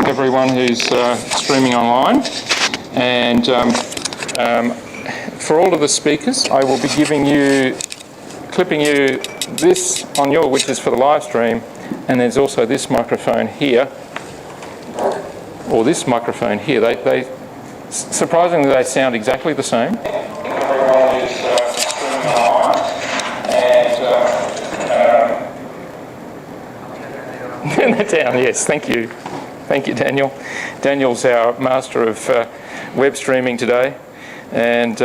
everyone who's streaming online. And for all of the speakers, I will be clipping you this on your, which is for the live stream, and there's also this microphone here, or this microphone here. They surprisingly, they sound exactly the same. Everyone is streaming online, and down. Yes, thank you. Thank you, Daniel. Daniel's our master of web streaming today. And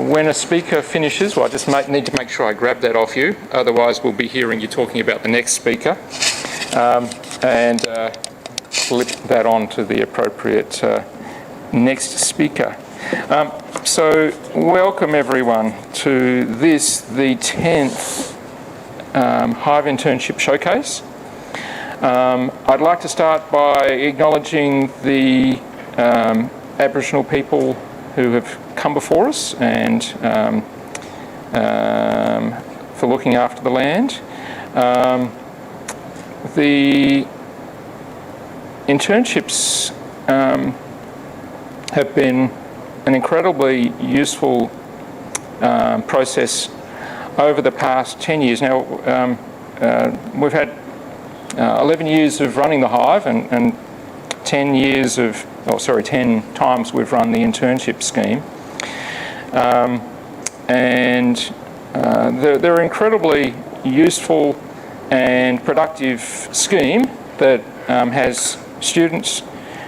when a speaker finishes, well, I just need to make sure I grab that off you. Otherwise, we'll be hearing you talking about the next speaker. And flip that on to the appropriate next speaker. So welcome everyone to this, the 10th HIVE Internship Showcase. I'd like to start by acknowledging the Aboriginal people who have come before us and for looking after the land. The internships have been an incredibly useful process over the past 10 years. Now, we've had 11 years of running the HIVE and 10 times we've run the internship scheme. They're an incredibly useful and productive scheme that has students,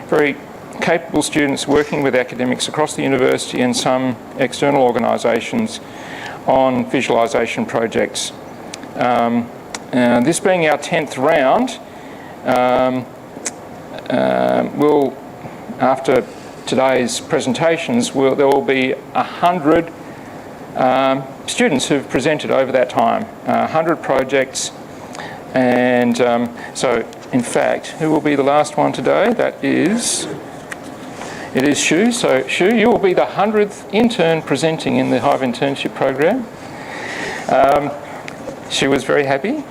very capable students, working with academics across the university and some external organisations on visualisation projects. This being our 10th round, after today's presentations, there will be 100 students who've presented over that time, 100 projects. And so, in fact, who will be the last one today? It is Shu. So, Shu, you will be the 100th intern presenting in the HIVE internship program. She was very happy.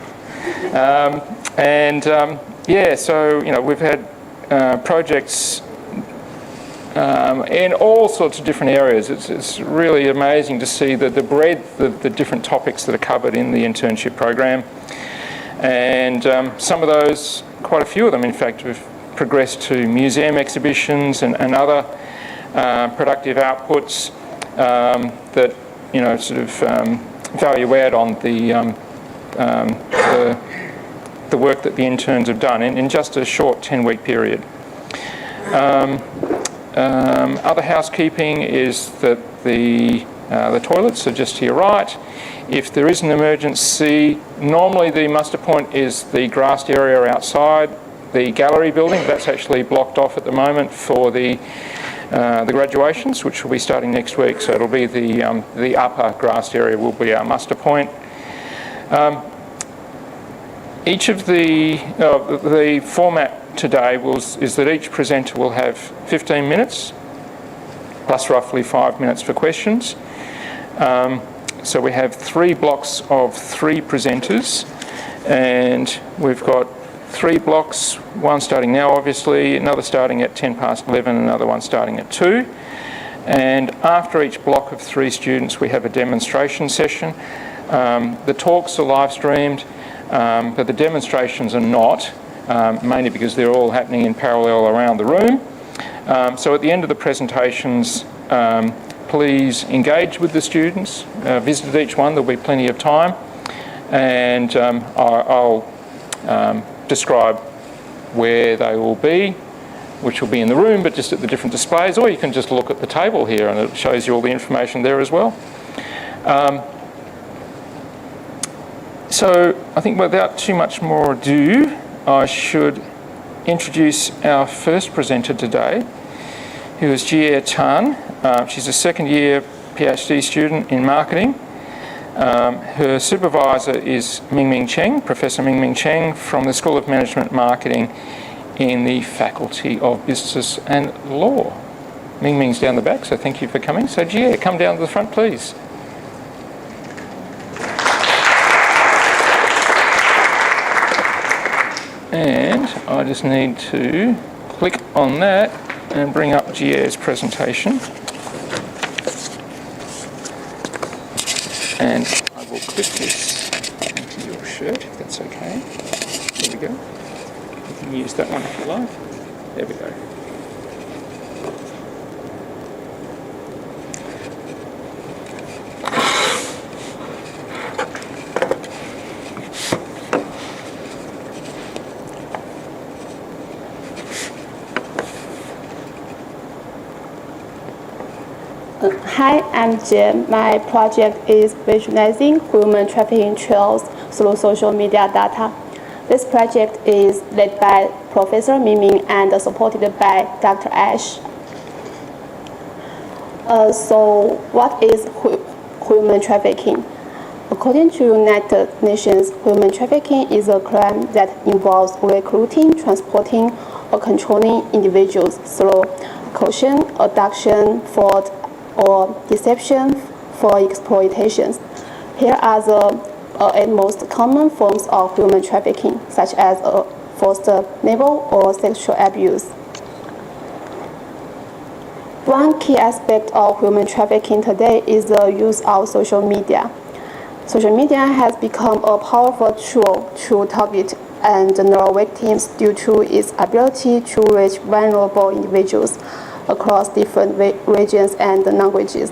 So, we've had projects in all sorts of different areas. It's really amazing to see the breadth of the different topics that are covered in the internship program. And some of those, quite a few of them, in fact, have progressed to museum exhibitions and other productive outputs that, sort of value add on the work that the interns have done in just a short 10-week period. Other housekeeping is that the toilets are just to your right. If there is an emergency, normally the muster point is the grassed area outside the gallery building. That's actually blocked off at the moment for the graduations, which will be starting next week. So it'll be the upper grassed area will be our muster point. Each of the format today is that each presenter will have 15 minutes plus roughly 5 minutes for questions. So we have 3 blocks of 3 presenters, and we've got 3 blocks, one starting now obviously, another starting at 11:10, another one starting at 2. And after each block of 3 students we have a demonstration session. The talks are live streamed, but the demonstrations are not, mainly because they're all happening in parallel around the room. So at the end of the presentations, please engage with the students, visit each one, there'll be plenty of time, and I'll describe where they will be, which will be in the room, but just at the different displays, or you can just look at the table here and it shows you all the information there as well. So I think without too much more ado, I should introduce our first presenter today, who is Jie Tan. She's a second-year PhD student in marketing. Her supervisor is Mingming Cheng, Professor Mingming Cheng from the School of Management Marketing in the Faculty of Business and Law. Mingming's down the back, so thank you for coming. So Jie, come down to the front, please. And I just need to click on that and bring up Gier's presentation. And I will clip this into your shirt, if that's okay. There we go. You can use that one if you like. There we go. Hi, I'm Jim. My project is visualizing human trafficking trails through social media data. This project is led by Professor Miming and supported by Dr. Ash. So what is human trafficking? According to United Nations, human trafficking is a crime that involves recruiting, transporting, or controlling individuals through coercion, abduction, fraud, or deception for exploitation. Here are the 8 most common forms of human trafficking, such as forced labor or sexual abuse. One key aspect of human trafficking today is the use of social media. Social media has become a powerful tool to target and lure victims due to its ability to reach vulnerable individuals across different regions and languages,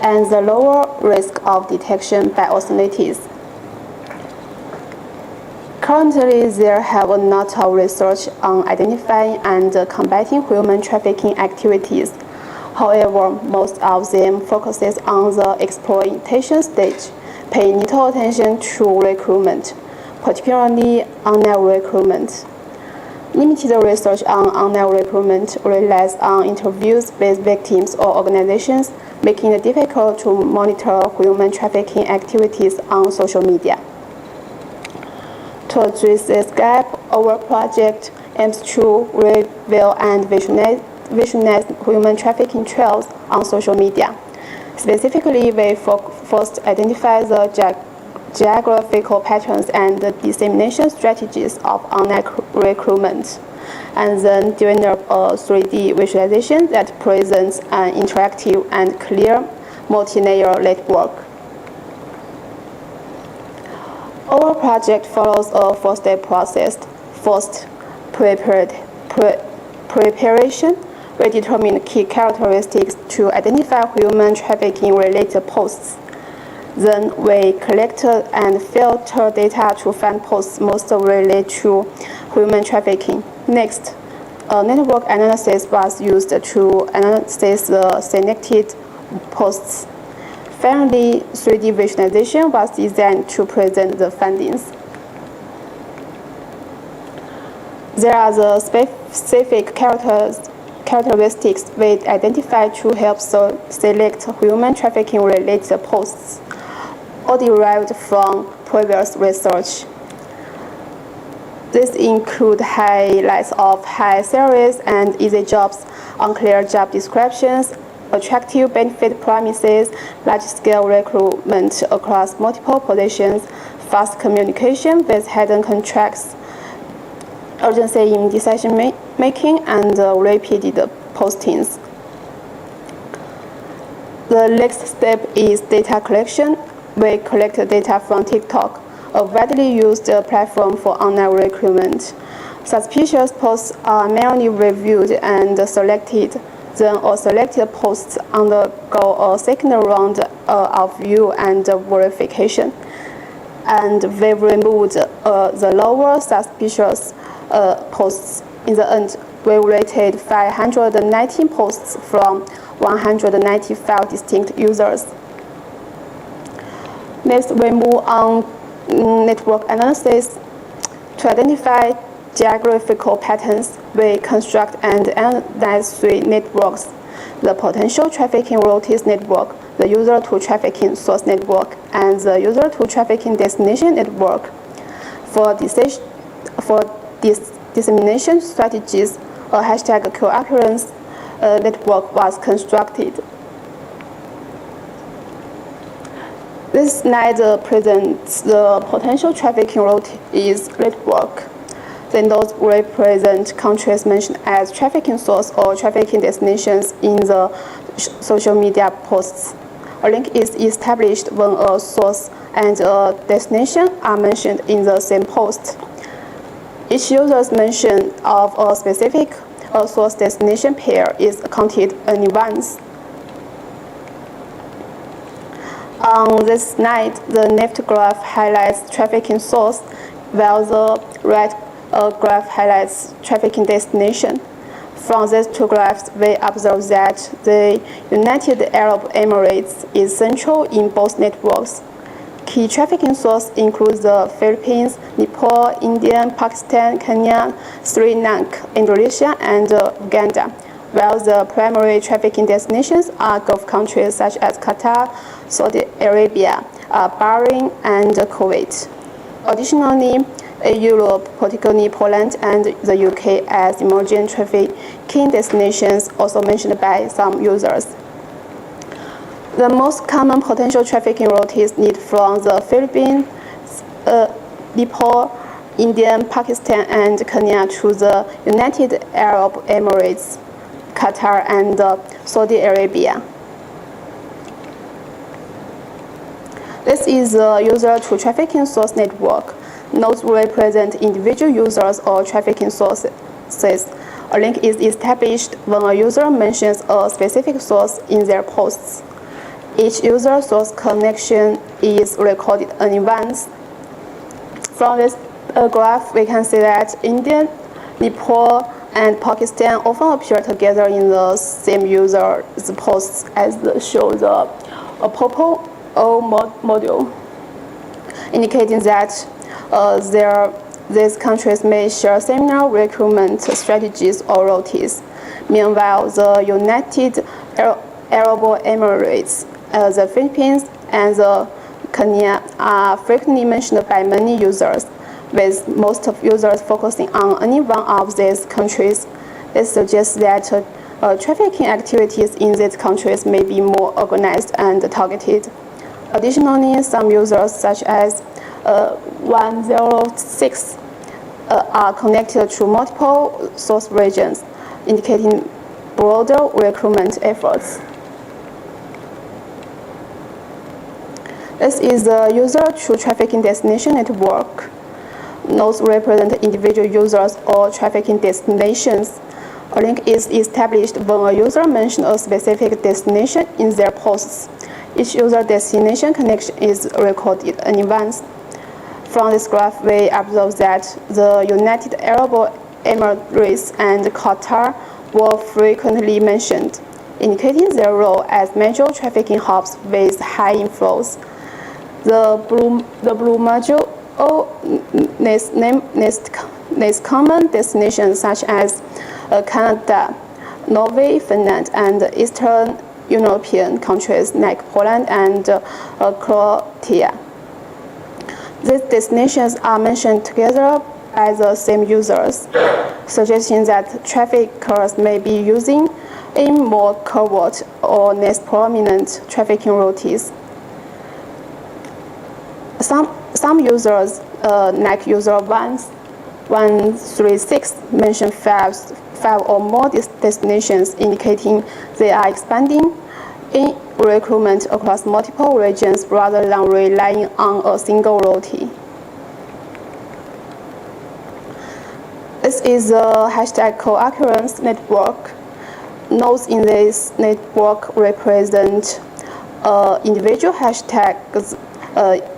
and the lower risk of detection by authorities. Currently, there have a lot of research on identifying and combating human trafficking activities. However, most of them focuses on the exploitation stage, paying little attention to recruitment, particularly online recruitment. Limited research on online recruitment relies on interviews with victims or organizations, making it difficult to monitor human trafficking activities on social media. To address this gap, our project aims to reveal and visualize human trafficking trails on social media. Specifically, we first identify the geographical patterns and the dissemination strategies of online recruitment, and then develop a 3D visualization that presents an interactive and clear multi-layer network. Our project follows a 4-step process. First, preparation. We determine key characteristics to identify human trafficking related posts. Then we collect and filter data to find posts most related to human trafficking. Next, a network analysis was used to analyze the selected posts. Finally, 3D visualization was designed to present the findings. There are the specific characteristics we identified to help select human trafficking related posts, all derived from previous research. These include highlights of high salaries and easy jobs, unclear job descriptions, attractive benefit promises, large-scale recruitment across multiple positions, fast communication with hidden contracts, urgency in decision-making, and repeated postings. The next step is data collection. We collect data from TikTok, a widely used platform for online recruitment. Suspicious posts are manually reviewed and selected. Then all selected posts undergo a second round of view and verification. And we've removed the lower suspicious posts. In the end, we rated 519 posts from 195 distinct users. Next, we move on network analysis. To identify geographical patterns, we construct and analyze 3 networks: the potential trafficking routes network, the user-to-trafficking source network, and the user-to-trafficking destination network. For dissemination strategies, a hashtag co-occurrence network was constructed. This slide presents the potential trafficking route network. Then those represent countries mentioned as trafficking source or trafficking destinations in the social media posts. A link is established when a source and a destination are mentioned in the same post. Each user's mention of a specific source destination pair is counted only once. On this slide, the left graph highlights trafficking source, while the right graph highlights trafficking destination. From these two graphs, we observe that the United Arab Emirates is central in both networks. Key trafficking sources include the Philippines, Nepal, India, Pakistan, Kenya, Sri Lanka, Indonesia, and Uganda, while the primary trafficking destinations are Gulf countries such as Qatar, Saudi Arabia, Bahrain, and Kuwait. Additionally, Europe, particularly Poland and the UK, as emerging trafficking destinations also mentioned by some users. The most common potential trafficking routes lead from the Philippines, Nepal, India, Pakistan, and Kenya to the United Arab Emirates, Qatar, and Saudi Arabia. This is the user-to-trafficking source network. Nodes represent individual users or trafficking sources. A link is established when a user mentions a specific source in their posts. Each user-source connection is recorded only once. From this graph, we can see that India, Nepal, and Pakistan often appear together in the same user's posts, as shows the purple O module, indicating that these countries may share similar recruitment strategies or routes. Meanwhile, the United Arab Emirates, the Philippines, and the Kenya are frequently mentioned by many users, with most of users focusing on only one of these countries. This suggests that trafficking activities in these countries may be more organized and targeted. Additionally, some users, such as 106, are connected to multiple source regions, indicating broader recruitment efforts. This is the user-to-trafficking destination network. Nodes represent individual users or trafficking destinations. A link is established when a user mentions a specific destination in their posts. Each user destination connection is recorded only once. From this graph, we observe that the United Arab Emirates and Qatar were frequently mentioned, indicating their role as major trafficking hubs with high inflows. The blue module lists common destinations such as Canada, Norway, Finland, and Eastern European countries like Poland and Croatia. These destinations are mentioned together by the same users, suggesting that traffickers may be using a more covert or less prominent trafficking routes. Some users, like user 136, mention five or more destinations, indicating they are expanding in recruitment across multiple regions rather than relying on a single route. This is the hashtag co-occurrence network. Nodes in this network represent individual hashtags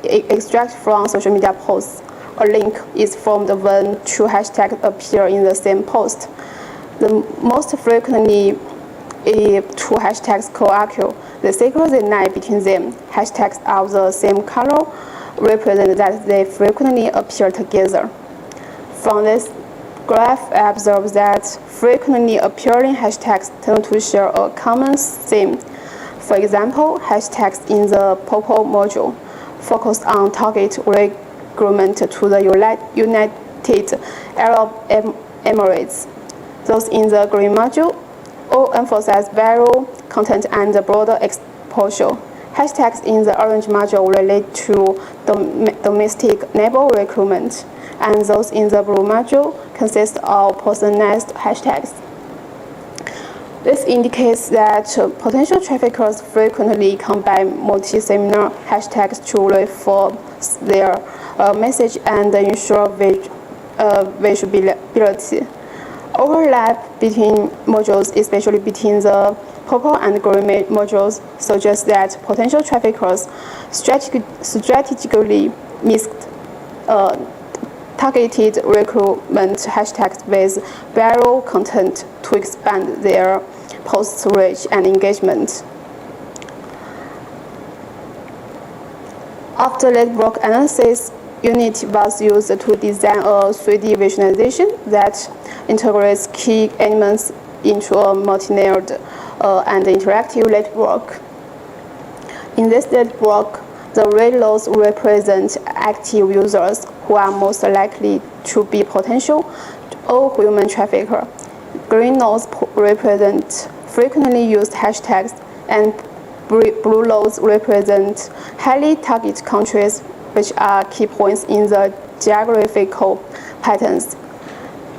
extract from social media posts. A link is formed when two hashtags appear in the same post. The most frequently, two hashtags co-occur. The secret lie between them. Hashtags of the same color represent that they frequently appear together. From this graph, I observe that frequently appearing hashtags tend to share a common theme. For example, hashtags in the purple module focused on target recruitment to the United Arab Emirates. Those in the green module all emphasize viral content and broader exposure. Hashtags in the orange module relate to domestic neighbor recruitment, and those in the blue module consist of personalized hashtags. This indicates that potential traffickers frequently combine multi-similar hashtags to reinforce their message and ensure visibility. Overlap between modules, especially between the purple and green modules, suggests that potential traffickers strategically mixed targeted recruitment hashtags with viral content to expand their post reach and engagement. After network analysis, Unity was used to design a 3D visualization that integrates key elements into a multi-layered and interactive network. In this network, the red rows represent active users who are most likely to be potential or human trafficker. Green rows represent frequently used hashtags, and blue rows represent highly targeted countries, which are key points in the geographical patterns.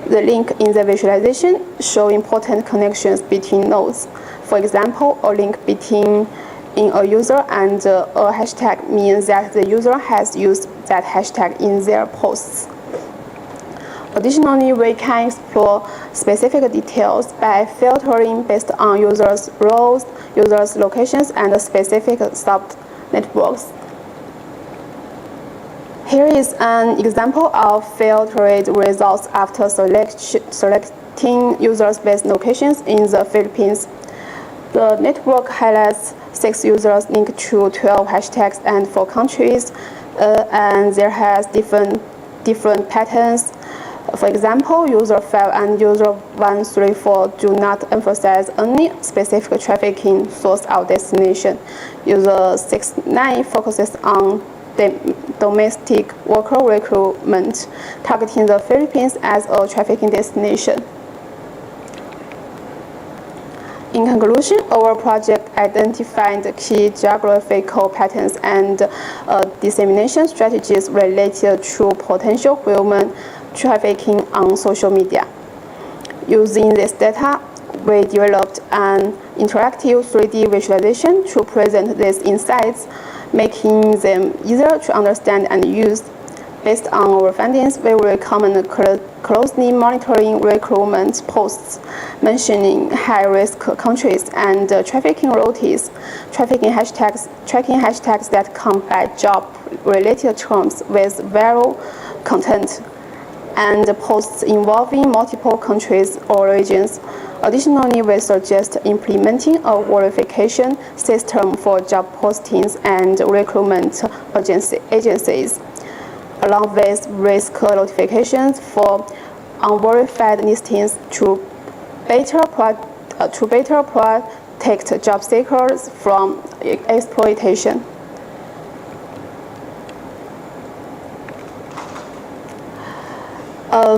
The link in the visualization show important connections between nodes. For example, a link between a user and a hashtag means that the user has used that hashtag in their posts. Additionally, we can explore specific details by filtering based on users' roles, users' locations, and specific sub-networks. Here is an example of filtered results after selecting users-based locations in the Philippines. The network highlights 6 users linked to 12 hashtags and 4 countries, and there has different patterns. For example, user 5 and user 134 do not emphasize any specific trafficking source or destination. User 69 focuses on domestic worker recruitment, targeting the Philippines as a trafficking destination. In conclusion, our project identified key geographical patterns and dissemination strategies related to potential human trafficking on social media. Using this data, we developed an interactive 3D visualization to present these insights, making them easier to understand and use. Based on our findings, we will recommend closely monitoring recruitment posts mentioning high-risk countries and trafficking routes, tracking hashtags that combine job-related terms with viral content, and posts involving multiple countries or regions. Additionally, we suggest implementing a verification system for job postings and recruitment agencies, along with risk notifications for unverified listings to better protect job seekers from exploitation.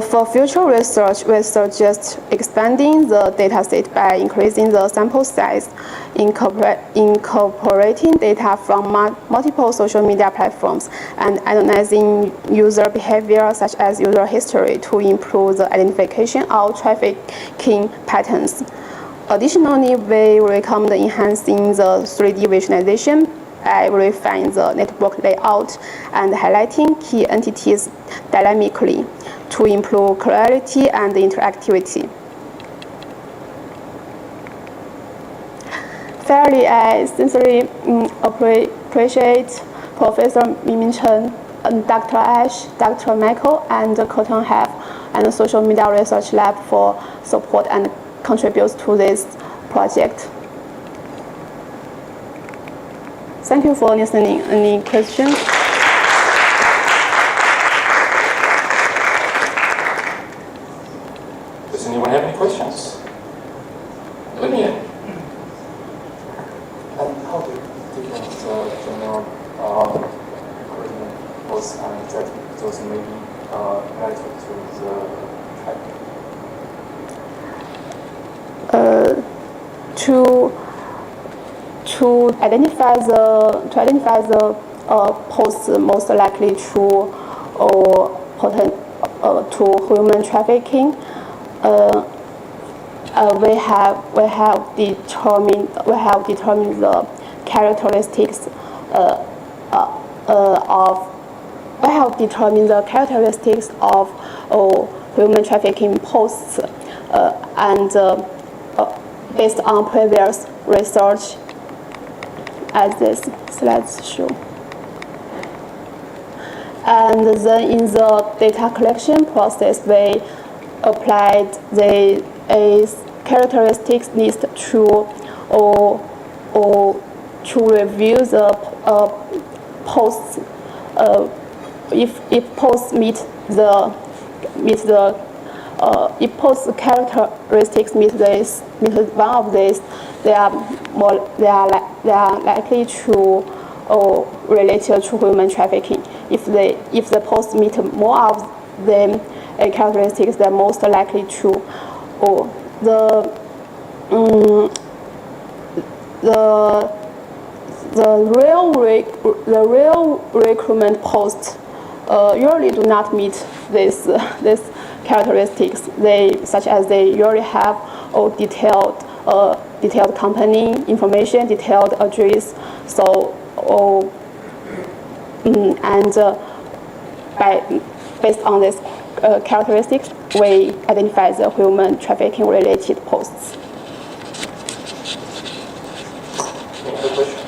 For future research, we suggest expanding the dataset by increasing the sample size, incorporating data from multiple social media platforms, and analyzing user behavior such as user history to improve the identification of trafficking patterns. Additionally, we recommend enhancing the 3D visualization by refining the network layout and highlighting key entities dynamically to improve clarity and interactivity. Finally, I sincerely appreciate Professor Ming Chen, Dr. Ash, Dr. Michael, and Cotton HIVE and the Social Media Research Lab for support and contributes to this project. Thank you for listening. Any questions? Does anyone have any questions? Let me in. How do you figure out the general recruitment posts and that those may be related to the type? To identify the posts most likely to to human trafficking, we have determined the characteristics of human trafficking posts, and based on previous research, as this slide show. And then in the data collection process, we applied the characteristics list to review the posts. If posts if post characteristics meet one of these, they are likely to related to human trafficking. If the posts meet more of them characteristics, they're most likely to. The real recruitment posts usually do not meet this characteristics. Such as they usually have detailed company information, detailed address. So based on this characteristics, we identify the human trafficking related posts. Any other questions?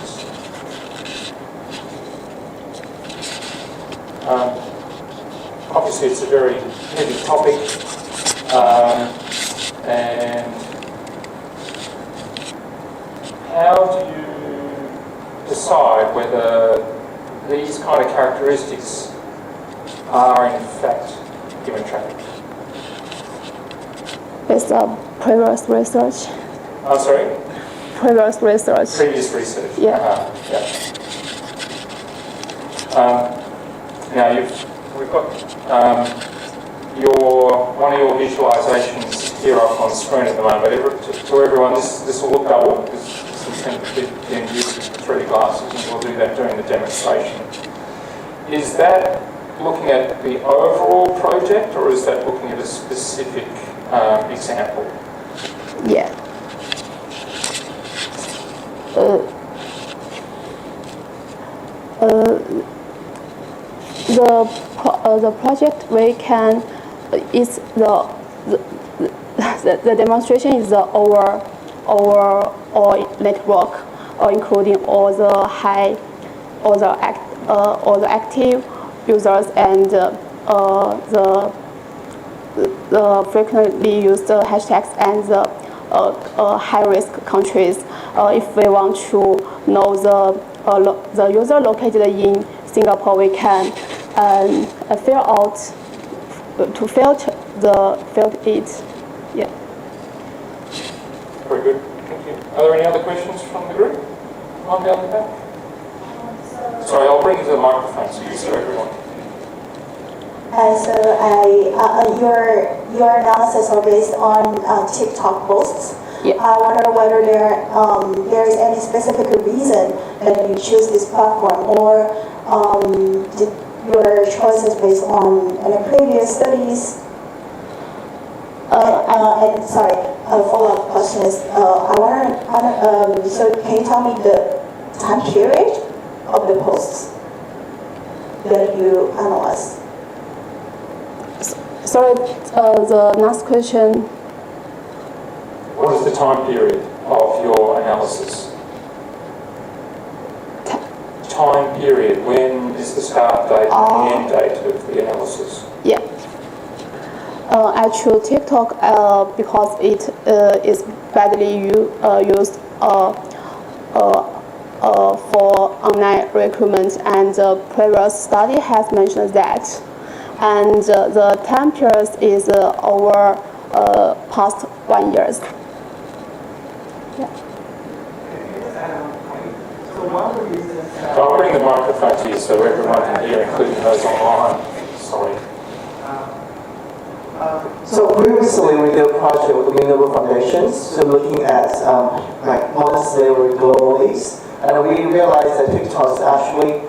Obviously, it's a very heavy topic, and how do you decide whether these kind of characteristics are in fact human trafficking? Based on previous research. I'm sorry? Previous research. Previous research. Yeah. Now we've got one of your visualizations here up on screen at the moment. To everyone, this will look double because this is going to be being used with 3D glasses, and we'll do that during the demonstration. Is that looking at the overall project, or is that looking at a specific example? Yeah. The project we can is the demonstration is the overall network, including all the active users and the frequently used hashtags and the high-risk countries. If we want to know the user located in Singapore, we can filter it. Yeah. Very good. Thank you. Are there any other questions from the group? On down the back. Sorry, I'll bring you to the microphone so you see everyone. Your analysis are based on TikTok posts. Yeah. I wonder whether there is any specific reason that you choose this platform, or did your choices based on any previous studies? And sorry, a follow-up question is, so can you tell me the time period of the posts that you analyze? Sorry, the next question. What is the time period of your analysis? Time period. When is the start date and the end date of the analysis? Yeah. I chose TikTok because it is badly used for online recruitment, and the previous study has mentioned that. And the time period is over past 1 year. Yeah. I'll bring the microphone to you so everyone can hear, including those online. Sorry. So previously we did a project with the Mineral Foundations, so looking at modern slavery globally, and we realized that TikTok is actually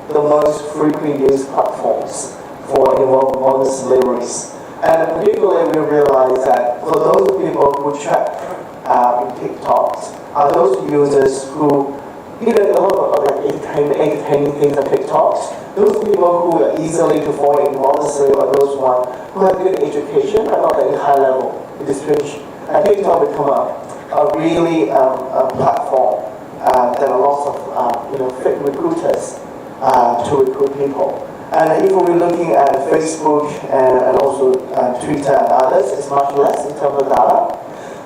the most frequently used platforms for involved modern slaveries. And particularly we realize that for those people who track in TikToks are those users who even a lot of like entertaining things on TikToks. Those people who are easily to fall in modern slavery are those ones who have good education but not at a high level in this range. And TikTok become a really a platform that are lots of fake recruiters to recruit people. And if we're looking at Facebook and also Twitter and others, it's much less in terms of data.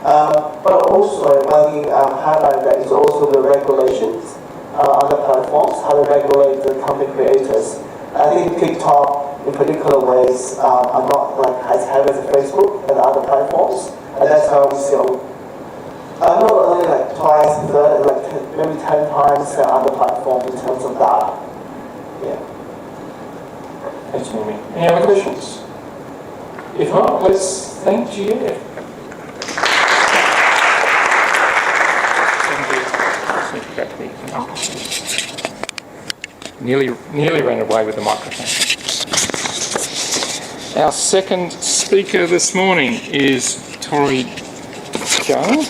But also, one thing highlight that is also the regulations on the platforms, how to regulate the content creators. I think TikTok, in particular ways, are not like as heavy as Facebook and other platforms, and that's how we see. Not only like twice, but like maybe 10 times the other platforms in terms of data. Yeah. Thanks, Mimi. Any other questions? If not, let's thank GF. Nearly ran away with the microphone. Our second speaker this morning is Tori Young.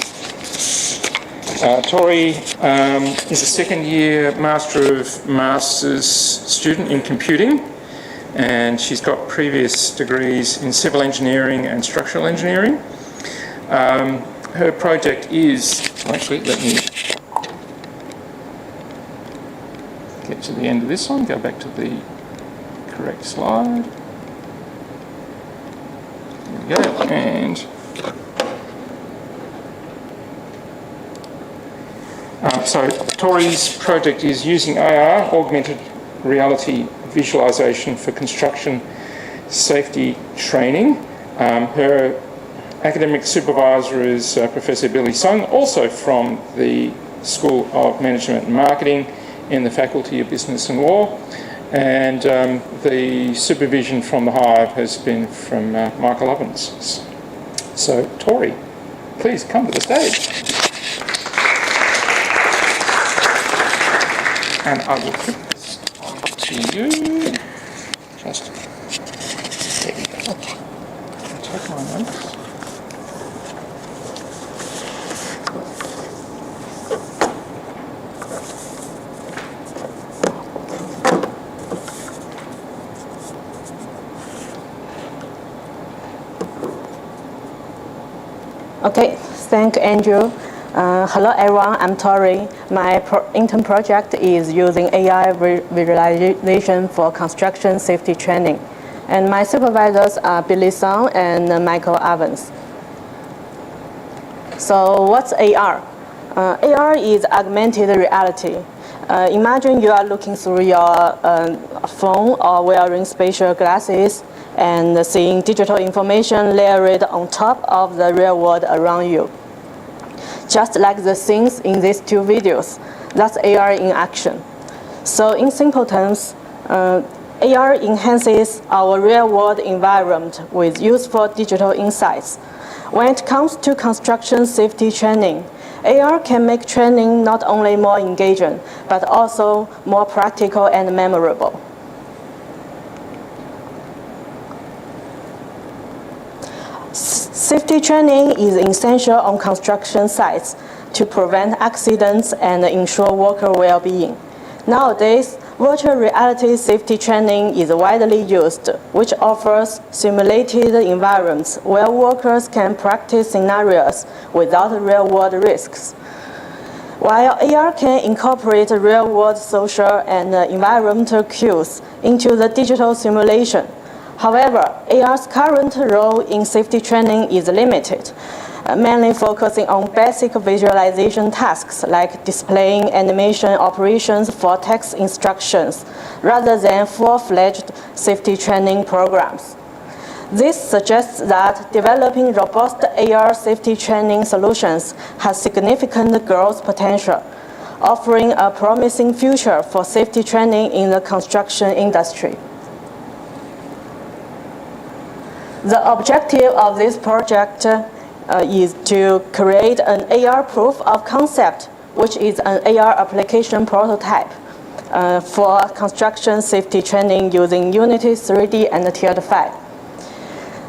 Tori is a second-year Master of Masters student in computing, and she's got previous degrees in civil engineering and structural engineering. Her project is, actually, let me get to the end of this one, go back to the correct slide. There we go, and so Tori's project is using AR, augmented reality visualization for construction safety training. Her academic supervisor is Professor Billy Sung, also from the School of Management and Marketing in the Faculty of Business and Law. And the supervision from the HIVE has been from Michael Ovens. So, Tori, please come to the stage. And I will put this on to you. Just there we go. I'll take my notes. Okay, thank Andrew. Hello everyone, I'm Tori. My intern project is using AI visualization for construction safety training. And my supervisors are Billy Song and Michael Ovens. So what's AR? AR is augmented reality. Imagine you are looking through your phone or wearing spatial glasses and seeing digital information layered on top of the real world around you. Just like the scenes in these two videos, that's AR in action. So in simple terms, AR enhances our real-world environment with useful digital insights. When it comes to construction safety training, AR can make training not only more engaging, but also more practical and memorable. Safety training is essential on construction sites to prevent accidents and ensure worker well-being. Nowadays, virtual reality safety training is widely used, which offers simulated environments where workers can practice scenarios without real-world risks. While AR can incorporate real-world social and environmental cues into the digital simulation, however, AR's current role in safety training is limited, mainly focusing on basic visualization tasks like displaying animation operations for text instructions, rather than full-fledged safety training programs. This suggests that developing robust AR safety training solutions has significant growth potential, offering a promising future for safety training in the construction industry. The objective of this project is to create an AR proof of concept, which is an AR application prototype. for construction safety training using Unity 3D and Tiered 5.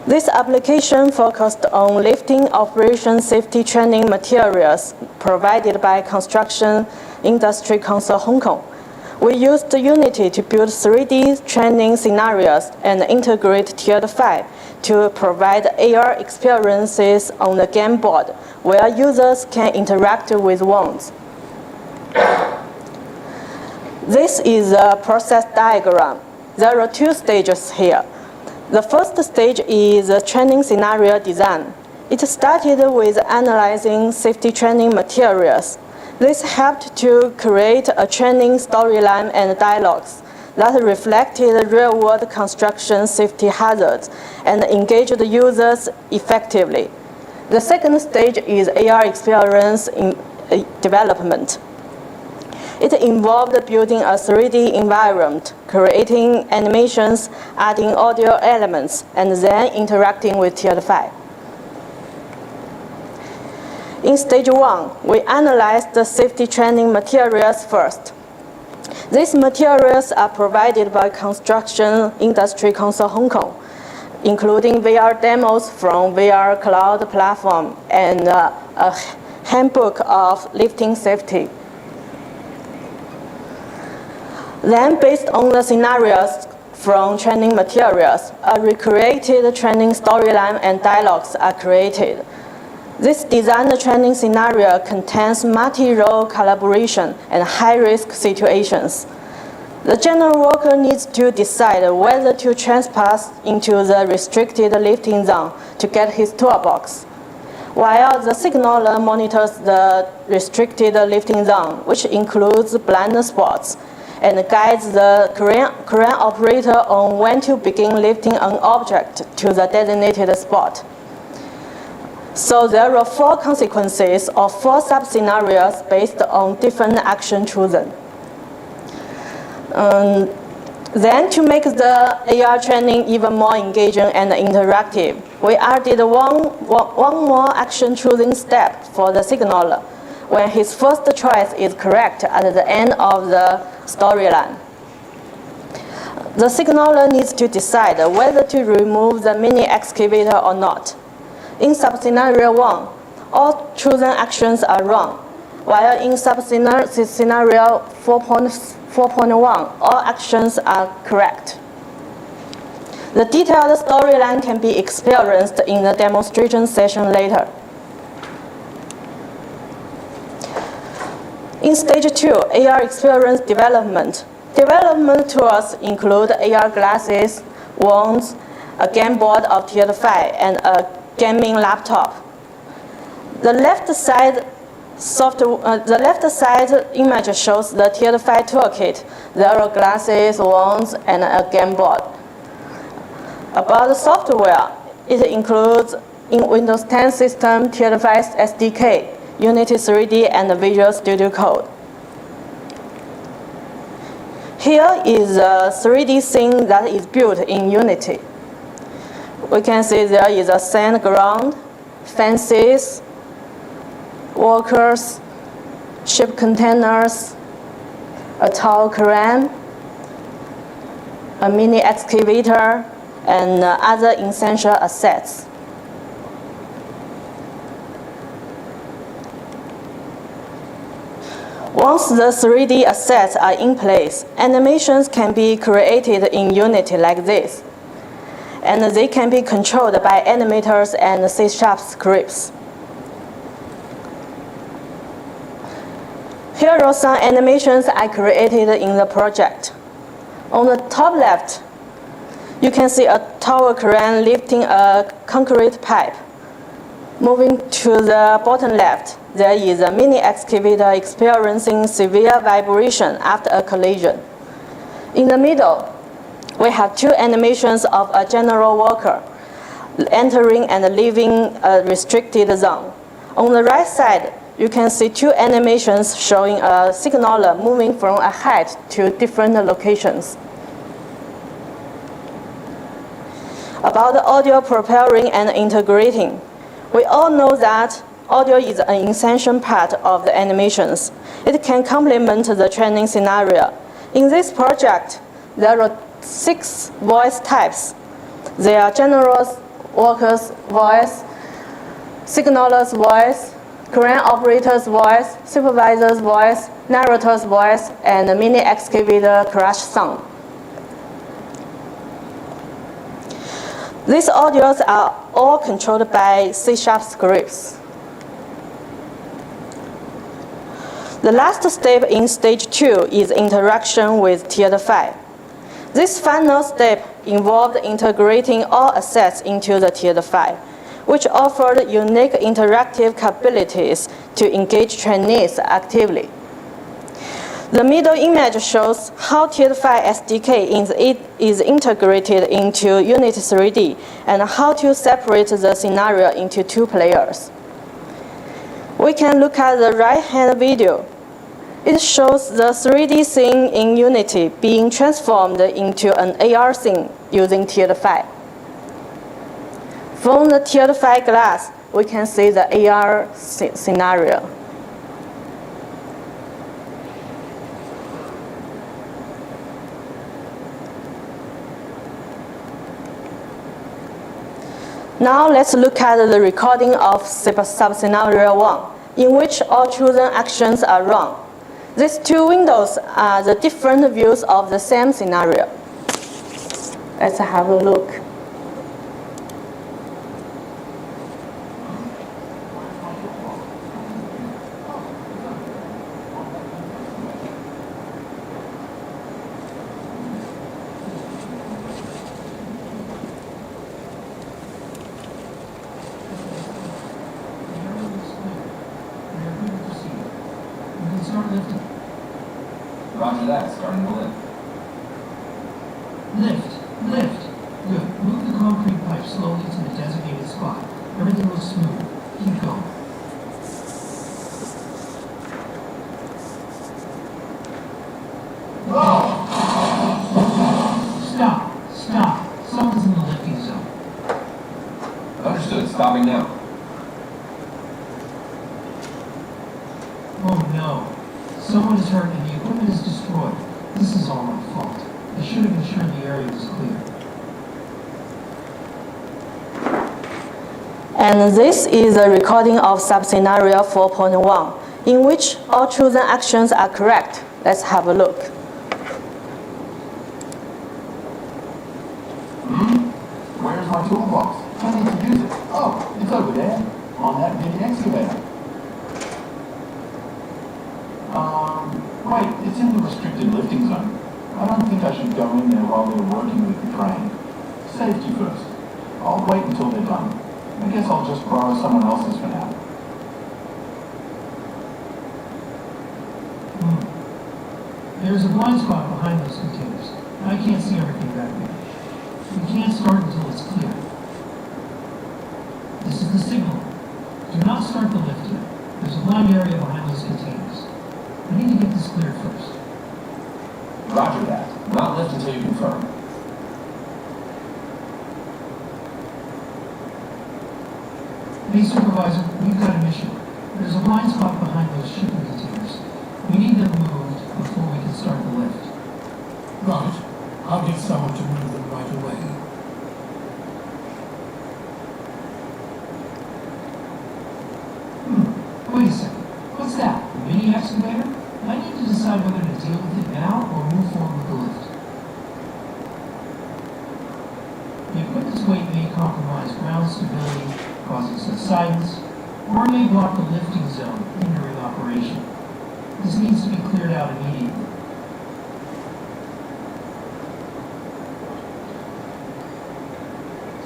This application focused on lifting operation safety training materials provided by Construction Industry Council Hong Kong. We used Unity to build 3D training scenarios and integrate Tiered 5 to provide AR experiences on the game board where users can interact with wands. This is a process diagram. There are two stages here. The first stage is training scenario design. It started with analyzing safety training materials. This helped to create a training storyline and dialogues that reflected real-world construction safety hazards and engaged the users effectively. The second stage is AR experience in development. It involved building a 3D environment, creating animations, adding audio elements, and then interacting with Tiered 5. In stage 1, we analyzed the safety training materials first. These materials are provided by Construction Industry Council Hong Kong, including VR demos from VR Cloud platform and a handbook of lifting safety. Then, based on the scenarios from training materials, a recreated training storyline and dialogues are created. This designed training scenario contains multi-role collaboration and high-risk situations. The general worker needs to decide whether to trespass into the restricted lifting zone to get his toolbox, while the signaler monitors the restricted lifting zone, which includes blind spots, and guides the crane operator on when to begin lifting an object to the designated spot. So there are 4 consequences of 4 sub-scenarios based on different action chosen. Then to make the AR training even more engaging and interactive, we added one more action choosing step for the signaler when his first choice is correct at the end of the storyline. The signaler needs to decide whether to remove the mini excavator or not. In sub-scenario 1, all chosen actions are wrong, while in sub-scenario 4.1, all actions are correct. The detailed storyline can be experienced in the demonstration session later. In stage 2, AR experience development. Development tools include AR glasses, wands, a game board of Tiered 5, and a gaming laptop. The left side image shows the Tiered 5 toolkit. There are glasses, wands, and a game board. About the software, it includes in Windows 10 system Tiered 5 SDK, Unity 3D, and Visual Studio Code. Here is a 3D scene that is built in Unity. We can see there is a sand ground, fences, workers, ship containers, a tall crane, a mini excavator, and other essential assets. Once the 3D assets are in place, animations can be created in Unity like this, and they can be controlled by animators and C# scripts. Here are some animations I created in the project. On the top left, you can see a tower crane lifting a concrete pipe. Moving to the bottom left, there is a mini excavator experiencing severe vibration after a collision. In the middle, we have 2 animations of a general worker entering and leaving a restricted zone. On the right side, you can see 2 animations showing a signaler moving from a height to different locations. About the audio preparing and integrating, we all know that audio is an essential part of the animations. It can complement the training scenario. In this project, there are 6 voice types. They are general worker's voice, signaler's voice, crane operator's voice, supervisor's voice, narrator's voice, and mini excavator crash sound. These audios are all controlled by C# scripts. The last step in stage 2 is interaction with tiered file. This final step involved integrating all assets into the tiered file, which offered unique interactive capabilities to engage trainees actively. The middle image shows how tiered file SDK is integrated into Unity 3D and how to separate the scenario into 2 players. We can look at the right-hand video. It shows the 3D scene in Unity being transformed into an AR scene using tiered file. From the tiered file glass, we can see the AR scenario. Now let's look at the recording of sub-scenario 1, in which all chosen actions are run. These 2 windows are the different views of the same scenario. Let's have a look. Roger that, starting the lift. Lift. Good. Move the concrete pipe slowly to the designated spot. Everything looks smooth. Keep going. Stop. Someone's in the lifting zone. Understood, stopping now. Oh no. Someone is hurt and the equipment is destroyed. This is all my fault. I should have ensured the area was clear. And this is a recording of sub-scenario 4.1, in which all chosen actions are correct. Let's have a look. Where's my toolbox? I need to use it. Oh, it's over there, on that mini excavator. Wait, it's in the restricted lifting zone. I don't think I should go in there while they're working with the crane. Safety first. I'll wait until they're done. I guess I'll just borrow someone else's for now. There's a blind spot behind those containers. I can't see everything back there. We can't start until it's clear. This is the signal. Do not start the lift yet. There's a lined area behind those containers. We need to get this cleared first. Roger that. Not lift until you confirm. Hey, Supervisor, we've got an issue. There's a blind spot behind those shipping containers. We need them moved before we can start the lift. Right. I'll get someone to move them right away. Wait a second. What's that? A mini excavator? I need to decide whether to deal with it now or move forward with the lift. The equipment's weight may compromise ground stability, causing subsidence, or may block the lifting zone, hindering operation. This needs to be cleared out immediately.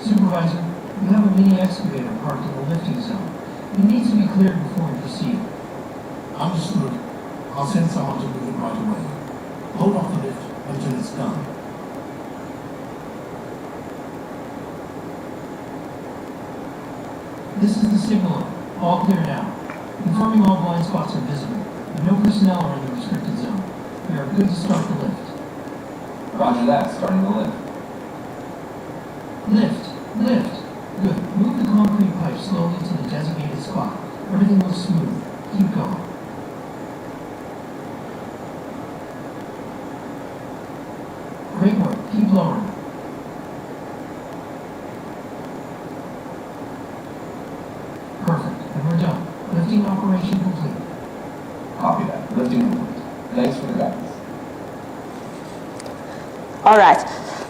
Supervisor, you have a mini excavator parked in the lifting zone. It needs to be cleared before we proceed. Understood. I'll send someone to move it right away. Hold off the lift until it's done. This is the signal. All clear now. Confirming all blind spots are visible, and no personnel are in the restricted zone. We are good to start the lift. Roger that, starting the lift. Lift. Good. Move the concrete pipe slowly to the designated spot. Everything looks smooth. Keep going. Great work. Keep lowering. Perfect. And we're done. Lifting operation complete. Copy that. Lifting complete. Thanks for the guidance. All right.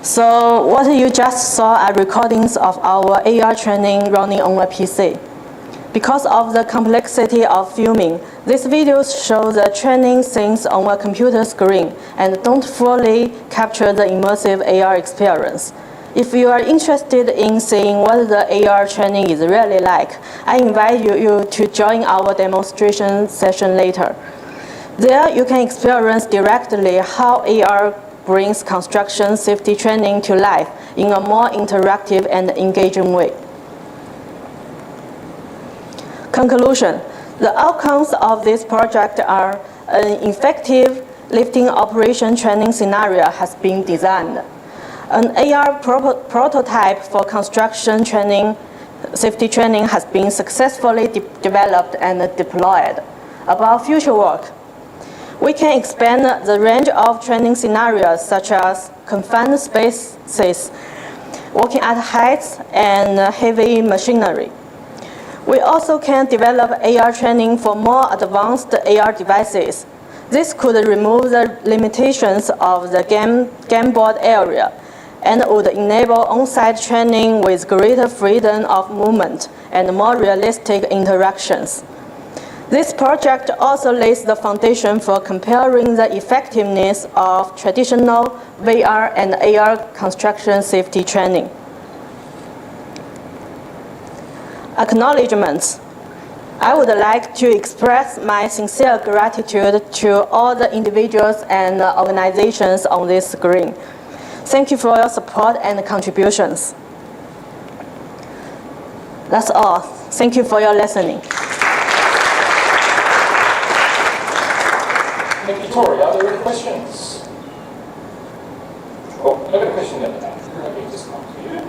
So what you just saw are recordings of our AR training running on a PC. Because of the complexity of filming, these videos show the training scenes on a computer screen and don't fully capture the immersive AR experience. If you are interested in seeing what the AR training is really like, I invite you to join our demonstration session later. There you can experience directly how AR brings construction safety training to life in a more interactive and engaging way. Conclusion. The outcomes of this project are an effective lifting operation training scenario has been designed. An AR prototype for construction training, safety training has been successfully developed and deployed. About future work, we can expand the range of training scenarios such as confined spaces, working at heights, and heavy machinery. We also can develop AR training for more advanced AR devices. This could remove the limitations of the game board area and would enable on-site training with greater freedom of movement and more realistic interactions. This project also lays the foundation for comparing the effectiveness of traditional VR and AR construction safety training. Acknowledgements. I would like to express my sincere gratitude to all the individuals and organizations on this screen. Thank you for your support and contributions. That's all. Thank you for your listening. Thank you, Tori. Are there any questions? Oh, I've got a question at the back. Let me just come to you.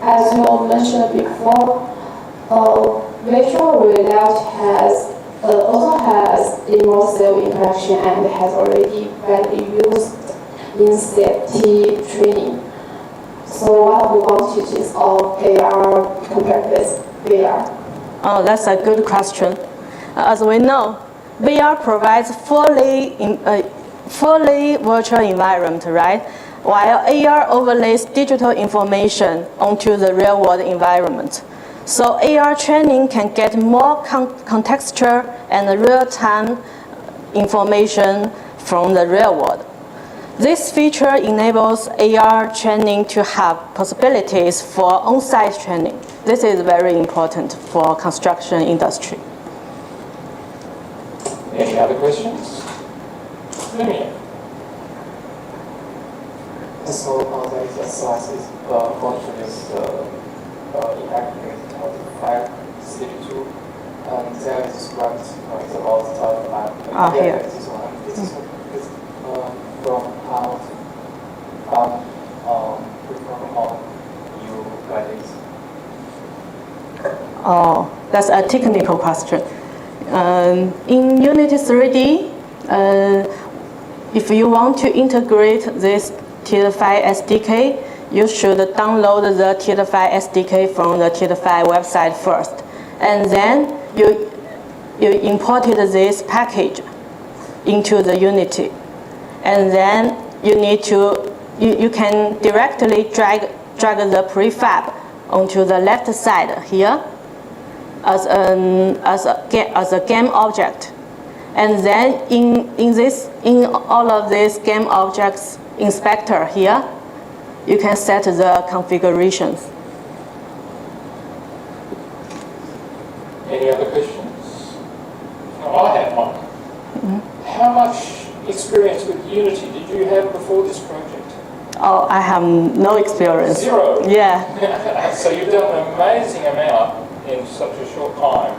As you mentioned before, virtual reality also has immersive interaction and has already been used in safety training. So what are the advantages of AR compared with VR? Oh, that's a good question. As we know, VR provides fully virtual environment, right? While AR overlays digital information onto the real-world environment. So AR training can get more contextual and real-time information from the real world. This feature enables AR training to have possibilities for on-site training. This is very important for construction industry. Any other questions? Let So the exercises function inactivate of 562, and there is described about Here. This one. This is from how you guide it. Oh, that's a technical question. In Unity 3D, if you want to integrate this TID5 SDK, you should download the TID5 SDK from the TID5 website first. And then you imported this package into the Unity. And then you can directly drag the prefab onto the left side here as a game object. And then in all of these game objects inspector here, you can set the configurations. Any other questions? No, I have one. Mm-hmm. How much experience with Unity did you have before this project? Oh, I have no experience. Zero? Yeah. So you've done an amazing amount in such a short time.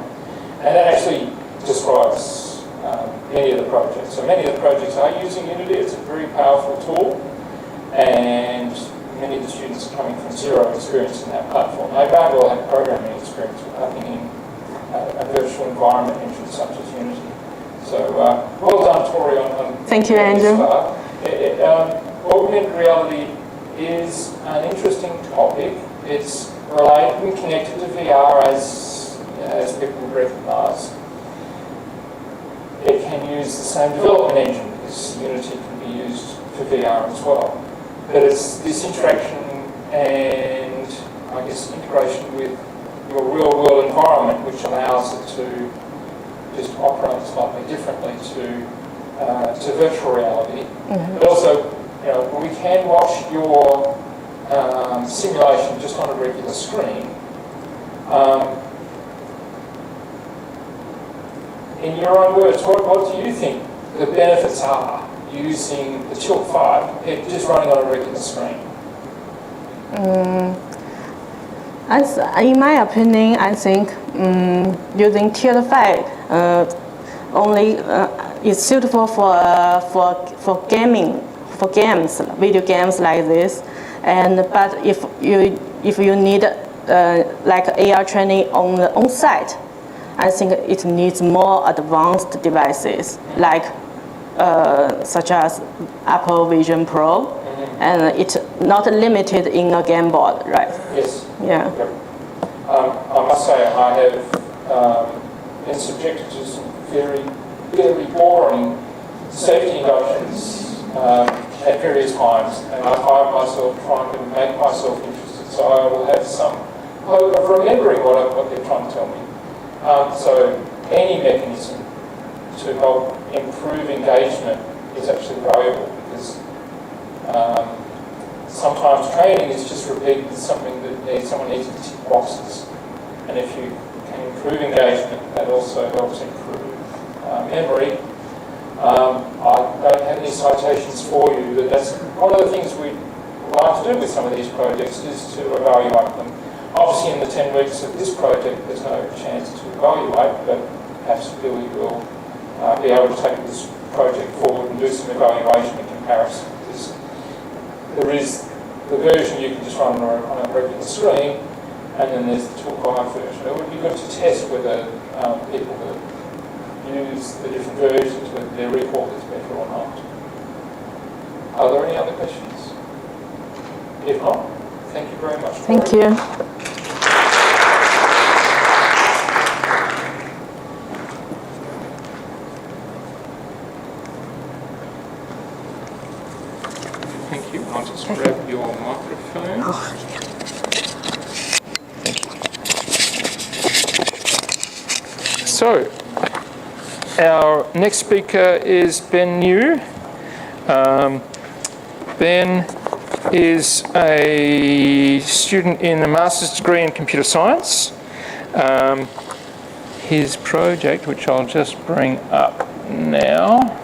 And that actually describes many of the projects. So many of the projects are using Unity. It's a very powerful tool. And many of the students are coming from zero experience in that platform. They may well have programming experience with nothing in a virtual environment engine such as Unity. So well done, Tori, on Thank you, Andrew. Augmented reality is an interesting topic. It's related and connected to VR as people recognise. It can use the same development engine because Unity can be used for VR as well. But it's this interaction and I guess integration with your real world environment which allows it to just operate slightly differently to virtual reality. Mm-hmm. But also, we can watch your simulation just on a regular screen. In your own words, what do you think the benefits are using the Tilt 5 compared to just running on a regular screen? In my opinion, I think using Tilt 5 only is suitable for gaming, for games, video games like this. But if you need like AR training on site, I think it needs more advanced devices like such as Apple Vision Pro, and it's not limited in a game board, right? Yes. Yeah. Yep. I must say I have been subjected to some very, very boring safety inductions at various times, and I find myself trying to make myself interested, so I will have some hope of remembering what they're trying to tell me. So any mechanism to help improve engagement is actually valuable because sometimes training is just repeating something that someone needs to tick boxes, and if you can improve engagement, that also helps improve memory. I don't have any citations for you, but that's one of the things we like to do with some of these projects is to evaluate them. Obviously, in the 10 weeks of this project, there's no chance to evaluate, but perhaps Billy will be able to take this project forward and do some evaluation and comparison. Because there is the version you can just run on a regular screen, and then there's the Tilt 5 version. It would be good to test whether people that use the different versions, whether their recall is better or not. Are there any other questions? If not, thank you very much. Thank you. Thank you. I'll just grab your microphone. Thank you. So, our next speaker is Ben New. Ben is a student in a master's degree in computer science. His project, which I'll just bring up now,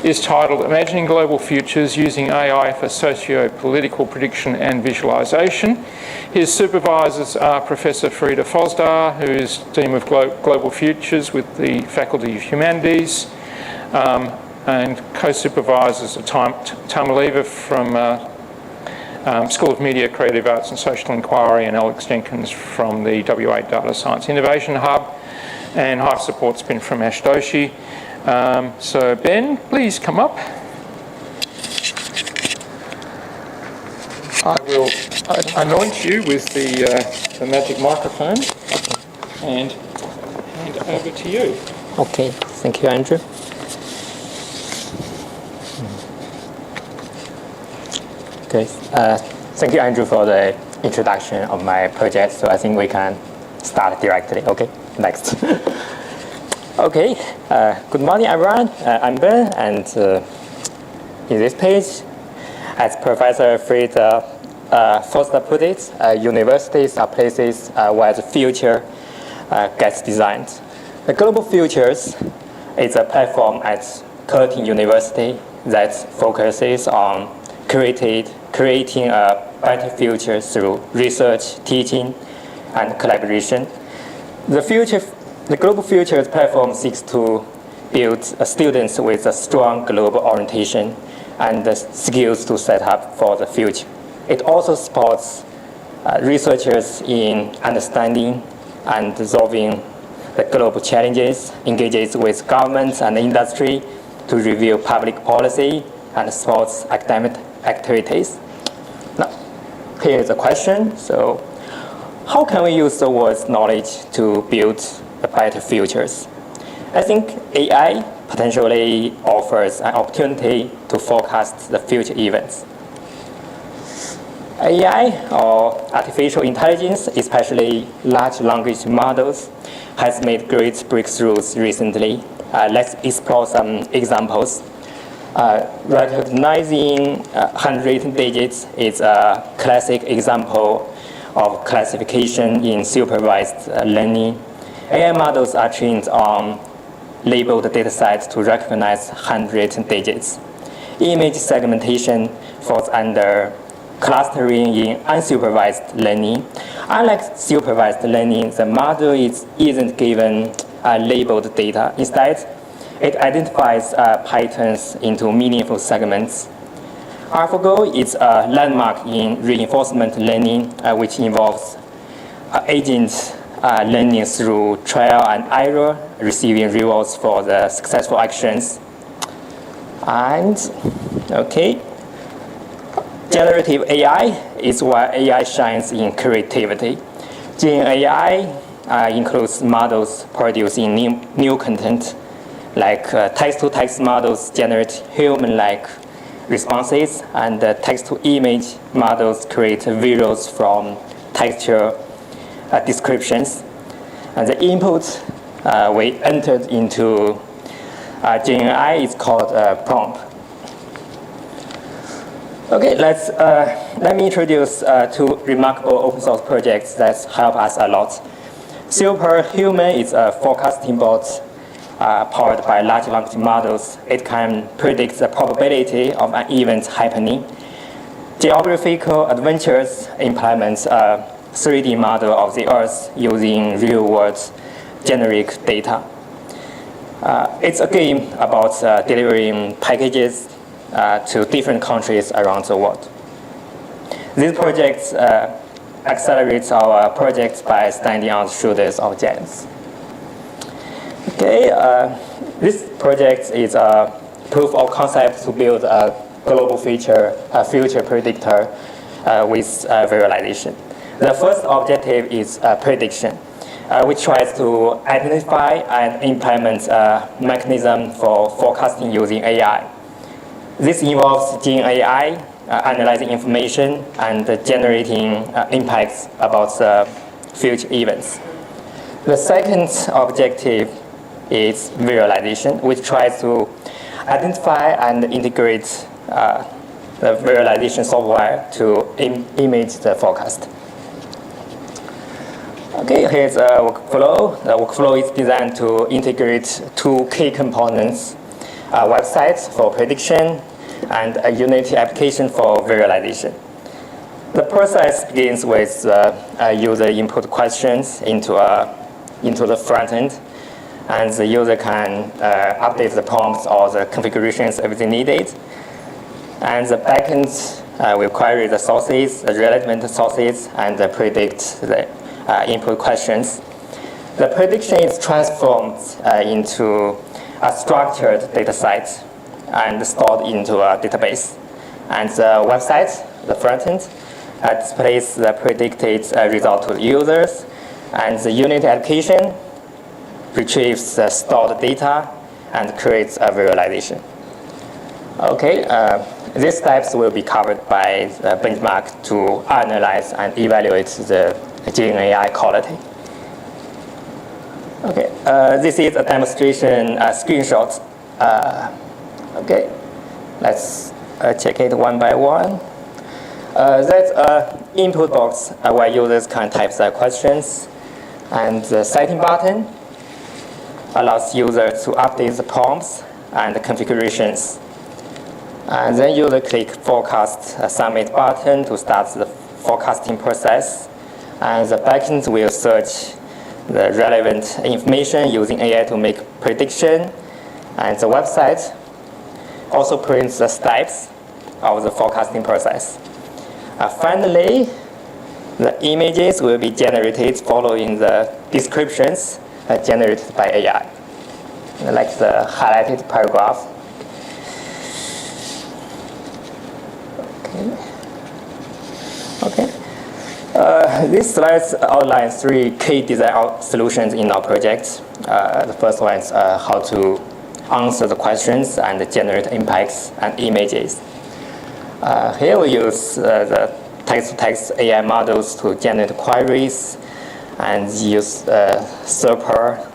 is titled Imagining Global Futures Using AI for Socio-Political Prediction and Visualization. His supervisors are Professor Frida Fosdar, who is Dean of Global Futures with the Faculty of Humanities, and co-supervisors are Tamaleva from School of Media, Creative Arts and Social Inquiry, and Alex Jenkins from the W8 Data Science Innovation Hub, and HIVE support's been from Ash Doshi. So Ben, please come up. I will anoint you with the magic microphone and hand it over to you. Okay, thank you, Andrew. Okay, thank you, Andrew, for the introduction of my project. So I think we can start directly. Okay, next. Okay, good morning, everyone. I'm Ben, and in this page, as Professor Frida Foster put it, universities are places where the future gets designed. The Global Futures is a platform at Curtin University that focuses on creating a better future through research, teaching, and collaboration. The Global Futures platform seeks to build students with a strong global orientation and the skills to set up for the future. It also supports researchers in understanding and solving the global challenges, engages with governments and industry to review public policy and supports academic activities. Now, here is a question. So, how can we use the world's knowledge to build better futures? I think AI potentially offers an opportunity to forecast the future events. AI, or artificial intelligence, especially large language models, has made great breakthroughs recently. Let's explore some examples. Recognizing handwritten digits is a classic example of classification in supervised learning. AI models are trained on labeled datasets to recognize handwritten digits. Image segmentation falls under clustering in unsupervised learning. Unlike supervised learning, the model isn't given labeled data. Instead, it identifies patterns into meaningful segments. AlphaGo is a landmark in reinforcement learning, which involves agents learning through trial and error, receiving rewards for the successful actions. And, okay, generative AI is where AI shines in creativity. Gen AI includes models producing new content, like text-to-text models generate human-like responses, and text-to-image models create visuals from textual descriptions. And the input we entered into Gen AI is called prompt. Okay, let me introduce two remarkable open source projects that help us a lot. Superhuman is a forecasting bot powered by large language models. It can predict the probability of an event happening. Geographical Adventures implements a 3D model of the Earth using real-world generic data. It's a game about delivering packages to different countries around the world. These projects accelerate our projects by standing on the shoulders of giants. Okay, this project is a proof of concept to build a global future predictor with visualization. The first objective is prediction, which tries to identify and implement a mechanism for forecasting using AI. This involves Gen AI analyzing information and generating impacts about future events. The second objective is visualization, which tries to identify and integrate the visualization software to image the forecast. Okay, here's a workflow. The workflow is designed to integrate two key components: a website for prediction and a Unity application for visualization. The process begins with user input questions into the front end, and the user can update the prompts or the configurations if they need it. And the backend will query the sources, the relevant sources, and predict the input questions. The prediction is transformed into a structured data set and stored into a database. And the website, the front end, displays the predicted result to the users, and the Unity application retrieves the stored data and creates a visualization. Okay, these steps will be covered by the benchmark to analyze and evaluate the Gen AI quality. Okay, this is a demonstration screenshot. Okay, let's check it one by one. That's an input box where users can type their questions, and the setting button allows users to update the prompts and the configurations. And then user click forecast submit button to start the forecasting process. And the backend will search the relevant information using AI to make prediction. And the website also prints the steps of the forecasting process. Finally, The images will be generated following the descriptions generated by AI, like the highlighted paragraph. Okay. This slide outlines 3 key design solutions in our project. The first one is how to answer the questions and generate impacts and images. Here we use the text-to-text AI models to generate queries and use Serper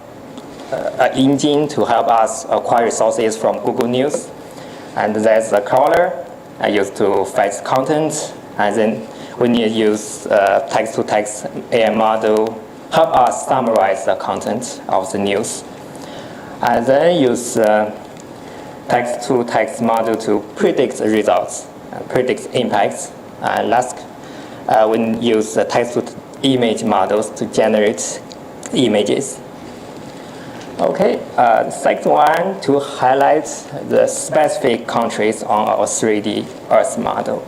engine to help us acquire sources from Google News. And there's the crawler used to fetch content. And then we need to use text-to-text AI model help us summarize the content of the news. And then use text-to-text model to predict the results, predict impacts. And last, we use the text-to-image models to generate images. Okay, the second one, to highlight the specific countries on our 3D Earth model.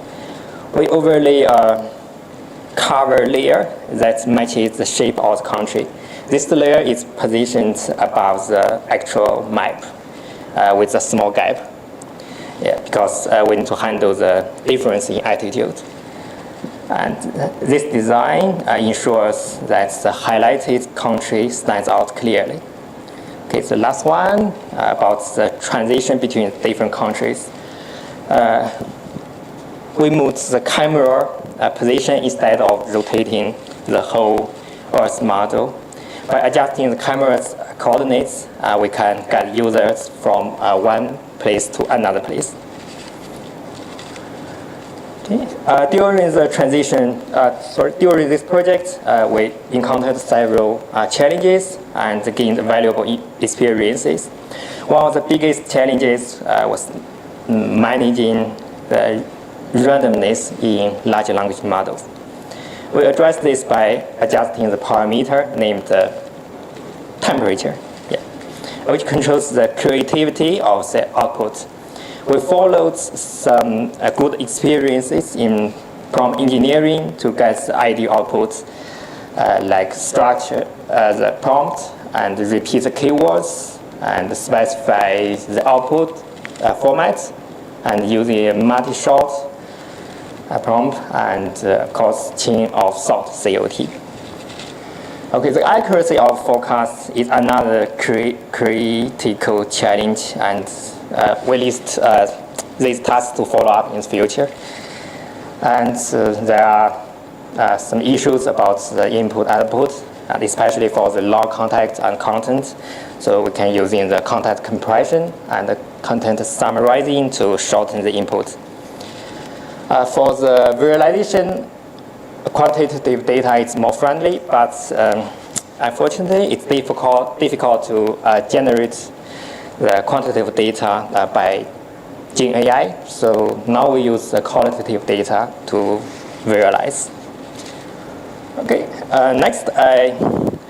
We overlay a cover layer that matches the shape of the country. This layer is positioned above the actual map with a small gap. Yeah, because we need to handle the difference in altitude. And this design ensures that the highlighted country stands out clearly. Okay, the last one about the transition between different countries. We moved the camera position instead of rotating the whole Earth model. By adjusting the camera's coordinates, we can get users from one place to another place. Okay. During the transition, during this project, we encountered several challenges and gained valuable experiences. One of the biggest challenges was managing the randomness in large language models. We addressed this by adjusting the parameter named temperature, which controls the creativity of the output. We followed some good experiences in prompt engineering to get the ideal output, like structure the prompt and repeat the keywords and specify the output format and using a multi-shot prompt and of course chain of thought COT. Okay, the accuracy of forecast is another critical challenge, and we list these tasks to follow up in the future. And there are some issues about the input-output, and especially for the log context and content. So we can use in the content compression and the content summarizing to shorten the input. For the visualization, quantitative data is more friendly, but unfortunately, it's difficult to generate the quantitative data by Gen AI. So now we use the qualitative data to visualize. Okay, next I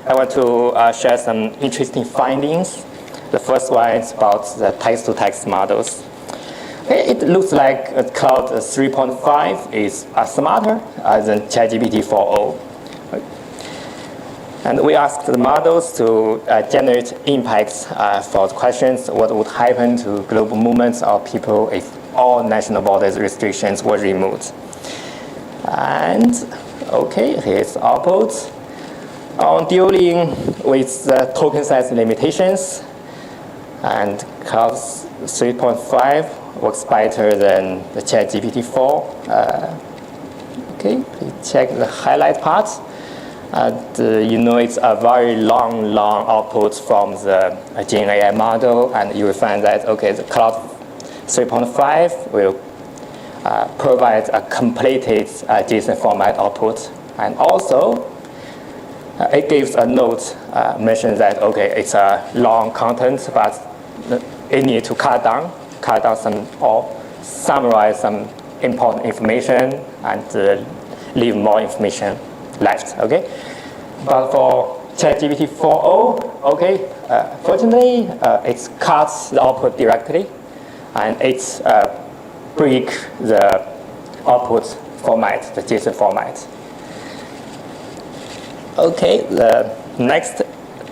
want to share some interesting findings. The first one is about the text-to-text models. Okay, it looks like Cloud 3.5 is smarter than ChatGPT 4.0. And we asked the models to generate impacts for the questions: what would happen to global movements of people if all national borders restrictions were removed? And okay, here's output. On dealing with the token size limitations, and Cloud 3.5 works better than the ChatGPT 4. Okay, please check the highlight part. You know, it's a very long output from the Gen AI model, and you will find that, okay, the Cloud 3.5 will provide a completed JSON format output. And also, it gives a note mentioning that, okay, it's a long content, but it needs to cut down some or summarize some important information and leave more information left, okay? But for ChatGPT 4.0, okay, fortunately, it cuts the output directly, and it breaks the output format, the JSON format. Okay, the next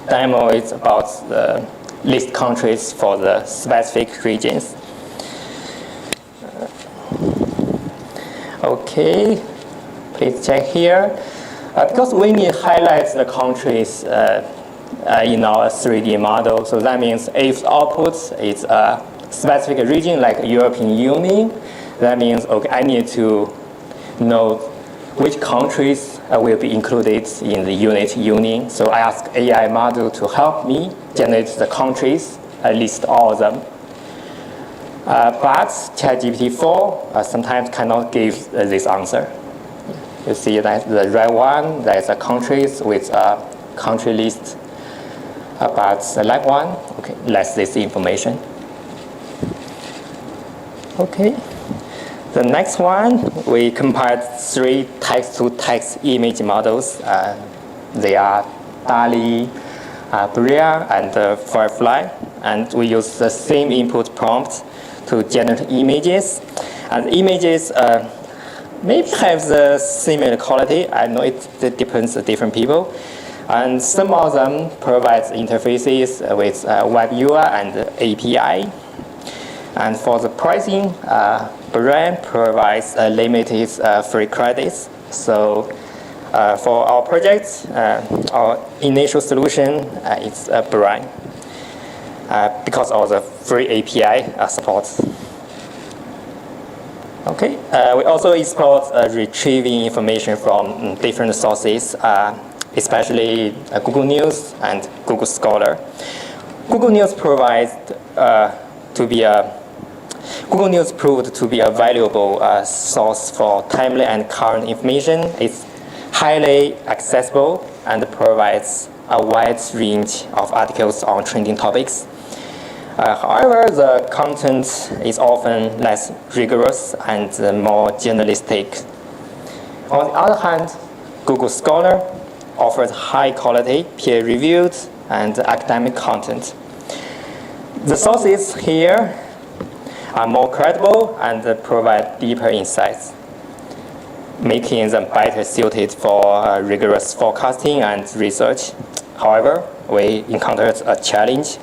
demo is about the list countries for the specific regions. Okay, please check here. Because we need to highlight the countries in our 3D model, so that means if the output is a specific region like European Union, that means okay, I need to know which countries will be included in the unit union. So I ask AI model to help me generate the countries, list all of them. But ChatGPT 4 sometimes cannot give this answer. You see that the red one, there is a countries with a country list. But the black one, okay, less this information. Okay. The next one, we compiled 3 text-to-text image models. They are DALL-E, Bria, and Firefly. And we use the same input prompt to generate images. And the images maybe have the similar quality. I know it depends on different people. And some of them provide interfaces with web UI and API. And for the pricing, Brand provides limited free credits. So for our project, our initial solution is Brand because of the free API support. Okay, we also export retrieving information from different sources, especially Google News and Google Scholar. Google News Google News proved to be a valuable source for timely and current information. It's highly accessible and provides a wide range of articles on trending topics. However, the content is often less rigorous and more journalistic. On the other hand, Google Scholar offers high-quality, peer-reviewed, and academic content. The sources here are more credible and provide deeper insights, making them better suited for rigorous forecasting and research. However, we encountered a challenge.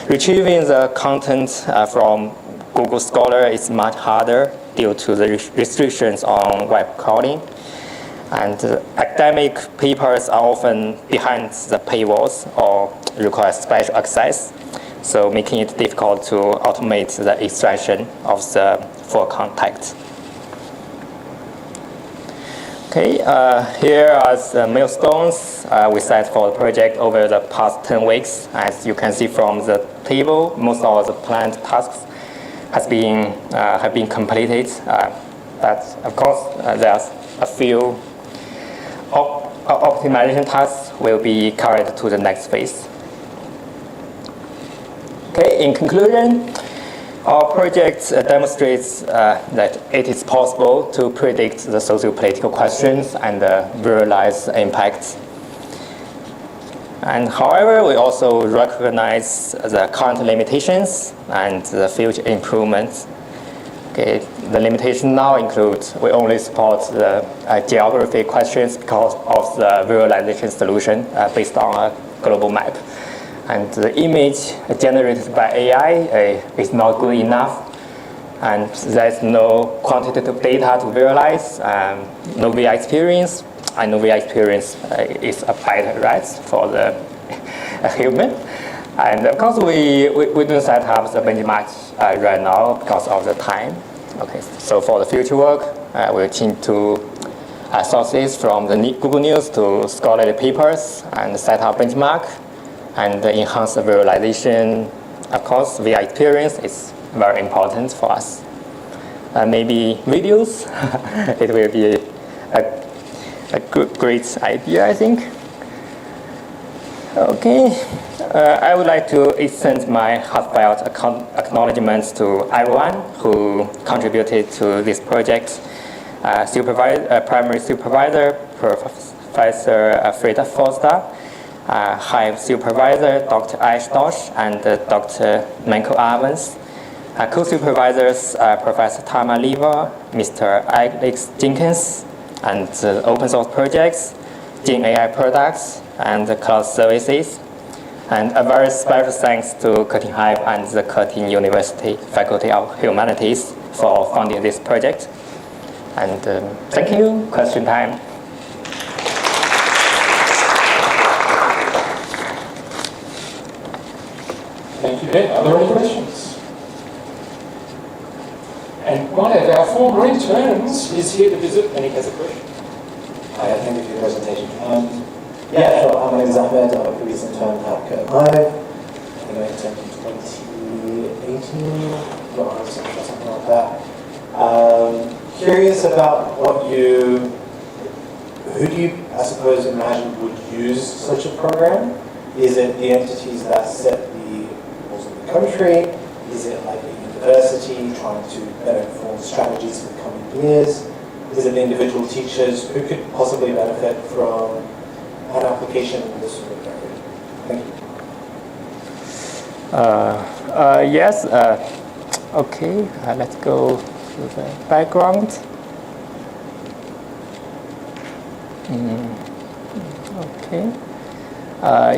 Retrieving the content from Google Scholar is much harder due to the restrictions on web crawling. And academic papers are often behind the paywalls or require special access, so making it difficult to automate the extraction of the full content. Okay, here are the milestones we set for the project over the past 10 weeks. As you can see from the table, most of the planned tasks have been completed. But of course, there's a few optimization tasks will be carried to the next phase. Okay, in conclusion, our project demonstrates that it is possible to predict the socio-political questions and realize impacts. And however, we also recognize the current limitations and the future improvements. Okay, the limitation now includes we only support the geography questions because of the visualization solution based on a global map. And the image generated by AI is not good enough. And there's no quantitative data to visualize, no VR experience. I know VR experience is a better right for the human. And of course, we don't set up the benchmark right now because of the time. Okay, so for the future work, we'll change to sources from the Google News to scholarly papers and set up benchmark and enhance the visualization. Of course, VR experience is very important for us. Maybe videos, it will be a great idea, I think. Okay, I would like to extend my heartfelt acknowledgements to everyone who contributed to this project. Primary supervisor, Professor Frida Foster, HIVE supervisor, Dr. Ash Dosh, and Dr. Michael Evans. Co-supervisors, Professor Tama Lever, Mr. Alex Jenkins, and open source projects, Gen AI products and cloud services. And a very special thanks to Curtin HIVE and the Curtin University Faculty of Humanities for funding this project. And thank you. Question time. Thank you, Ben. Are there any questions? And one of our 4 green terns is here to visit, and he has a question. Hi, thank you for your presentation. Yeah, sure. My name is Ahmed. I'm a previous intern at HIVE. I think I interned in 2018, or something like that. Curious about who do you, I suppose, imagine would use such a program? Is it the entities that set the rules of the country? Is it like a university trying to better inform strategies for the coming years? Is it the individual teachers who could possibly benefit from an application in this sort of area? Thank you. Yes. Okay. Let's go to the background. Okay.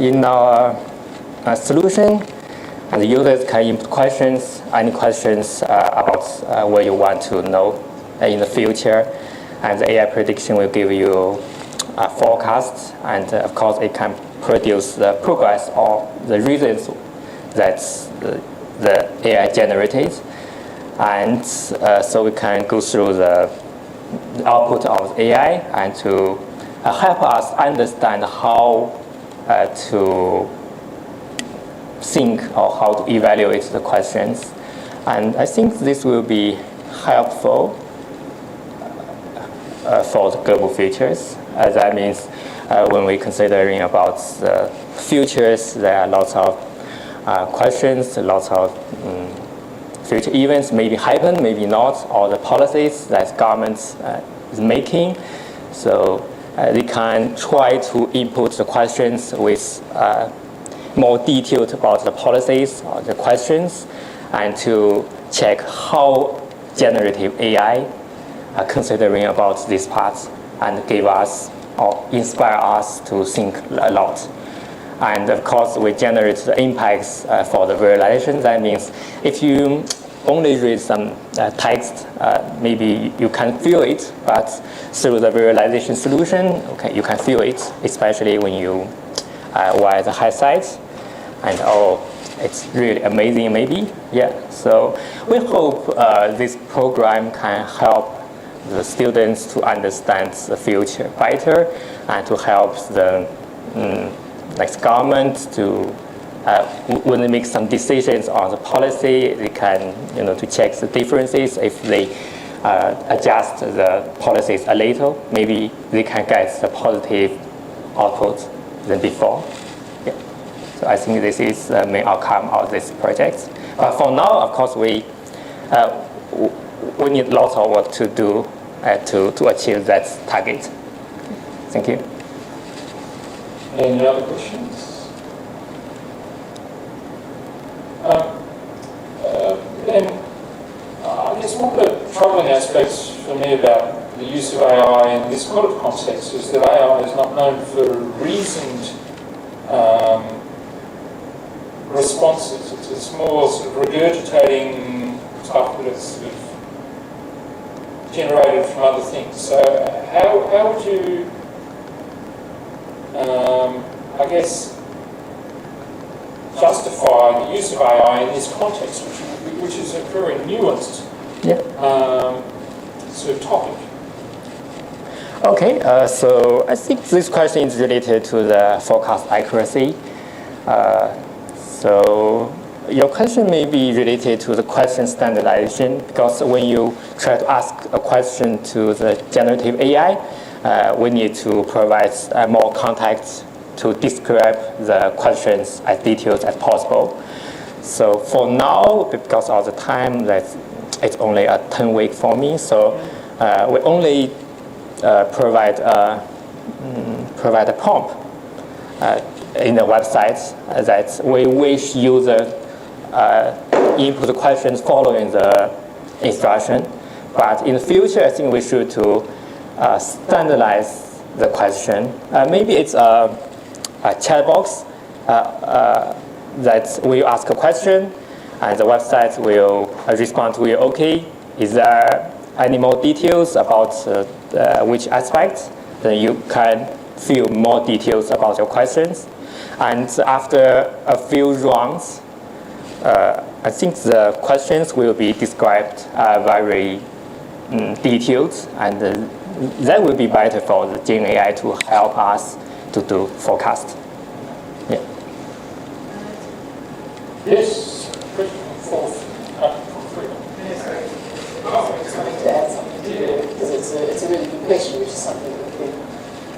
In our solution, the users can input questions, any questions about what you want to know in the future, and the AI prediction will give you a forecast, and of course it can produce the progress or the reasons that the AI generated, and so we can go through the output of AI and to help us understand how to think or how to evaluate the questions. And I think this will be helpful for the global futures. That means when we're considering about the futures, there are lots of questions, lots of future events maybe happen, maybe not, or the policies that governments is making. So they can try to input the questions with more detailed about the policies or the questions, and to check how generative AI are considering about these parts and give us or inspire us to think a lot. And of course, we generate the impacts for the visualization. That means if you only read some text, maybe you can feel it, but through the visualization solution, okay, you can feel it, especially when you wear the headset. And oh, it's really amazing, maybe. Yeah. So we hope this program can help the students to understand the future better, and to help the government to when they make some decisions on the policy, they can to check the differences. If they adjust the policies a little, maybe they can get the positive output than before. Yeah. So I think this is the main outcome of this project. But for now, of course, we need lots of work to do to achieve that target. Thank you. Any other questions? Then, I guess one of the troubling aspects for me about the use of AI in this kind of context is that AI is not known for reasoned responses. It's more sort of regurgitating stuff that it's sort of generated from other things. So how would you, I guess, justify the use of AI in this context, which is a very nuanced sort of topic? Okay, so I think this question is related to the forecast accuracy. So your question may be related to the question standardization, because when you try to ask a question to the generative AI, we need to provide more context to describe the questions as detailed as possible. So for now, because of the time, that it's only a 10-week for me, so we only provide a prompt in the website that we wish users input the questions following the instruction. But in the future, I think we should to standardize the question. Maybe it's a chat box that will ask a question, and the website will respond to you, okay, is there any more details about which aspect? Then you can fill more details about your questions. And after a few rounds, I think the questions will be described very detailed, and that will be better for the Gen AI to help us to do forecast. Yeah. Yes, question fourth. I just wanted to add something to it, because it's a really good question, which is something that we've been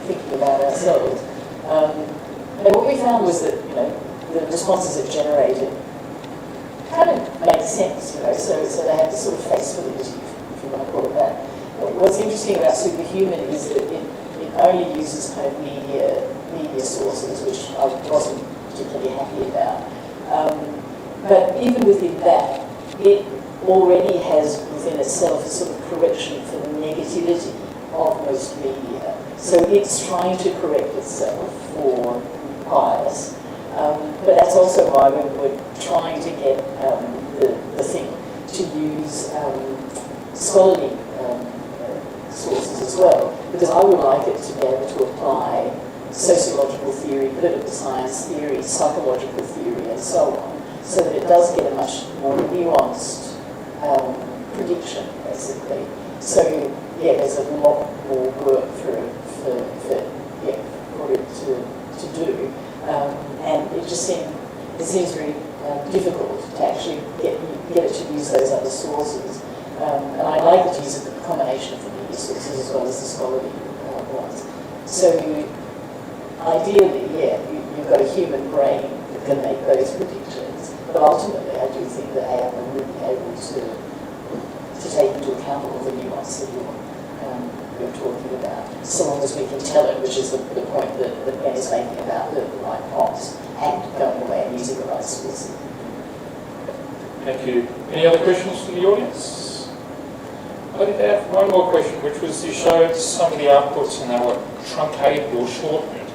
thinking about ourselves. And what we found was that, the responses it generated kind of made sense, so they had this sort of face validity, if you want to call it that. What's interesting about Superhuman is that it only uses kind of media sources, which I wasn't particularly happy about. But even within that, it already has within itself a sort of correction for the negativity of most media. So it's trying to correct itself for bias. But that's also why we're trying to get the thing to use scholarly sources as well, because I would like it to be able to apply sociological theory, political science theory, psychological theory, and so on, so that it does get a much more nuanced prediction, basically. So, yeah, there's a lot more work for it to do. And it seems very difficult to actually get it to use those other sources. And I'd like it to use a combination of the media sources as well as the scholarly ones. So ideally, you've got a human brain that can make those predictions, but ultimately I do think that AI will be able to take into account all the nuance that you're talking about, so long as we can tell it, which is the point that Ben is making about the right prompts and going away and using the right sources. Thank you. Any other questions from the audience? I did have one more question, which was you showed some of the outputs and they were truncated or shortened.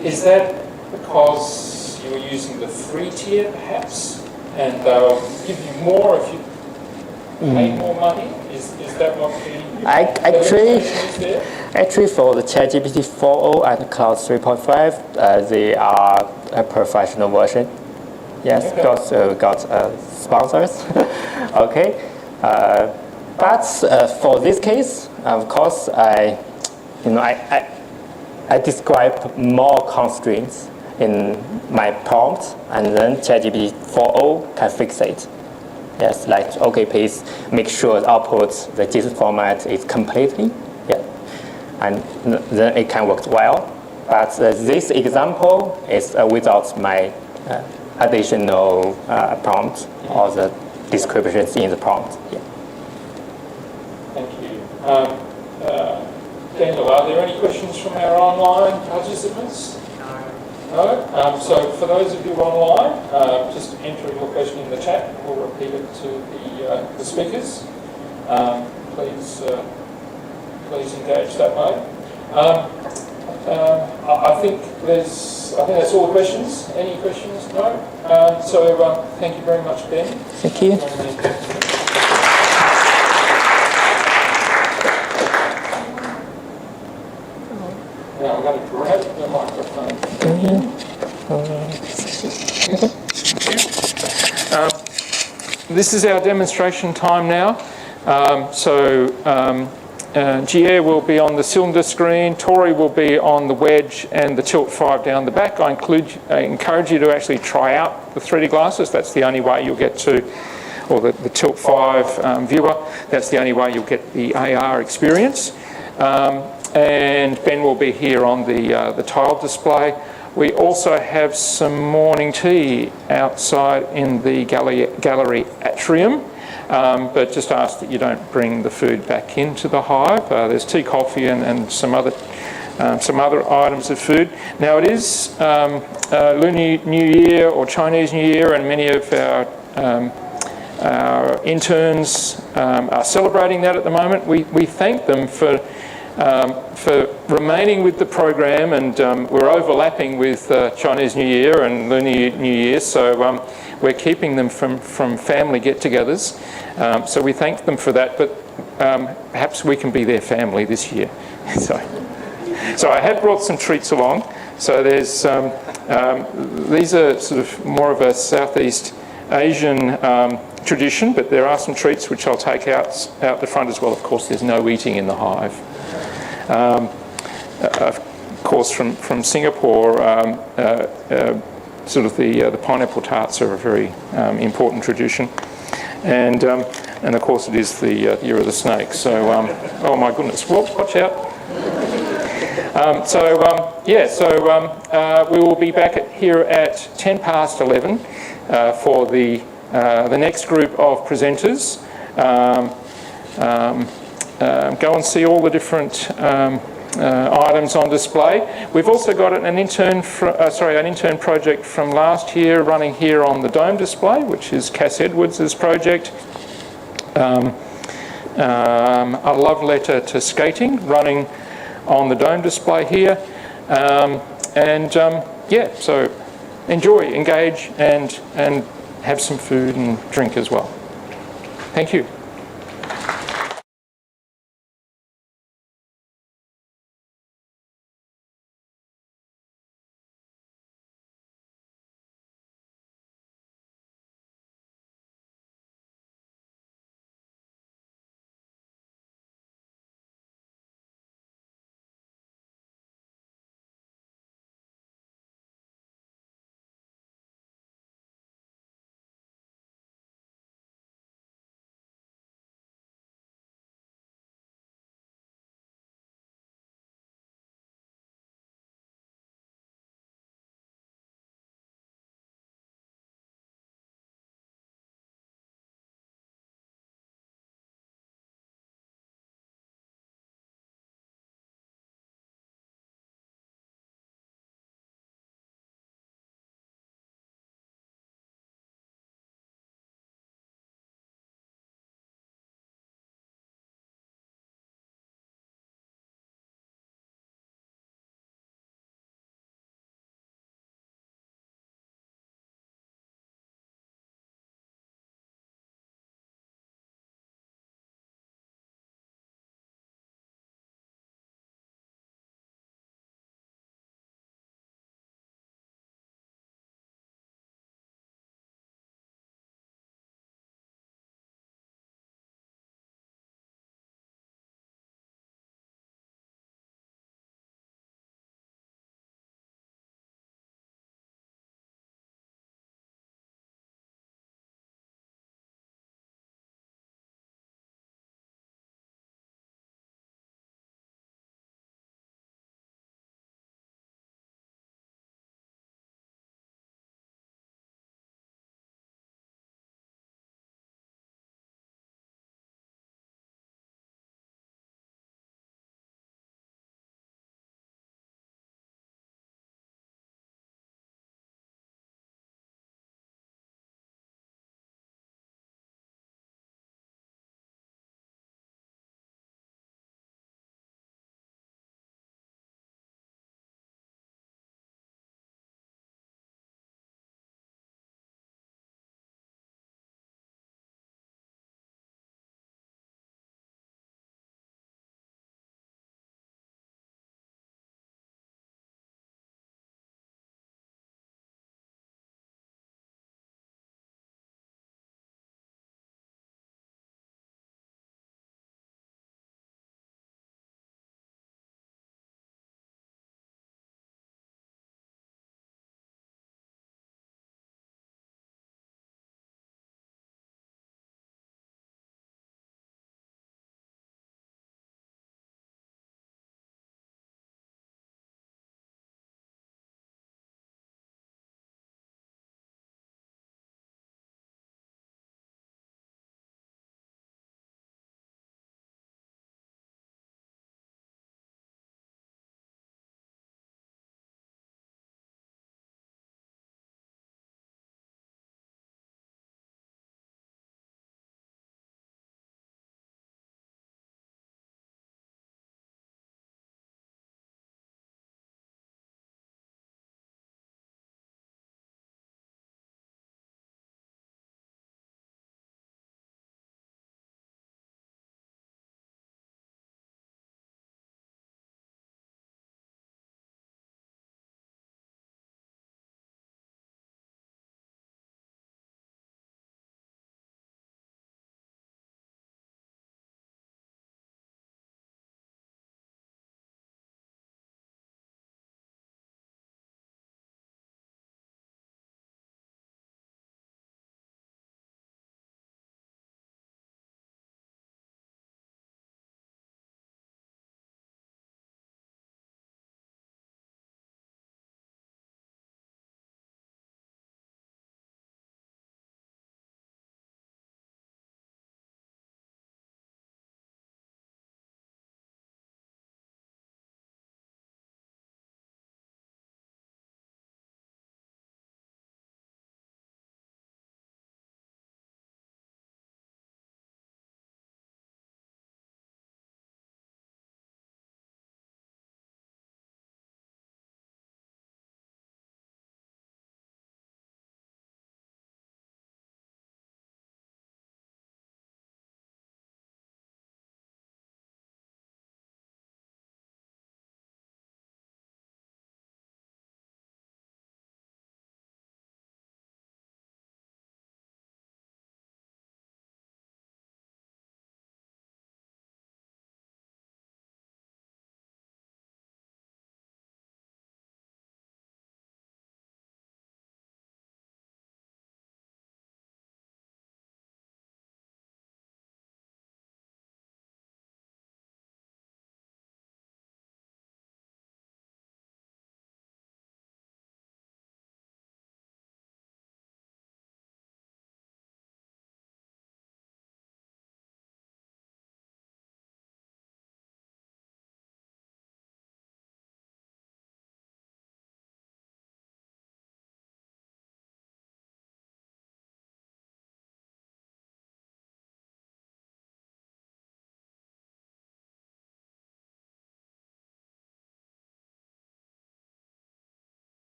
Is that because you were using the free tier, perhaps, and they'll give you more if you pay more money? Is that what Actually, for the ChatGPT 4.0 and Cloud 3.5, they are a professional version. Yes, okay. because we got sponsors. Okay, but for this case, of course, I describe more constraints in my prompt, and then ChatGPT 4.0 can fix it. Yes, like, okay, please make sure the output, the JSON format is completely, and then it can work well. But this example is without my additional prompt or the descriptions in the prompt. Yeah. Thank you. Daniel, are there any questions from our online participants? No? So for those of you online, just enter your question in the chat. We'll repeat it to the speakers. Please engage that way. I think that's all the questions. Any questions? No? So thank you very much, Ben. Thank you. Now I'm going to grab the microphone. This is our demonstration time now. Gia will be on the cylinder screen, Tori will be on the wedge and the Tilt 5 down the back. I encourage you to actually try out the 3D glasses. That's the only way you'll get to, or the Tilt 5 viewer, that's the only way you'll get the AR experience. And Ben will be here on the tile display. We also have some morning tea outside in the gallery atrium, but just ask that you don't bring the food back into the Hive. There's tea, coffee, and some other items of food. Now it is Lunar New Year or Chinese New Year, and many of our interns are celebrating that at the moment. We thank them for for remaining with the program, and we're overlapping with Chinese New Year and Lunar New Year, so we're keeping them from family get-togethers. So we thank them for that, but perhaps we can be their family this year. So I have brought some treats along. So there's these are sort of more of a Southeast Asian tradition, but there are some treats which I'll take out the front as well. Of course, there's no eating in the hive. Of course, from Singapore, sort of the pineapple tarts are a very important tradition, and of course it is the year of the snake. So oh my goodness, watch out. We will be back here at 11:10 for the next group of presenters. Go and see all the different items on display. We've also got an intern project from last year running here on the dome display, which is Cass Edwards' project. A love letter to skating running on the dome display here. So enjoy, engage, and have some food and drink as well. Thank you.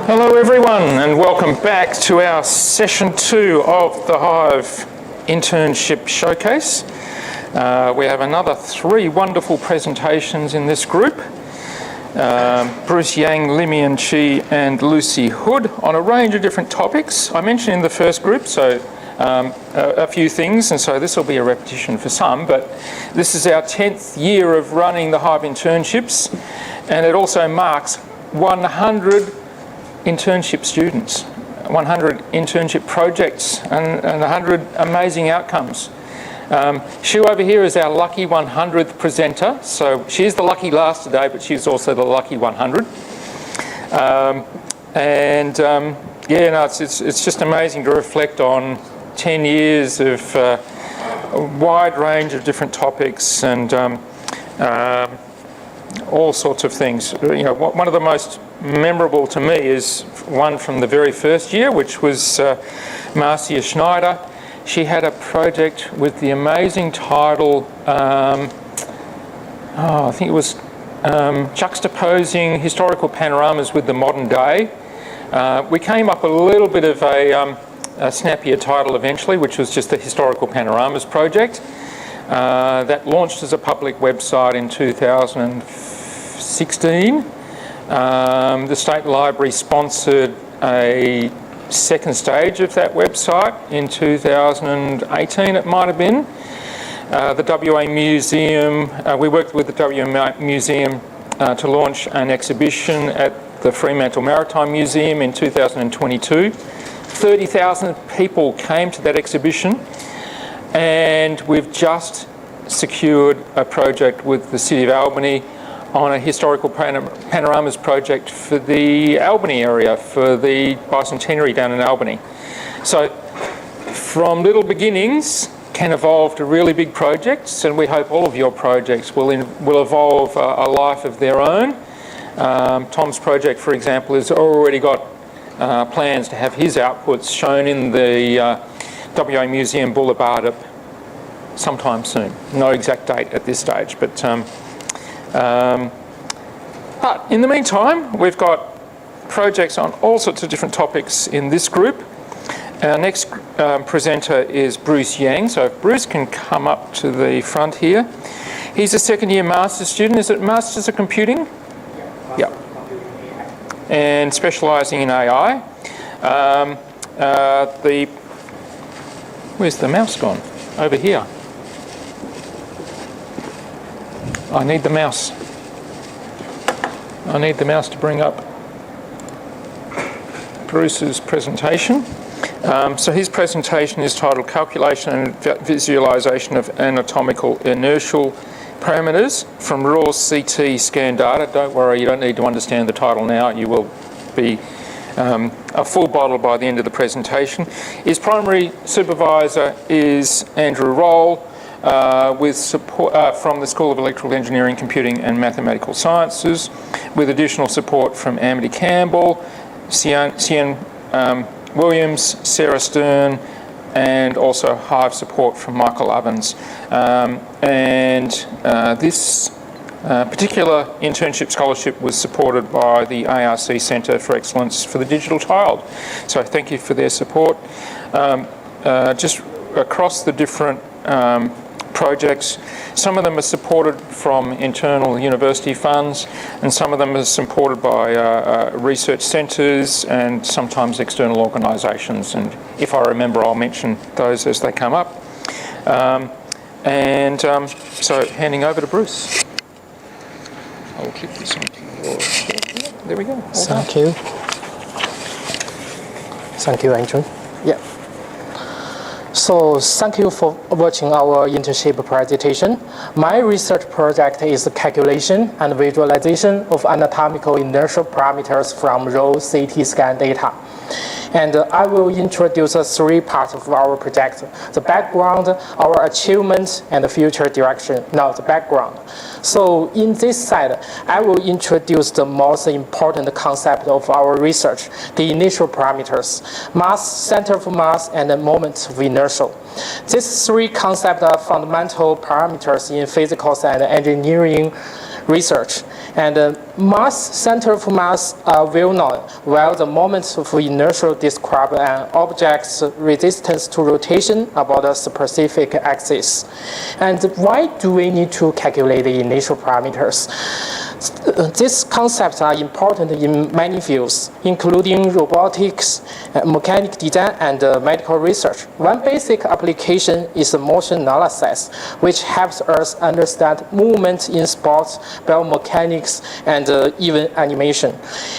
Hello everyone and welcome back to our session 2 of the HIVE Internship Showcase. We have another 3 wonderful presentations in this group. Bruce Yang, Limian Chi and Lucy Hood on a range of different topics. I mentioned in the first group a few things, and so this will be a repetition for some, but this is our 10th year of running the HIVE internships, and it also marks 100 internship students, 100 internship projects and 100 amazing outcomes. Shu over here is our lucky 100th presenter, so she's the lucky last today, but she's also the lucky 100. It's just amazing to reflect on 10 years of a wide range of different topics and all sorts of things. You know, one of the most memorable to me is one from the very first year, which was Marcia Schneider. She had a project with the amazing title, I think it was Juxtaposing Historical Panoramas with the Modern Day. We came up with a little bit of a snappier title eventually, which was just the Historical Panoramas Project. That launched as a public website in 2016. The State Library sponsored a second stage of that website in 2018, it might have been. The WA Museum, we worked with the WA Museum to launch an exhibition at the Fremantle Maritime Museum in 2022. 30,000 people came to that exhibition, and we've just secured a project with the City of Albany on a historical panoramas project for the Albany area, for the bicentenary down in Albany. So from little beginnings can evolve to really big projects, and we hope all of your projects will evolve a life of their own. Tom's project, for example, has already got plans to have his outputs shown in the WA Museum Boulevard sometime soon. No exact date at this stage, but in the meantime, we've got projects on all sorts of different topics in this group. Our next presenter is Bruce Yang. So if Bruce can come up to the front here. He's a second-year master's student. Is it Masters of Computing? Yeah. And specialising in AI. Where's the mouse gone? Over here. I need the mouse. I need the mouse to bring up Bruce's presentation. So his presentation is titled Calculation and Visualisation of Anatomical Inertial Parameters from Raw CT Scan Data. Don't worry, you don't need to understand the title now. You will be a full bottle by the end of the presentation. His primary supervisor is Andrew Roll, with support from the School of Electrical Engineering, Computing and Mathematical Sciences, with additional support from Amity Campbell, Sian Williams, Sarah Stern, and also HIVE support from Michael Ovens. This particular internship scholarship was supported by the ARC Centre for Excellence for the Digital Child. So thank you for their support. Just across the different projects, some of them are supported from internal university funds, and some of them are supported by research centres and sometimes external organisations. And if I remember, I'll mention those as they come up. So handing over to Bruce. I'll click this onto your... There we go. Thank you. Thank you, Intern. Yeah. So thank you for watching our internship presentation. My research project is the calculation and visualization of anatomical inertial parameters from raw CT scan data. And I will introduce 3 parts of our project: the background, our achievements, and the future direction. Now, the background. So in this slide, I will introduce the most important concept of our research, the initial parameters: mass, center of mass, and the moment of inertia. These 3 concepts are fundamental parameters in physics and engineering research. And mass center for mass are well known, while the moments of inertia describe an object's resistance to rotation about a specific axis. And why do we need to calculate the initial parameters? These concepts are important in many fields, including robotics, mechanical design, and medical research. One basic application is motion analysis, which helps us understand movement in sports, biomechanics, and even animation.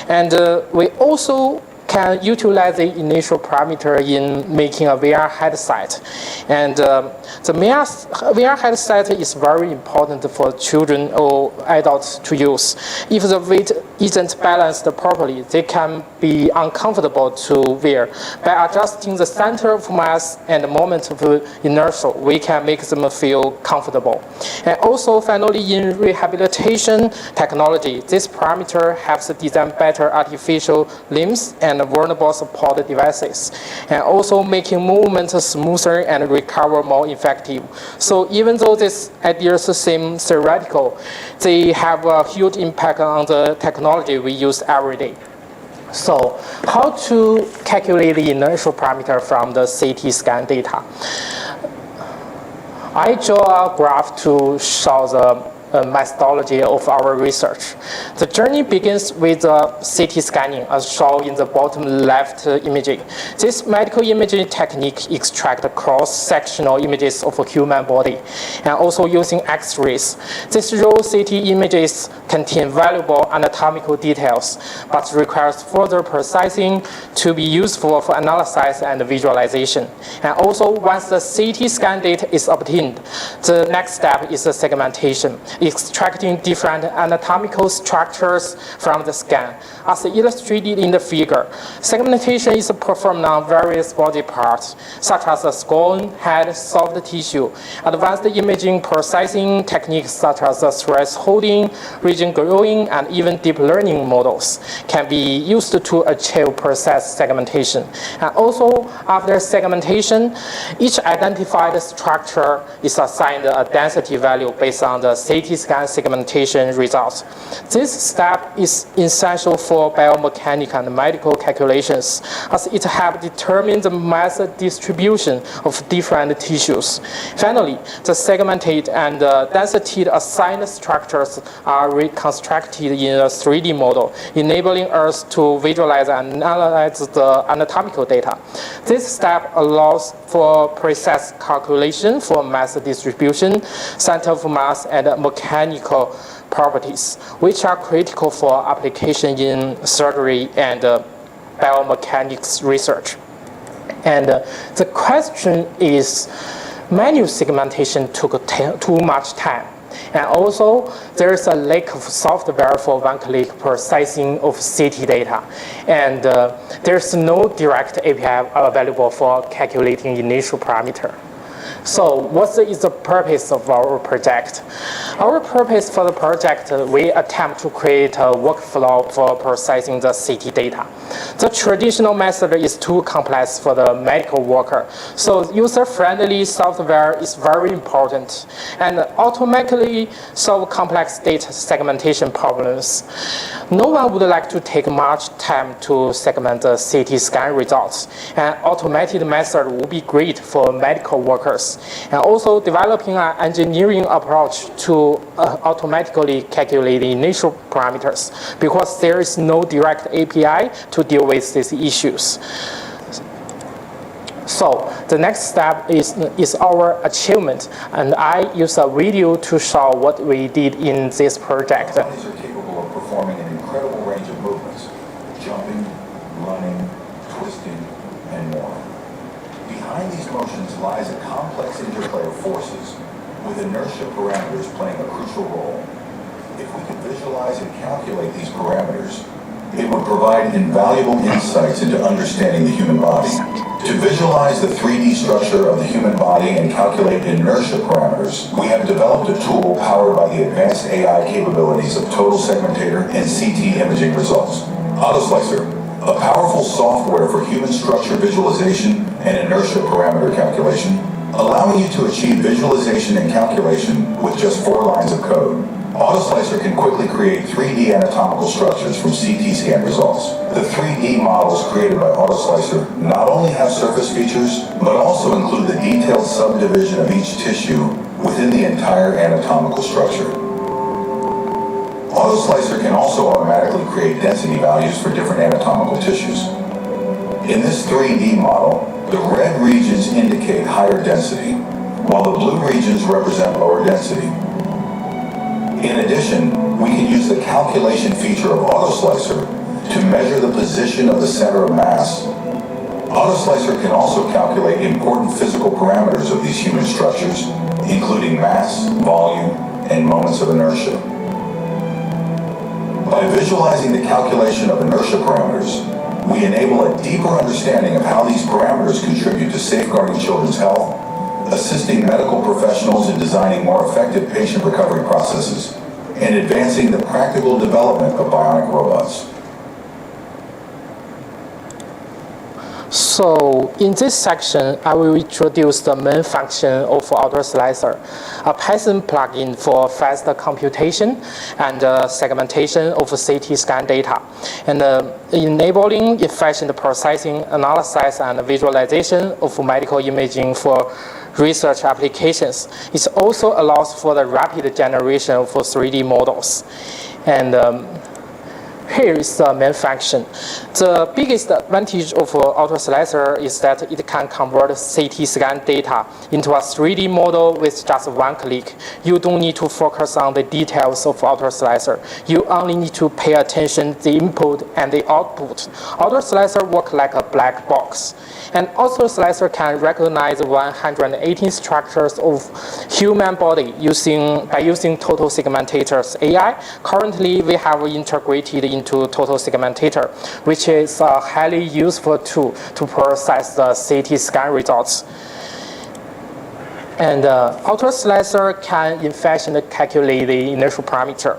And we also can utilize the initial parameter in making a VR headset. And the VR headset is very important for children or adults to use. If the weight isn't balanced properly, they can be uncomfortable to wear. By adjusting the center of mass and the moment of inertia, we can make them feel comfortable. And also, finally, in rehabilitation technology, this parameter helps design better artificial limbs and vulnerable support devices, and also making movement smoother and recover more effective. So even though these ideas seem theoretical, they have a huge impact on the technology we use every day. So how to calculate the inertial parameter from the CT scan data? I draw a graph to show the methodology of our research. The journey begins with CT scanning, as shown in the bottom left imaging. This medical imaging technique extracts cross-sectional images of a human body, and also using X-rays. These raw CT images contain valuable anatomical details, but requires further processing to be useful for analysis and visualization. And also, once the CT scan data is obtained, the next step is the segmentation, extracting different anatomical structures from the scan. As illustrated in the figure, segmentation is performed on various body parts, such as the skull, head, soft tissue. Advanced imaging processing techniques such as thresholding, region growing, and even deep learning models can be used to achieve precise segmentation. And also, after segmentation, each identified structure is assigned a density value based on the CT scan segmentation results. This step is essential for biomechanical and medical calculations, as it helps determine the mass distribution of different tissues. Finally, the segmented and density assigned structures are reconstructed in a 3D model, enabling us to visualize and analyze the anatomical data. This step allows for precise calculation for mass distribution, center of mass, and mechanical properties, which are critical for application in surgery and biomechanics research. And the question is, manual segmentation took too much time. And also, there is a lack of software for one-click processing of CT data. And there's no direct API available for calculating initial parameter. So what is the purpose of our project? Our purpose for the project, we attempt to create a workflow for processing the CT data. The traditional method is too complex for the medical worker. So user-friendly software is very important and automatically solve complex data segmentation problems. No one would like to take much time to segment the CT scan results. An automated method would be great for medical workers. And also developing an engineering approach to automatically calculate the initial parameters, because there is no direct API to deal with these issues. So the next step is our achievement, and I use a video to show what we did in this project. Bodies are capable of performing an incredible range of movements: jumping, running, twisting, and more. Behind these motions lies a complex interplay of forces, with inertia parameters playing a crucial role. If we could visualize and calculate these parameters, it would provide invaluable insights into understanding the human body. To visualize the 3D structure of the human body and calculate inertia parameters, we have developed a tool powered by the advanced AI capabilities of Total Segmentator and CT imaging results. AutoSlicer, a powerful software for human structure visualization and inertia parameter calculation, allowing you to achieve visualization and calculation with just 4 lines of code. AutoSlicer can quickly create 3D anatomical structures from CT scan results. The 3D models created by AutoSlicer not only have surface features, but also include the detailed subdivision of each tissue within the entire anatomical structure. AutoSlicer can also automatically create density values for different anatomical tissues. In this 3D model, the red regions indicate higher density, while the blue regions represent lower density. In addition, we can use the calculation feature of AutoSlicer to measure the position of the center of mass. AutoSlicer can also calculate important physical parameters of these human structures, including mass, volume, and moments of inertia. By visualizing the calculation of inertia parameters, we enable a deeper understanding of how these parameters contribute to safeguarding children's health, assisting medical professionals in designing more effective patient recovery processes, and advancing the practical development of bionic robots. So in this section, I will introduce the main function of AutoSlicer, a Python plugin for faster computation and segmentation of CT scan data, and enabling efficient processing, analysis, and visualization of medical imaging for research applications. It also allows for the rapid generation of 3D models. And here is the main function. The biggest advantage of AutoSlicer is that it can convert CT scan data into a 3D model with just one click. You don't need to focus on the details of AutoSlicer. You only need to pay attention to the input and the output. AutoSlicer works like a black box. And AutoSlicer can recognize 118 structures of human body by using Total Segmentators AI. Currently, we have integrated into Total Segmentator, which is a highly useful tool to process the CT scan results. And AutoSlicer can efficiently calculate the inertial parameter.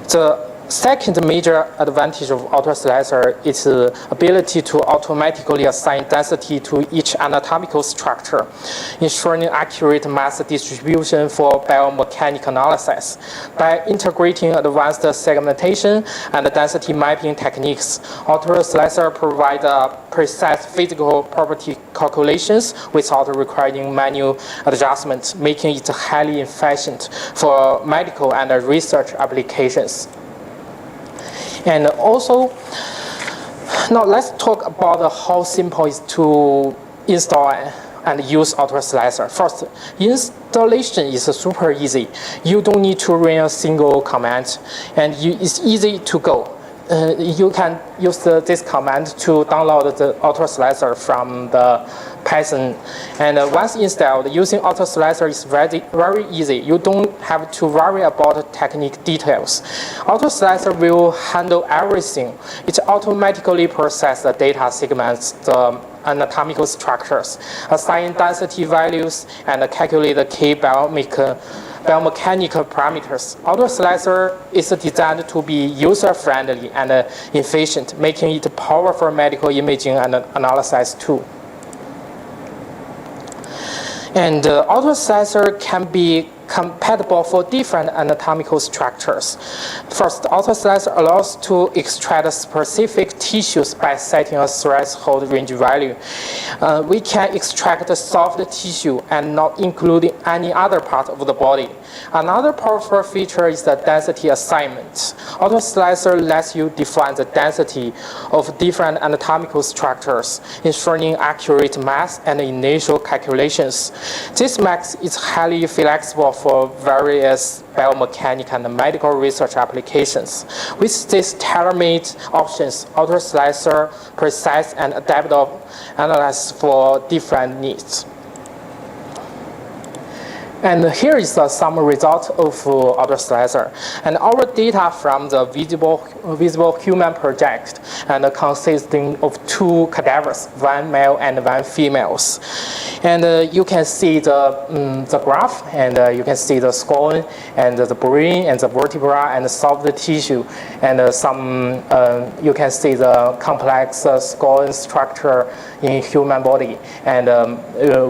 The second major advantage of AutoSlicer is the ability to automatically assign density to each anatomical structure, ensuring accurate mass distribution for biomechanical analysis. By integrating advanced segmentation and density mapping techniques, AutoSlicer provides precise physical property calculations without requiring manual adjustments, making it highly efficient for medical and research applications. And also, now let's talk about how simple it is to install and use AutoSlicer. First, installation is super easy. You don't need to run a single command, and it's easy to go. You can use this command to download the AutoSlicer from the Python. And once installed, using AutoSlicer is very easy. You don't have to worry about technical details. AutoSlicer will handle everything. It automatically processes the data segments, the anatomical structures, assign density values, and calculate the key biomechanical parameters. AutoSlicer is designed to be user-friendly and efficient, making it a powerful medical imaging and analysis tool. And AutoSlicer can be compatible for different anatomical structures. First, AutoSlicer allows to extract specific tissues by setting a threshold range value. We can extract the soft tissue and not including any other part of the body. Another powerful feature is the density assignment. AutoSlicer lets you define the density of different anatomical structures, ensuring accurate mass and initial calculations. This makes it highly flexible for various biomechanical and medical research applications. With these tailor-made options, AutoSlicer precise and adaptable analysis for different needs. And here is the summary result of AutoSlicer. And our data from the visible human project and consisting of 2 cadavers, 1 male and 1 female. And you can see the graph, and you can see the skull and the brain and the vertebra and the soft tissue, and you can see the complex skull structure in human body. And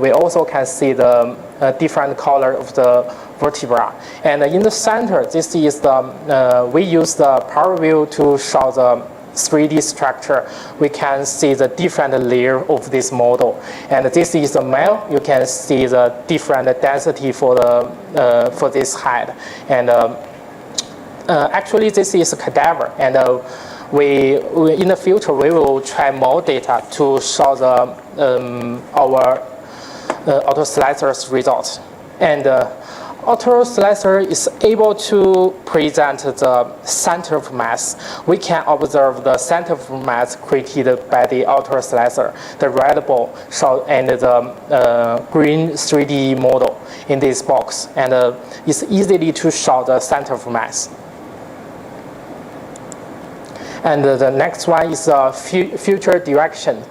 we also can see the different color of the vertebra. And in the center, this is the, we use the power view to show the 3D structure. We can see the different layer of this model. And this is the male. You can see the different density for the for this head. And actually, this is a cadaver. And we in the future we will try more data to show the our auto slicer's results. And auto slicer is able to present the center of mass. We can observe the center of mass created by the auto slicer, the red ball show, and the green 3D model in this box. And it's easily to show the center of mass. And the next one is future direction.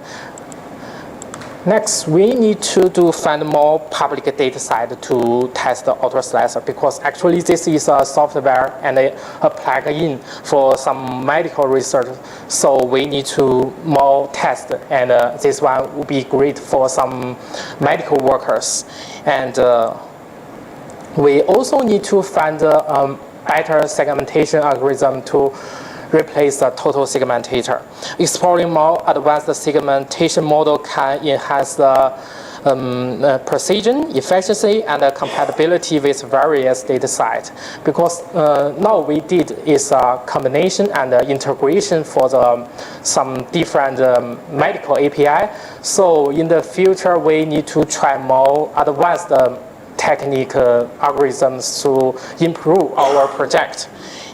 Next, we need to find more public data set to test the auto slicer, because actually this is a software and a plugin for some medical research. So we need to more test, and this one would be great for some medical workers. And we also need to find a better segmentation algorithm to replace the total segmentator. Exploring more advanced segmentation model can enhance the precision, efficiency, and compatibility with various data sets. Because now we did is a combination and integration for some different medical API. So in the future, we need to try more advanced technique algorithms to improve our project.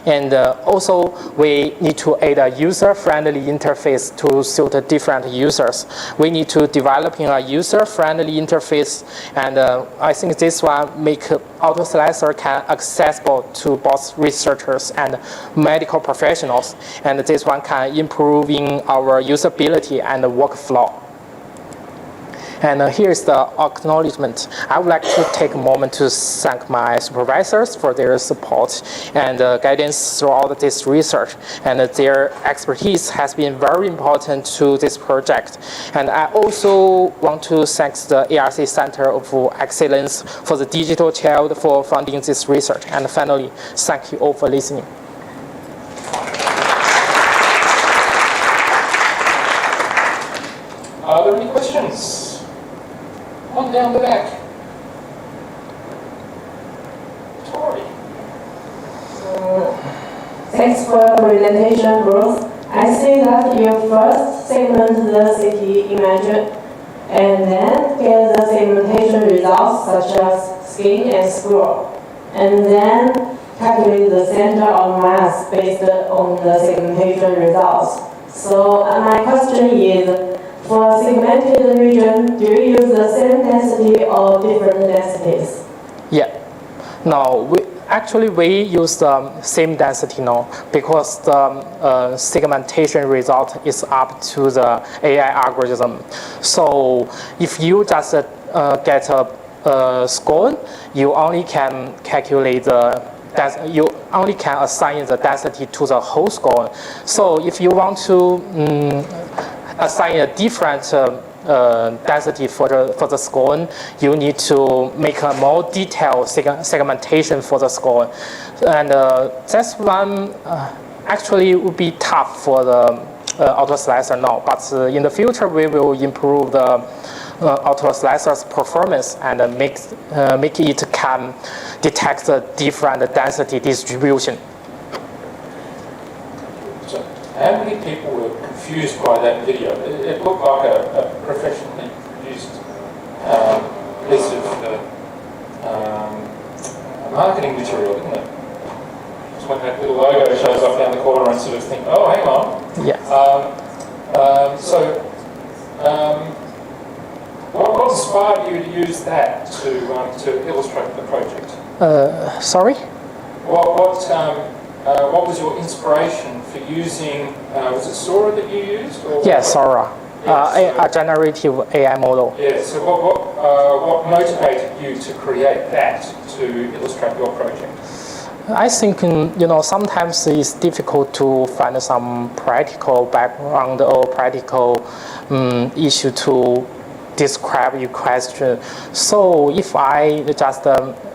And also, we need to add a user-friendly interface to suit different users. We need to develop a user-friendly interface, and I think this one make auto slicer can accessible to both researchers and medical professionals. And this one can improving our usability and workflow. And here's the acknowledgement. I would like to take a moment to thank my supervisors for their support and guidance throughout this research. And their expertise has been very important to this project. And I also want to thank the ARC Center of Excellence for the Digital Child for funding this research. And finally, thank you all for listening. Are there any questions? On down the back. Tori. Thanks for the presentation, Bruce. I see that you first segment the city image and then get the segmentation results such as skin and skull, and then calculate the center of mass based on the segmentation results. So my question is, for segmented region, do you use the same density or different densities? Yeah. No, we use the same density now, because the segmentation result is up to the AI algorithm. So if you just get a score, you only can calculate you only can assign the density to the whole score. So if you want to assign a different density for the score, you need to make a more detailed segmentation for the score. And that's one actually would be tough for the auto slicer now. But in the future, we will improve the auto slicer's performance and make it can detect the different density distribution. So how many people were confused by that video? It looked like a professionally produced piece of marketing material, didn't it? Just when that little logo shows up down the corner and sort of think, oh, hang on. Yeah. What inspired you to use that to illustrate the project? Sorry? What was your inspiration for using, was it Sora that you used? Or Yes, Sora, a generative AI model. Yeah, so what motivated you to create that to illustrate your project? I think, sometimes it's difficult to find some practical background or practical issue to describe your question. So if I just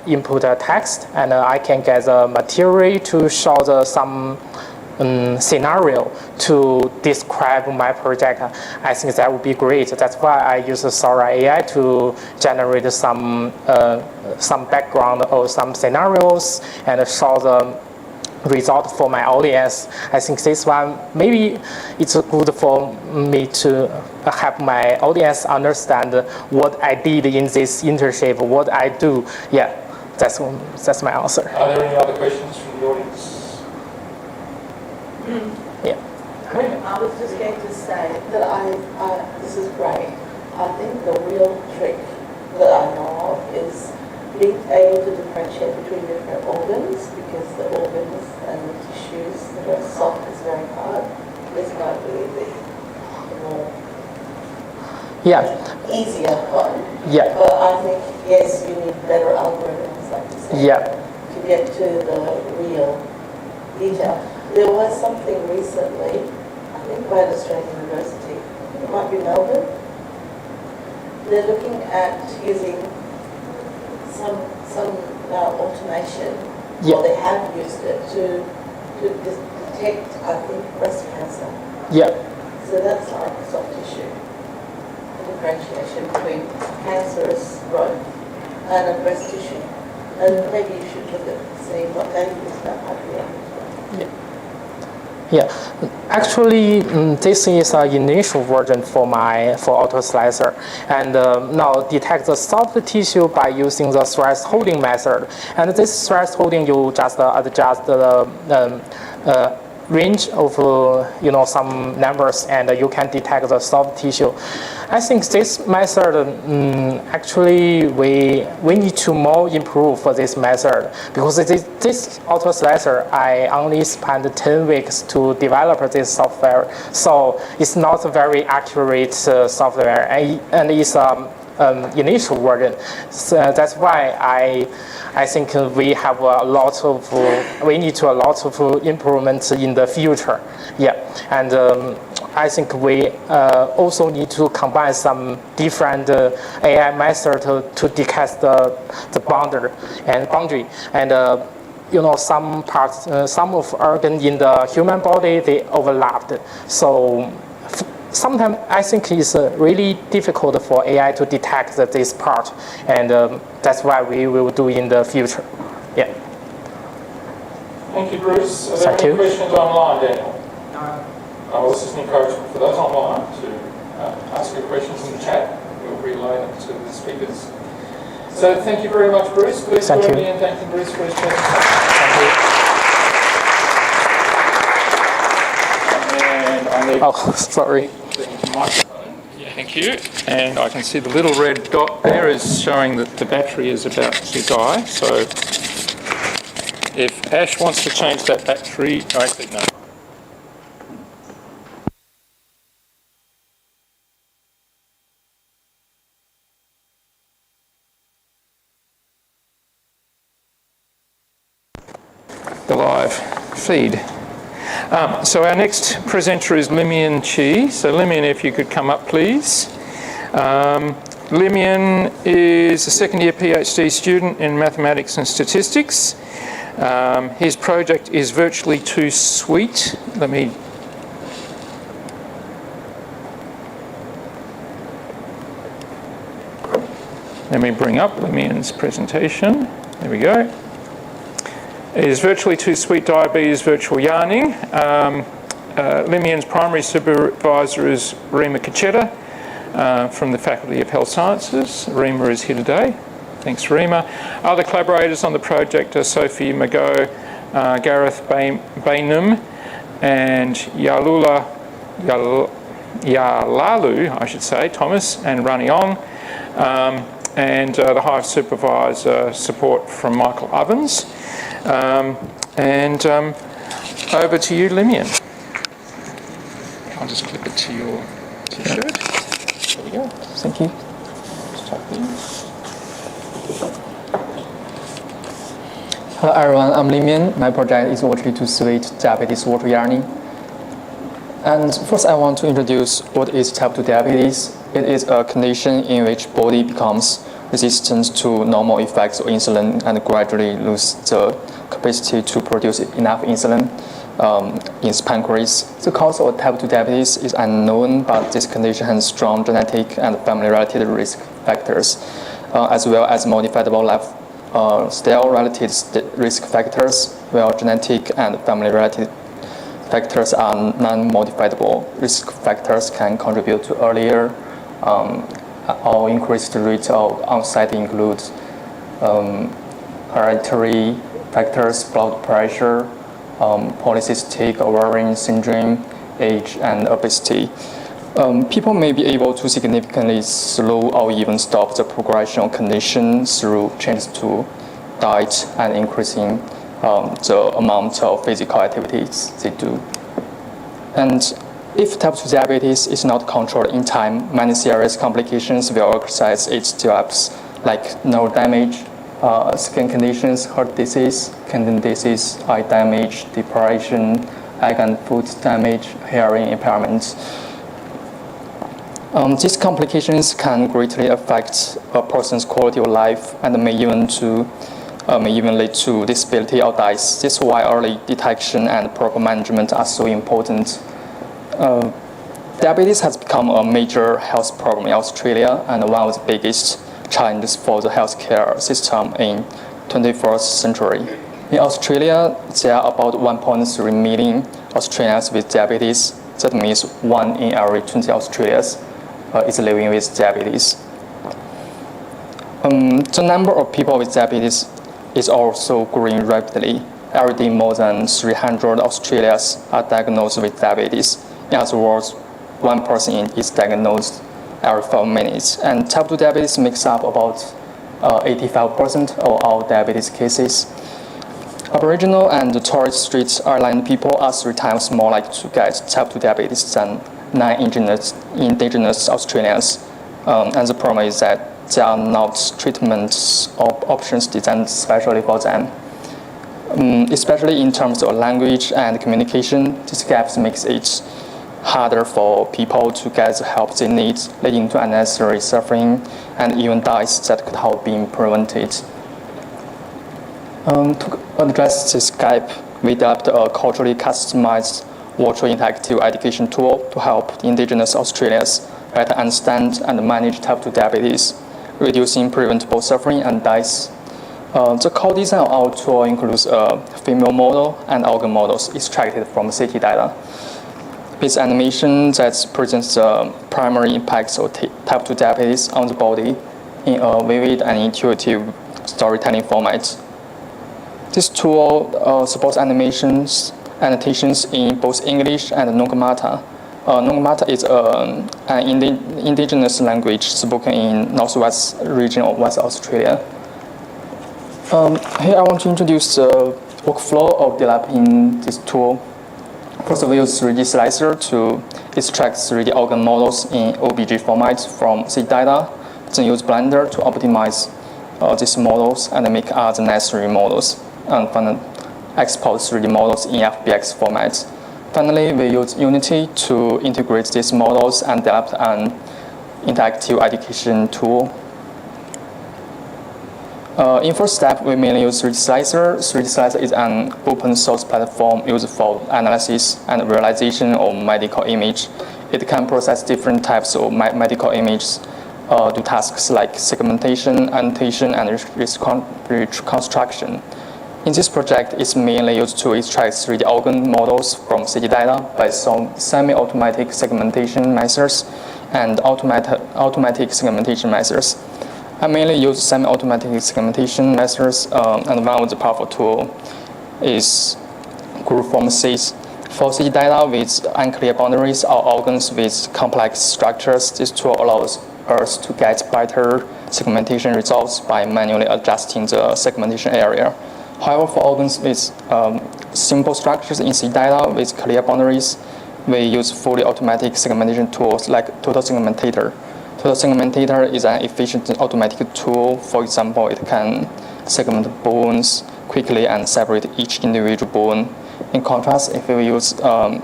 input a text and I can get the material to show some scenario to describe my project, I think that would be great. That's why I use Sora AI to generate some background or some scenarios and show the result for my audience. I think this one, maybe it's good for me to help my audience understand what I did in this internship, what I do. Yeah, that's my answer. Are there any other questions from the audience? Yeah. I was just going to say that this is great. I think the real trick that I know of is being able to differentiate between different organs, because the organs and the tissues that are soft is very hard. This might be the more easier one. Yeah. But I think, yes, you need better algorithms, like you said, to get to the real detail. There was something recently, I think by an Australian university, it might be Melbourne. They're looking at using some automation, or they have used it to detect, I think, breast cancer. Yeah. So that's like soft tissue, the differentiation between cancerous growth and a breast tissue. And maybe you should look at seeing what they use that might be on. Yeah, actually, this is an initial version for AutoSlicer, and now detect the soft tissue by using the thresholding method. And this thresholding, you just adjust the range of some numbers, and you can detect the soft tissue. I think this method actually we need to more improve for this method, because this AutoSlicer I only spent 10 weeks to develop this software, so it's not a very accurate software, and it's initial version. So that's why I think we have we need a lot of improvements in the future. Yeah, and I think we also need to combine some different AI methods to detect the boundary. And some parts, some of organs in the human body, they overlapped. So sometimes I think it's really difficult for AI to detect this part, and that's why we will do in the future. Yeah. Thank you, Bruce. Are there any questions online, Daniel? No. This is an encouragement for those online to ask your questions in the chat. We'll relay them to the speakers. So thank you very much, Bruce. Please join me in thanking Bruce for his presentation. And I need sorry. The microphone. Yeah, thank you. And I can see the little red dot there is showing that the battery is about to die. So if Ash wants to change that battery, actually no. The live feed. So our next presenter is Limian Chi. So Limian, if you could come up, please. Limian is a second-year PhD student in mathematics and statistics. His project is virtually too sweet. Let me bring up Limian's presentation. There we go. It is virtually too sweet diabetes virtual yarning. Limian's primary supervisor is Rima Cachetta from the Faculty of Health Sciences. Rima is here today. Thanks, Rima. Other collaborators on the project are Sophie Mago, Gareth Bainum, and Yalalu, I should say, Thomas and Rani Ong. And the HIVE supervisor support from Michael Ovens. Over to you, Limian. I'll just clip it to your t-shirt. There we go. Thank you. Hello everyone, I'm Limian. My project is virtually too sweet diabetes virtual yarning. And first I want to introduce what is type 2 diabetes. It is a condition in which body becomes resistant to normal effects of insulin and gradually loses the capacity to produce enough insulin in its pancreas. The cause of type 2 diabetes is unknown, but this condition has strong genetic and family-related risk factors, as well as modifiable lifestyle-related risk factors, while genetic and family-related factors are non-modifiable. Risk factors can contribute to earlier or increased rate of onset include hereditary factors, blood pressure, polycystic ovarian syndrome, age, and obesity. People may be able to significantly slow or even stop the progression of condition through changes to diet and increasing the amount of physical activities they do. And if type 2 diabetes is not controlled in time, many serious complications will occur as it develops, like nerve damage, skin conditions, heart disease, kidney disease, eye damage, depression, eye and foot damage, hearing impairment. These complications can greatly affect a person's quality of life and may even lead to disability or death. This is why early detection and proper management are so important. Diabetes has become a major health problem in Australia and one of the biggest challenges for the healthcare system in 21st century. In Australia, there are about 1.3 million Australians with diabetes. That means 1 in every 20 Australians is living with diabetes. The number of people with diabetes is also growing rapidly. Every day, more than 300 Australians are diagnosed with diabetes. In other words, one person is diagnosed every 4 minutes. And type 2 diabetes makes up about 85% of all diabetes cases. Aboriginal and Torres Strait Island people are 3 times more likely to get type 2 diabetes than non-indigenous Australians. And the problem is that there are not treatment options designed especially for them. Especially in terms of language and communication, these gaps makes it harder for people to get the help they need, leading to unnecessary suffering and even deaths that could have been prevented. To address this gap, we developed a culturally customized virtual interactive education tool to help Indigenous Australians better understand and manage type 2 diabetes, reducing preventable suffering and deaths. The core design of our tool includes a female model and organ models extracted from CT data. With animation that presents the primary impacts of type 2 diabetes on the body in a vivid and intuitive storytelling format. This tool supports annotations in both English and Nungamata. Nungamata is an indigenous language spoken in northwest region of West Australia. Here I want to introduce the workflow of developing this tool. First, we use 3D slicer to extract 3D organ models in OBJ format from CT data, then use Blender to optimize these models and make other necessary models, and finally export 3D models in FBX format. Finally, we use Unity to integrate these models and develop an interactive education tool. In first step, we mainly use 3D Slicer. 3D Slicer is an open source platform used for analysis and realization of medical image. It can process different types of medical images, do tasks like segmentation, annotation, and reconstruction. In this project, it's mainly used to extract 3D organ models from CT data by some semi-automatic segmentation methods and automatic segmentation methods. I mainly use semi-automatic segmentation methods, and one of the powerful tool is group form seeds. For CT data with unclear boundaries or organs with complex structures, this tool allows us to get better segmentation results by manually adjusting the segmentation area. However, for organs with simple structures in CT data with clear boundaries, we use fully automatic segmentation tools like Total Segmentator. Total Segmentator is an efficient automatic tool. For example, it can segment bones quickly and separate each individual bone. In contrast, if we use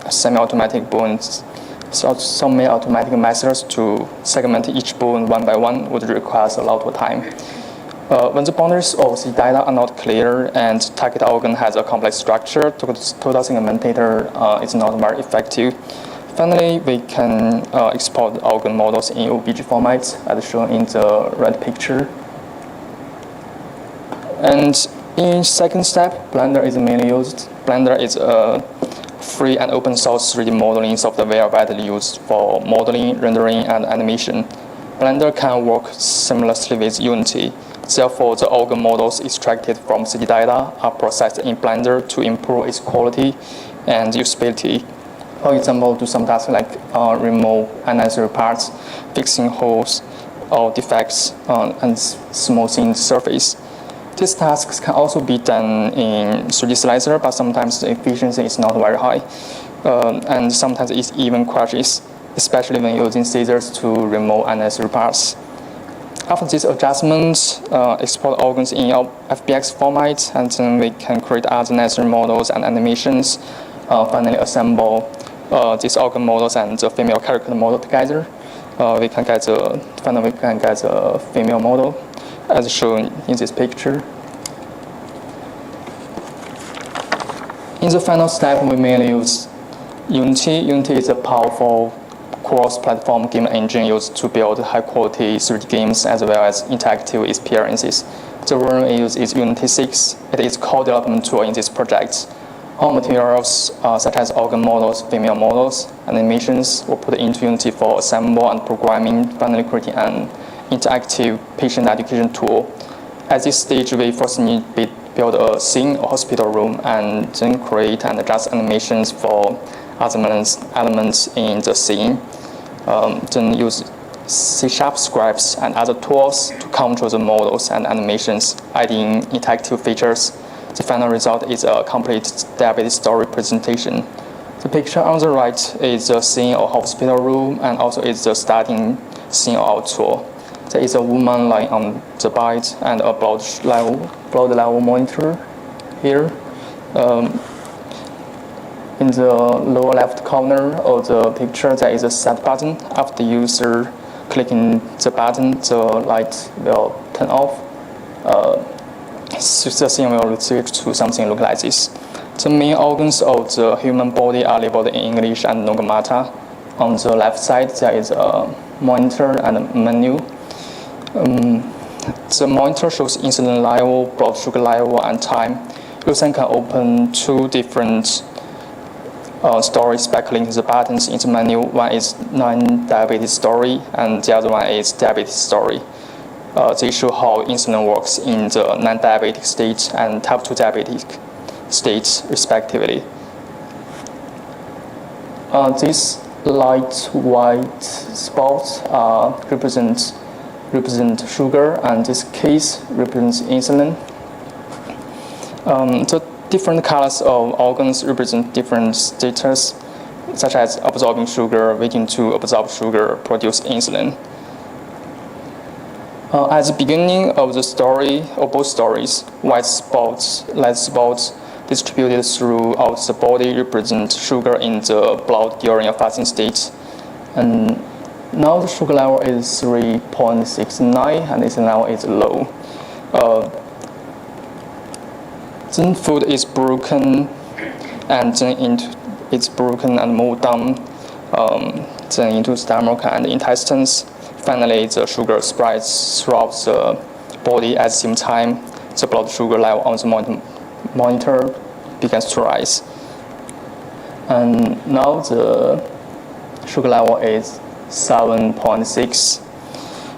semi-automatic bones So some may automatic methods to segment each bone one by one would require a lot of time. When the boundaries of the data are not clear and target organ has a complex structure, total segmentator is not very effective. Finally, we can export organ models in OBJ format, as shown in the red picture. And in second step, Blender is mainly used. Blender is a free and open source 3D modeling software widely used for modeling, rendering, and animation. Blender can work seamlessly with Unity. Therefore, the organ models extracted from 3D data are processed in Blender to improve its quality and usability. For example, do some tasks like remove unnecessary parts, fixing holes or defects, and smoothing the surface. These tasks can also be done in 3D Slicer, but sometimes the efficiency is not very high, and sometimes it even crashes, especially when using scissors to remove unnecessary parts. After these adjustments, export organs in our FBX format, and then we can create other necessary models and animations. Finally, assemble these organ models and the female character model together. Finally, we can get a female model, as shown in this picture. In the final step, we mainly use Unity. Unity is a powerful cross-platform game engine used to build high-quality 3D games as well as interactive experiences. The version we use is Unity 6. It is core development tool in this project. All materials, such as organ models, female models, animations, were put into Unity for assembly and programming, finally creating an interactive patient education tool. At this stage, we first need to build a scene or hospital room and then create and adjust animations for other elements in the scene. Then use C# scripts and other tools to control the models and animations, adding interactive features. The final result is a complete diabetes story presentation. The picture on the right is the scene of hospital room and also is the starting scene of our tour. There is a woman lying on the bed and a blood level monitor here. In the lower left corner of the picture, there is a set button. After the user clicking the button, the light will turn off. The scene will switch to something look like this. The main organs of the human body are labeled in English and Nogamata. On the left side, there is a monitor and a menu. The monitor shows insulin level, blood sugar level, and time. User can open two different stories by clicking the buttons in the menu. One is non-diabetes story, and the other one is diabetes story. They show how insulin works in the non-diabetic state and type 2 diabetic states, respectively. These light white spots represent sugar, and this case represents insulin. The different colors of organs represent different status, such as absorbing sugar, waiting to absorb sugar, produce insulin. At the beginning of the story, of both stories, white spots, light spots distributed throughout the body represent sugar in the blood during a fasting state. And now the sugar level is 3.69 and insulin level is low. Then food is broken, and then it's broken and moved down, then into stomach and intestines. Finally, the sugar spreads throughout the body at the same time. The blood sugar level on the monitor begins to rise. And now the sugar level is 7.6.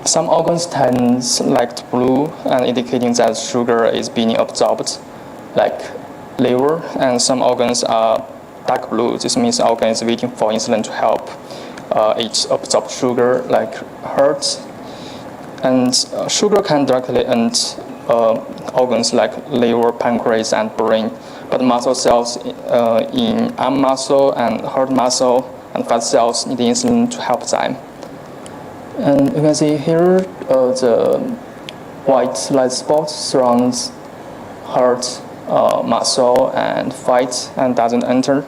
Some organs turn light blue and indicating that sugar is being absorbed, like liver, and some organs are dark blue. This means the organ is waiting for insulin to help it absorb sugar, like heart. And sugar can directly enter organs like liver, pancreas, and brain. But muscle cells in arm muscle and heart muscle and fat cells need insulin to help them. And you can see here the white light spot surrounds heart, muscle, and fat, and doesn't enter.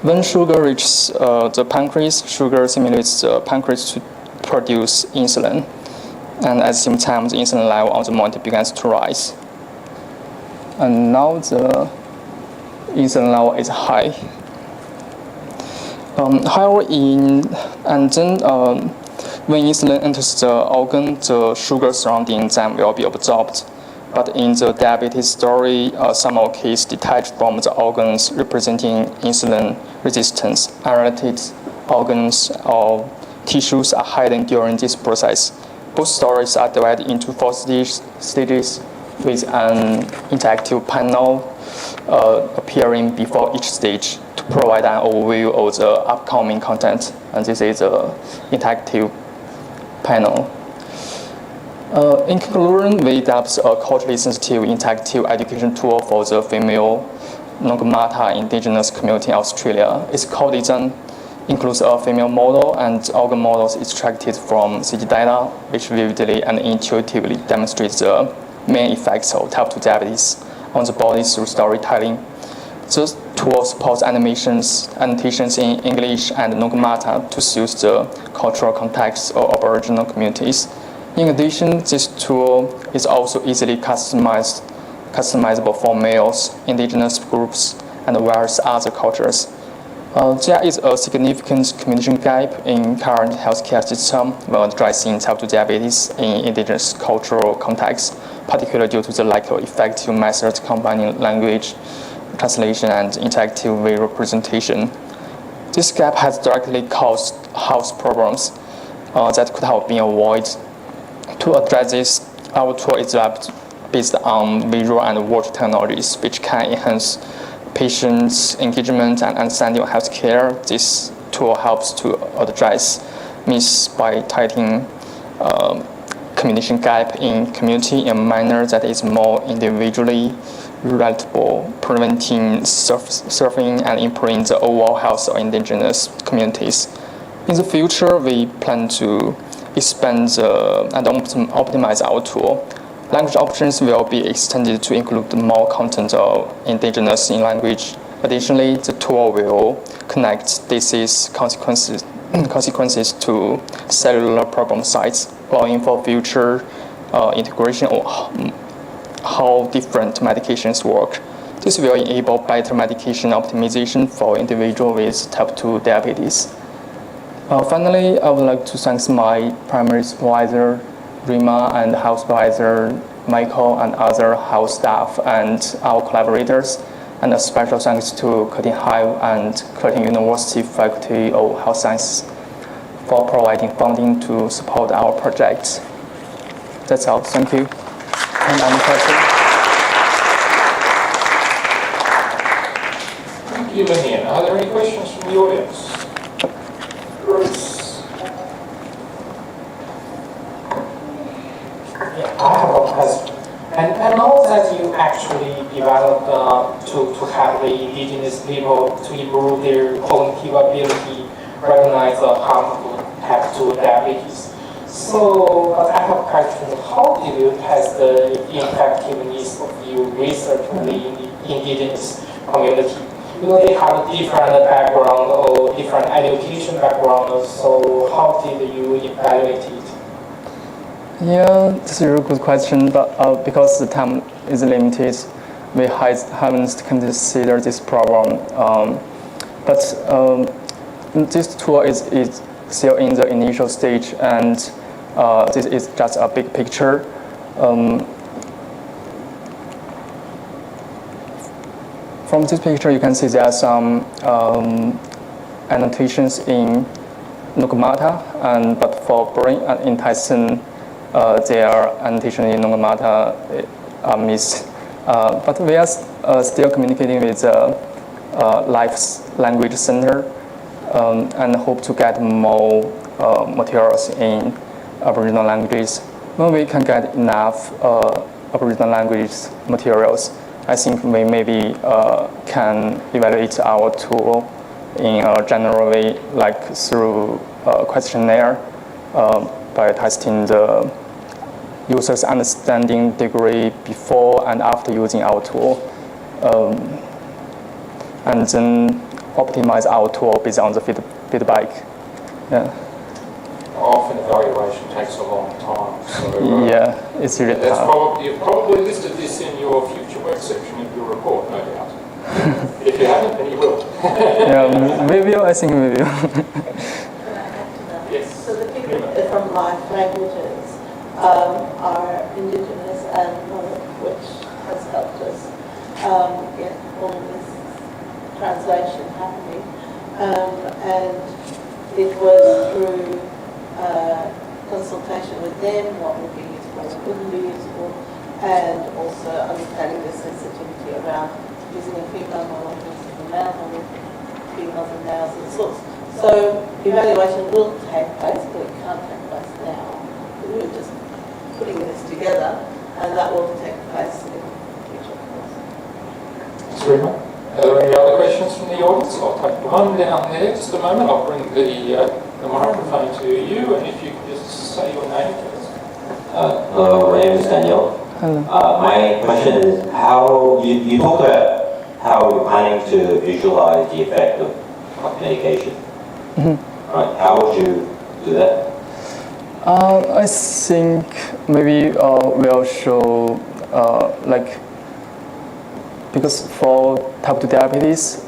When sugar reaches the pancreas, sugar stimulates the pancreas to produce insulin. And at the same time, the insulin level on the monitor begins to rise. And now the insulin level is high. However, when insulin enters the organ, the sugar surrounding them will be absorbed. But in the diabetes story, some of cases detached from the organs representing insulin resistance. Unrelated organs or tissues are hidden during this process. Both stories are divided into 4 stages with an interactive panel appearing before each stage to provide an overview of the upcoming content. And this is the interactive panel. In conclusion, we developed a culturally sensitive interactive education tool for the female Nongmata indigenous community in Australia. Its core design includes a female model and organ models extracted from CT data, which vividly and intuitively demonstrates the main effects of type 2 diabetes on the body through storytelling. The tool supports annotations in English and Nongmata to suit the cultural context of Aboriginal communities. In addition, this tool is also easily customizable for males, indigenous groups, and various other cultures. There is a significant communication gap in current healthcare system when addressing type 2 diabetes in indigenous cultural contexts, particularly due to the lack of effective methods combining language, translation, and interactive visual representation. This gap has directly caused health problems that could have been avoided. To address this, our tool is developed based on visual and watch technologies, which can enhance patients' engagement and understanding of healthcare. This tool helps to address myths by tightening communication gap in community in a manner that is more individually relatable, preventing suffering and improving the overall health of indigenous communities. In the future, we plan to expand and optimize our tool. Language options will be extended to include more content of indigenous in language. Additionally, the tool will connect disease consequences to cellular problem sites, allowing for future integration of how different medications work. This will enable better medication optimization for individuals with type 2 diabetes. Finally, I would like to thank my primary supervisor, Rima, and health supervisor, Michael, and other health staff and our collaborators, and a special thanks to Curtin HIVE and Curtin University Faculty of Health Sciences for providing funding to support our project. That's all. Thank you. And any questions? Thank you, Linian. Are there any questions from the audience? Bruce. Yeah, I have a question. And I know that you actually developed to have the indigenous people to improve their cognitive ability, recognize the harmful type 2 diabetes. So I have a question. How did you test the effectiveness of your research in the indigenous community? You know, they have a different background or different education background, so how did you evaluate it? Yeah, that's a really good question, but because the time is limited, we haven't considered this problem. But this tool is still in the initial stage, and this is just a big picture. From this picture, you can see there are some annotations in Nongmata, but for brain and intestine, their annotation in Nongmata are missed. But we are still communicating with the Life Language Center and hope to get more materials in Aboriginal languages. When we can get enough Aboriginal language materials, I think we maybe can evaluate our tool in a general way, like through a questionnaire, by testing the user's understanding degree before and after using our tool. And then optimize our tool based on the feedback. Yeah. Often evaluation takes a long time. So, yeah, it's really tough. You've probably listed this in your future work section of your report, no doubt. If you haven't, then you will. Yeah, maybe, I think maybe. Yes. So the people from live languages are indigenous and which has helped us get all this translation happening. And it was through consultation with them, what would be useful, what wouldn't be useful, and also understanding the sensitivity around using a female model versus a male model, females and males and sorts. So evaluation will take place, but it can't take place now. We were just putting this together, and that will take place in the future course. Thanks very much. Are there any other questions from the audience? I'll take one down there just a moment. I'll bring the microphone to you, and if you could just say your name, please. Hello, my name is Daniel. Hello. My question is, how you talked about how you're planning to visualize the effect of medication. Mm-hmm. Right? How would you do that? I think maybe we'll show because for type 2 diabetes,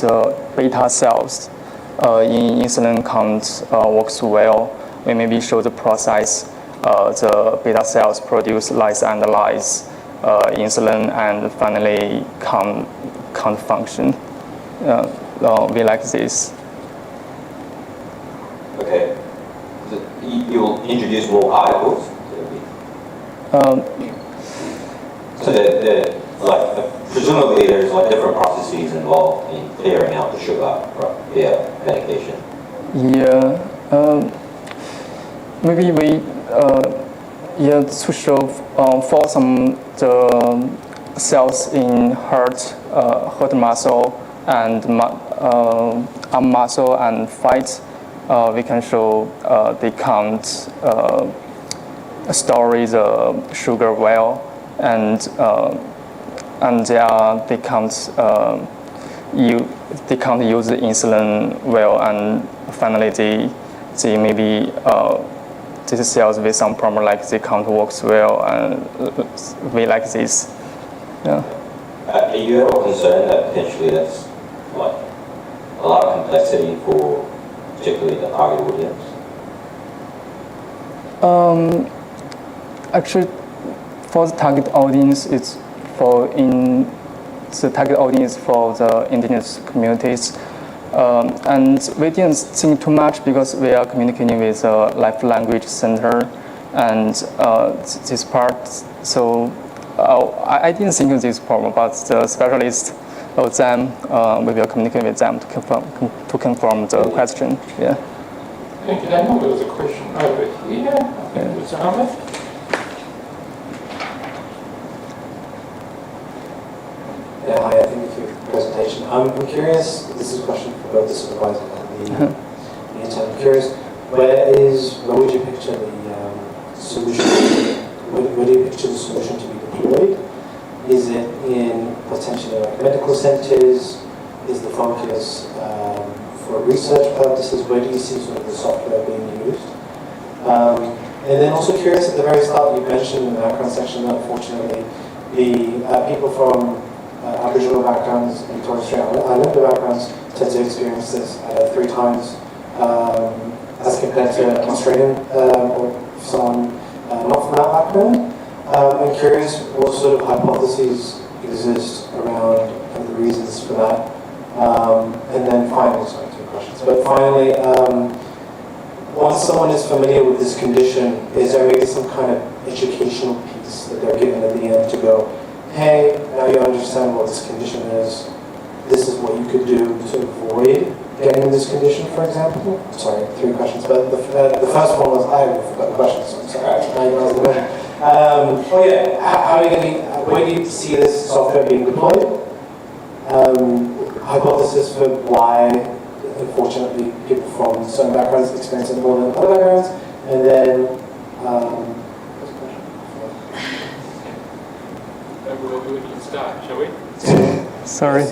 the beta cells in insulin count works well. We maybe show the process. The beta cells produce lyse and lyse insulin and finally can't function. We like this. Okay. You'll introduce more particles. So presumably there's different processes involved in clearing out the sugar via medication. Yeah. Maybe we to show for some the cells in heart muscle and arm muscle and fight. We can show they can't store the sugar well, and they can't use the insulin well, and finally they maybe these cells with some problem like they can't work well, and we like this. Yeah. Are you ever concerned that potentially that's a lot of complexity for particularly the target audience? Actually, for the target audience, it's the target audience for the indigenous communities. And we didn't think too much because we are communicating with the Life Language Center and this part. So I didn't think of this problem, but the specialist of them, we will communicate with them to confirm the question. Yeah. Thank you, Daniel. There was a question over here. I think it was Ahmed. Yeah, hi, thank you for your presentation. I'm curious, this is a question for both the supervisor and the intern. I'm curious, where would you picture the solution? Where do you picture the solution to be deployed? Is it in potentially medical centers? Is the focus for research purposes? Where do you see sort of the software being used? And then also curious, at the very start you mentioned in the background section that unfortunately the people from Aboriginal backgrounds and Torres Strait Islander backgrounds tend to experience this 3 times as compared to an Australian or someone not from that background. I'm curious what sort of hypotheses exist around the reasons for that. And then finally, sorry, 2 questions, but finally, once someone is familiar with this condition, is there maybe some kind of educational piece that they're given at the end to go, hey, now you understand what this condition is, this is what you could do to avoid getting this condition, for example? Sorry, 3 questions, but the first one was, I forgot the question, so I'm sorry, now you asked the question. Oh yeah, how are you going to, where do you see this software being deployed? Hypothesis for why, unfortunately, people from certain backgrounds experience it more than other backgrounds, and then we can start, shall we? Sorry.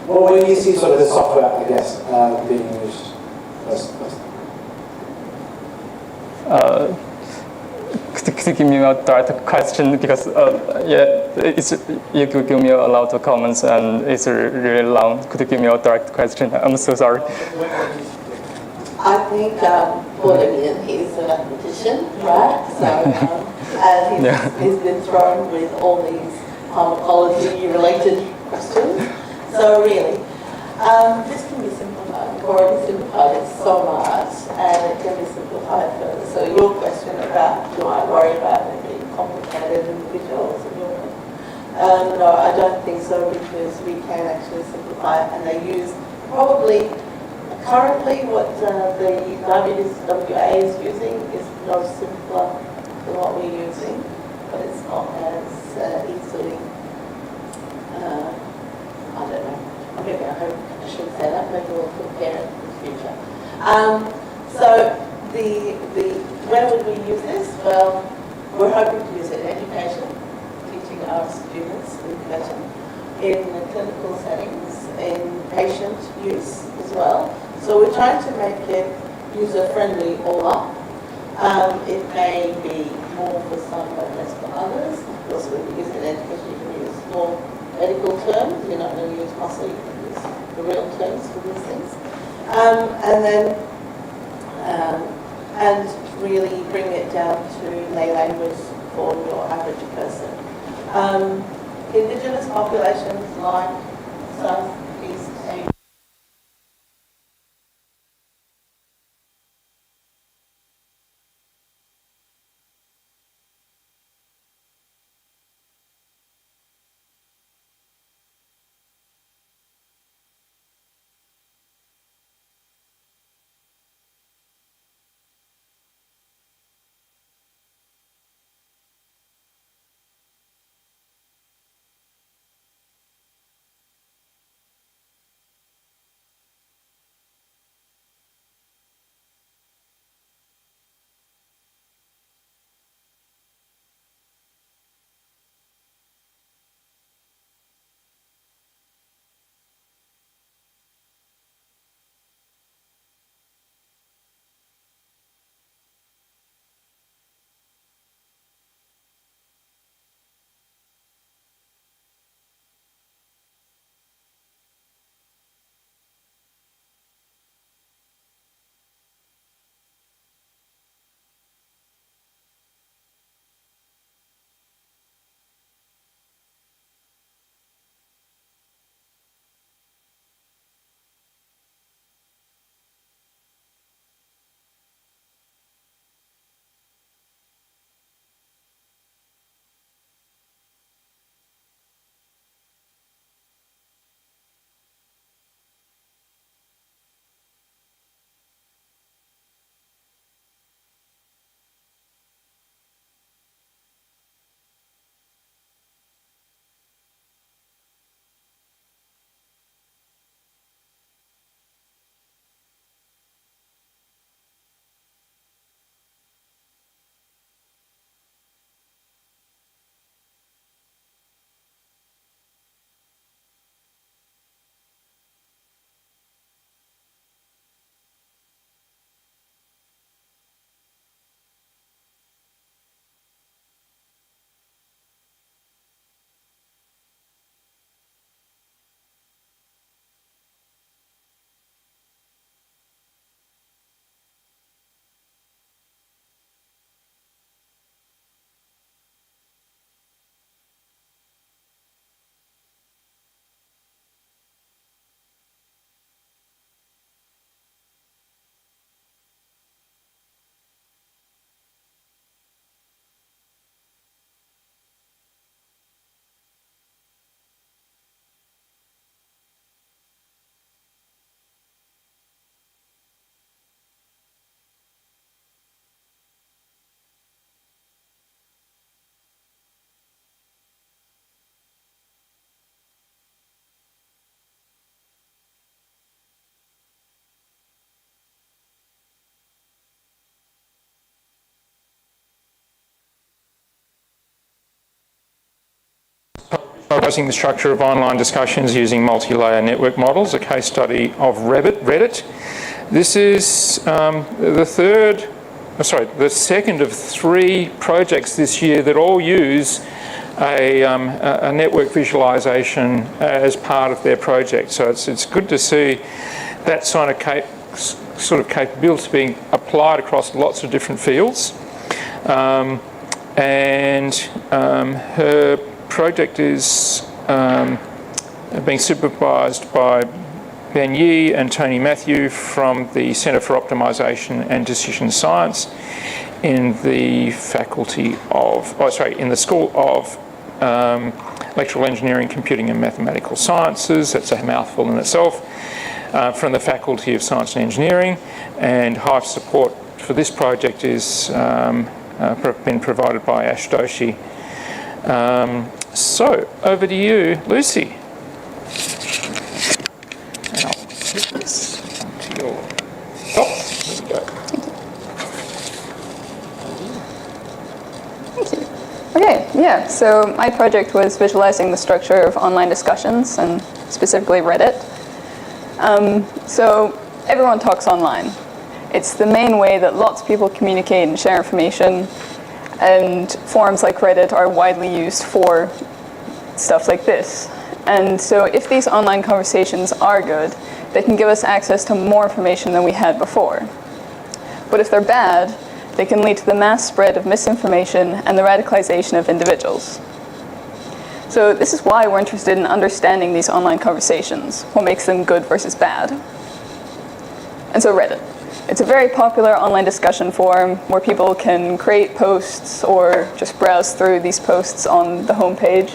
Well, when you see sort of the software, I guess, being used first. Could you give me a direct question? Because you could give me a lot of comments and it's really long. Could you give me a direct question? I'm so sorry. I think Pauline is a mathematician, right? So, and he's been thrown with all these pharmacology-related questions. So really, this can be simplified. We've already simplified it so much, and it can be simplified further. So your question about, do I worry about it being complicated individuals? No, I don't think so, because we can actually simplify it, and they use probably currently what the diabetes WA is using is no simpler than what we're using, but it's not as easily, I don't know, maybe I hope I should say that, maybe we'll compare it in the future. So where would we use this? Well, we're hoping to use it in education, teaching our students education, in clinical settings, in patient use as well. So we're trying to make it user-friendly all up. It may be more for some but less for others. Of course, when you use it in education, you can use more medical terms. You're not going to use muscle, you can use the real terms for these things. And really bring it down to lay language for your average person. Indigenous populations like Southeast Asia Analysing the structure of online discussions using multi-layer network models, a case study of Reddit. This is the second of 3 projects this year that all use a network visualization as part of their project. So it's good to see that sort of capability being applied across lots of different fields. Her project is being supervised by Ben Yee and Tony Matthew from the Centre for Optimisation and Decision Science in the in the School of Electrical Engineering, Computing and Mathematical Sciences. That's a mouthful in itself. From the Faculty of Science and Engineering, and HIVE support for this project is been provided by Ash Doshi. So over to you, Lucy. Okay, yeah, so my project was visualizing the structure of online discussions, and specifically Reddit. So everyone talks online. It's the main way that lots of people communicate and share information, and forums like Reddit are widely used for stuff like this. And so if these online conversations are good, they can give us access to more information than we had before. But if they're bad, they can lead to the mass spread of misinformation and the radicalization of individuals. So this is why we're interested in understanding these online conversations, what makes them good versus bad. And so Reddit. It's a very popular online discussion forum where people can create posts or just browse through these posts on the homepage.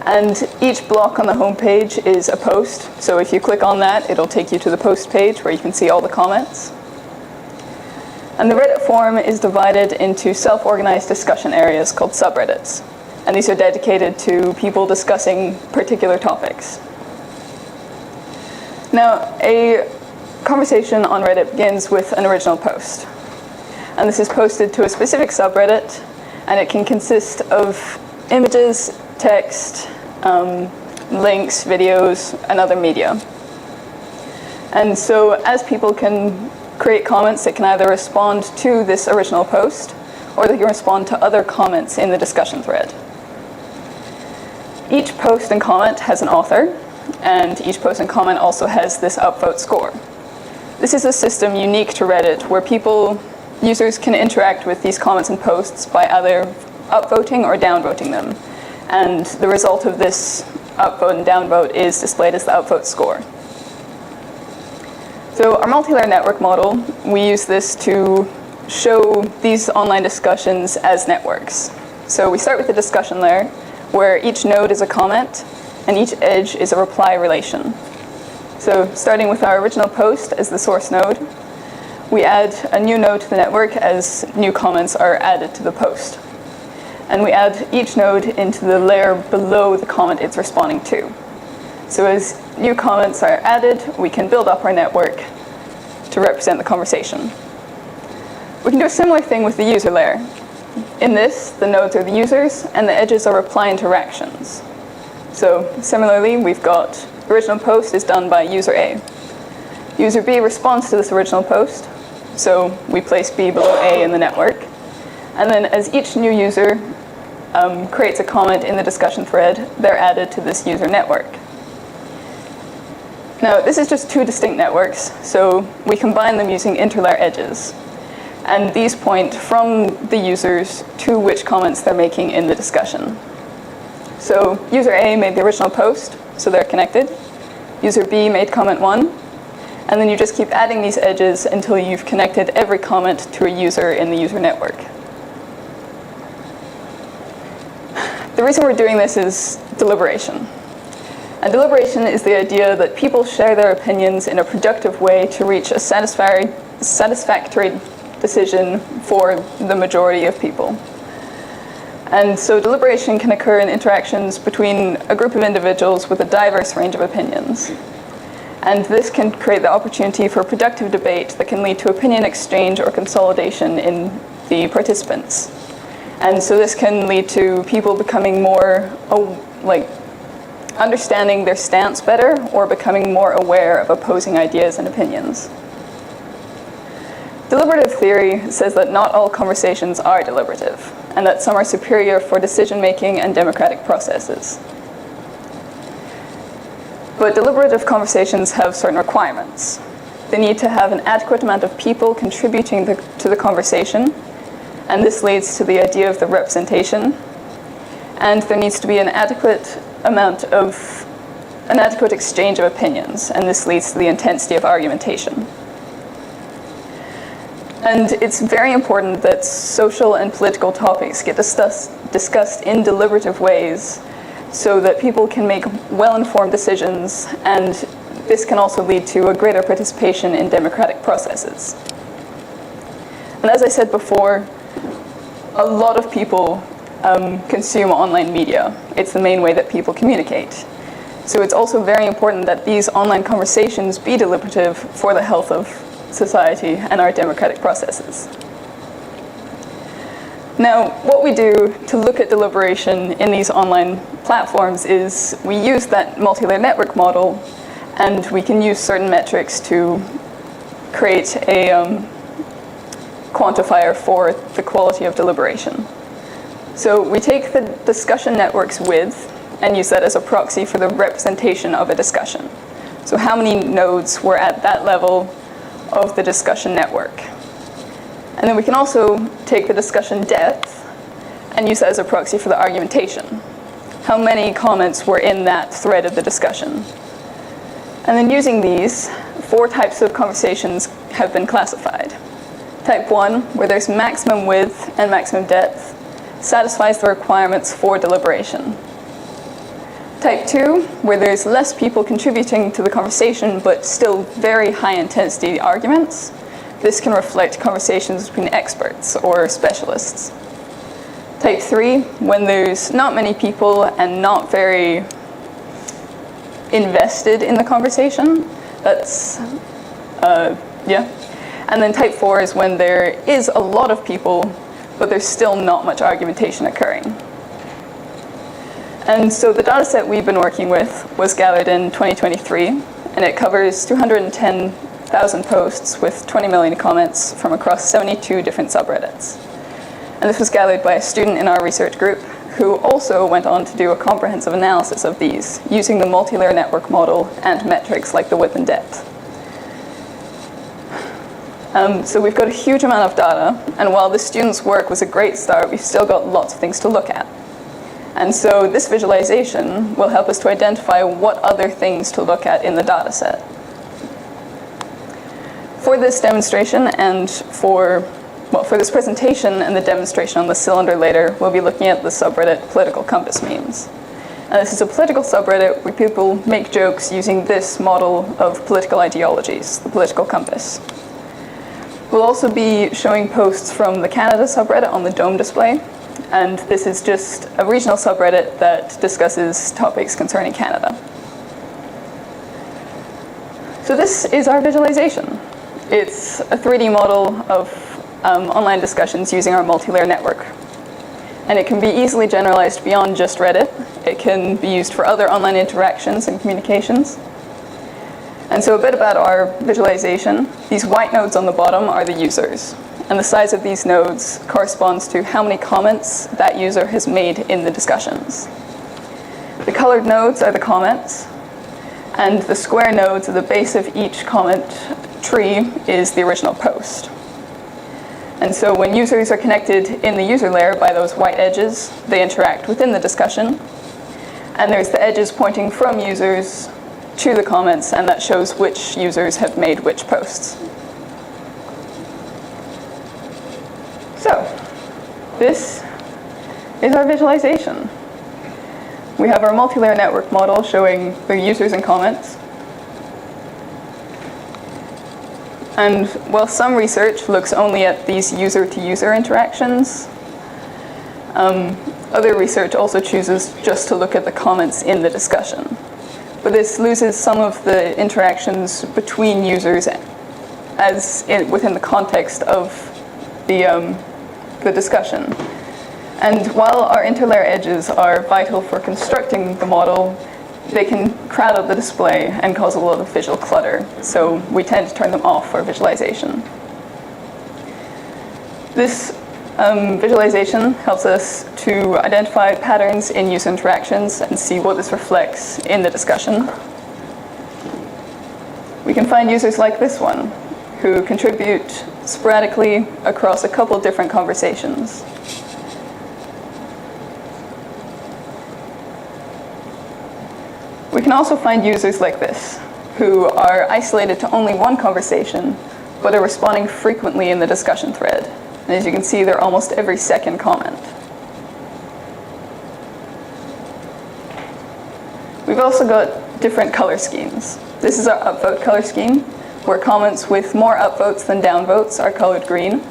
And each block on the homepage is a post. So if you click on that, it'll take you to the post page where you can see all the comments. And the Reddit forum is divided into self-organized discussion areas called subreddits. And these are dedicated to people discussing particular topics. Now, a conversation on Reddit begins with an original post. And this is posted to a specific subreddit, and it can consist of images, text, links, videos, and other media. And so as people can create comments, they can either respond to this original post, or they can respond to other comments in the discussion thread. Each post and comment has an author, and each post and comment also has this upvote score. This is a system unique to Reddit where users can interact with these comments and posts by either upvoting or downvoting them. And the result of this upvote and downvote is displayed as the upvote score. So our multi-layer network model, we use this to show these online discussions as networks. So we start with the discussion layer, where each node is a comment, and each edge is a reply relation. So starting with our original post as the source node, we add a new node to the network as new comments are added to the post. And we add each node into the layer below the comment it's responding to. So as new comments are added, we can build up our network to represent the conversation. We can do a similar thing with the user layer. In this, the nodes are the users, and the edges are reply interactions. So similarly, we've got original post is done by user A. User B responds to this original post, so we place B below A in the network. And then as each new user creates a comment in the discussion thread, they're added to this user network. Now, this is just two distinct networks, so we combine them using interlayer edges. And these point from the users to which comments they're making in the discussion. So user A made the original post, so they're connected. User B made comment 1, and then you just keep adding these edges until you've connected every comment to a user in the user network. The reason we're doing this is deliberation. And deliberation is the idea that people share their opinions in a productive way to reach a satisfactory decision for the majority of people. And so deliberation can occur in interactions between a group of individuals with a diverse range of opinions. And this can create the opportunity for productive debate that can lead to opinion exchange or consolidation in the participants. And so this can lead to people becoming more like understanding their stance better or becoming more aware of opposing ideas and opinions. Deliberative theory says that not all conversations are deliberative, and that some are superior for decision-making and democratic processes. But deliberative conversations have certain requirements. They need to have an adequate amount of people contributing to the conversation, and this leads to the idea of the representation. And there needs to be an adequate exchange of opinions, and this leads to the intensity of argumentation. And it's very important that social and political topics get discussed in deliberative ways so that people can make well-informed decisions, and this can also lead to a greater participation in democratic processes. And as I said before, a lot of people consume online media. It's the main way that people communicate. So it's also very important that these online conversations be deliberative for the health of society and our democratic processes. Now, what we do to look at deliberation in these online platforms is we use that multi-layer network model, and we can use certain metrics to create a quantifier for the quality of deliberation. So we take the discussion network's width and use that as a proxy for the representation of a discussion. So how many nodes were at that level of the discussion network. And then we can also take the discussion depth and use that as a proxy for the argumentation. How many comments were in that thread of the discussion? And then using these, 4 types of conversations have been classified. Type 1, where there's maximum width and maximum depth, satisfies the requirements for deliberation. Type 2, where there's less people contributing to the conversation but still very high intensity arguments. This can reflect conversations between experts or specialists. Type 3, when there's not many people and not very invested in the conversation. That's, And then type 4 is when there is a lot of people but there's still not much argumentation occurring. And so the data set we've been working with was gathered in 2023, and it covers 210,000 posts with 20 million comments from across 72 different subreddits. And this was gathered by a student in our research group who also went on to do a comprehensive analysis of these using the multi-layer network model and metrics like the width and depth. So we've got a huge amount of data, and while the student's work was a great start, we've still got lots of things to look at. And so this visualization will help us to identify what other things to look at in the data set. For this demonstration and for this presentation and the demonstration on the cylinder later, we'll be looking at the subreddit political compass memes. And this is a political subreddit where people make jokes using this model of political ideologies, the political compass. We'll also be showing posts from the Canada subreddit on the dome display. And this is just a regional subreddit that discusses topics concerning Canada. So this is our visualization. It's a 3D model of online discussions using our multi-layer network. And it can be easily generalized beyond just Reddit. It can be used for other online interactions and communications. And so a bit about our visualization. These white nodes on the bottom are the users. And the size of these nodes corresponds to how many comments that user has made in the discussions. The colored nodes are the comments, and the square nodes at the base of each comment tree is the original post. And so when users are connected in the user layer by those white edges, they interact within the discussion. And there's the edges pointing from users to the comments, and that shows which users have made which posts. So, this is our visualization. We have our multi-layer network model showing the users and comments. And while some research looks only at these user-to-user interactions, other research also chooses just to look at the comments in the discussion. But this loses some of the interactions between users within the context of the discussion. And while our interlayer edges are vital for constructing the model, they can crowd out the display and cause a lot of visual clutter. So we tend to turn them off for visualization. This visualization helps us to identify patterns in user interactions and see what this reflects in the discussion. We can find users like this one, who contribute sporadically across a couple different conversations. We can also find users like this, who are isolated to only one conversation, but are responding frequently in the discussion thread. And as you can see, they're almost every second comment. We've also got different color schemes. This is our upvote color scheme, where comments with more upvotes than downvotes are colored green,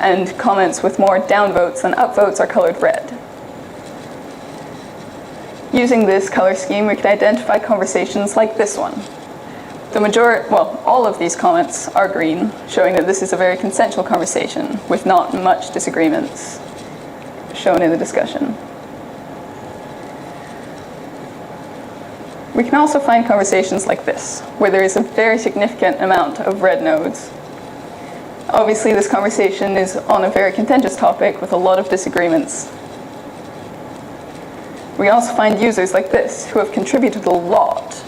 and comments with more downvotes than upvotes are colored red. Using this color scheme, we can identify conversations like this one. All of these comments are green, showing that this is a very consensual conversation with not much disagreements shown in the discussion. We can also find conversations like this, where there is a very significant amount of red nodes. Obviously, this conversation is on a very contentious topic with a lot of disagreements. We also find users like this who have contributed a lot,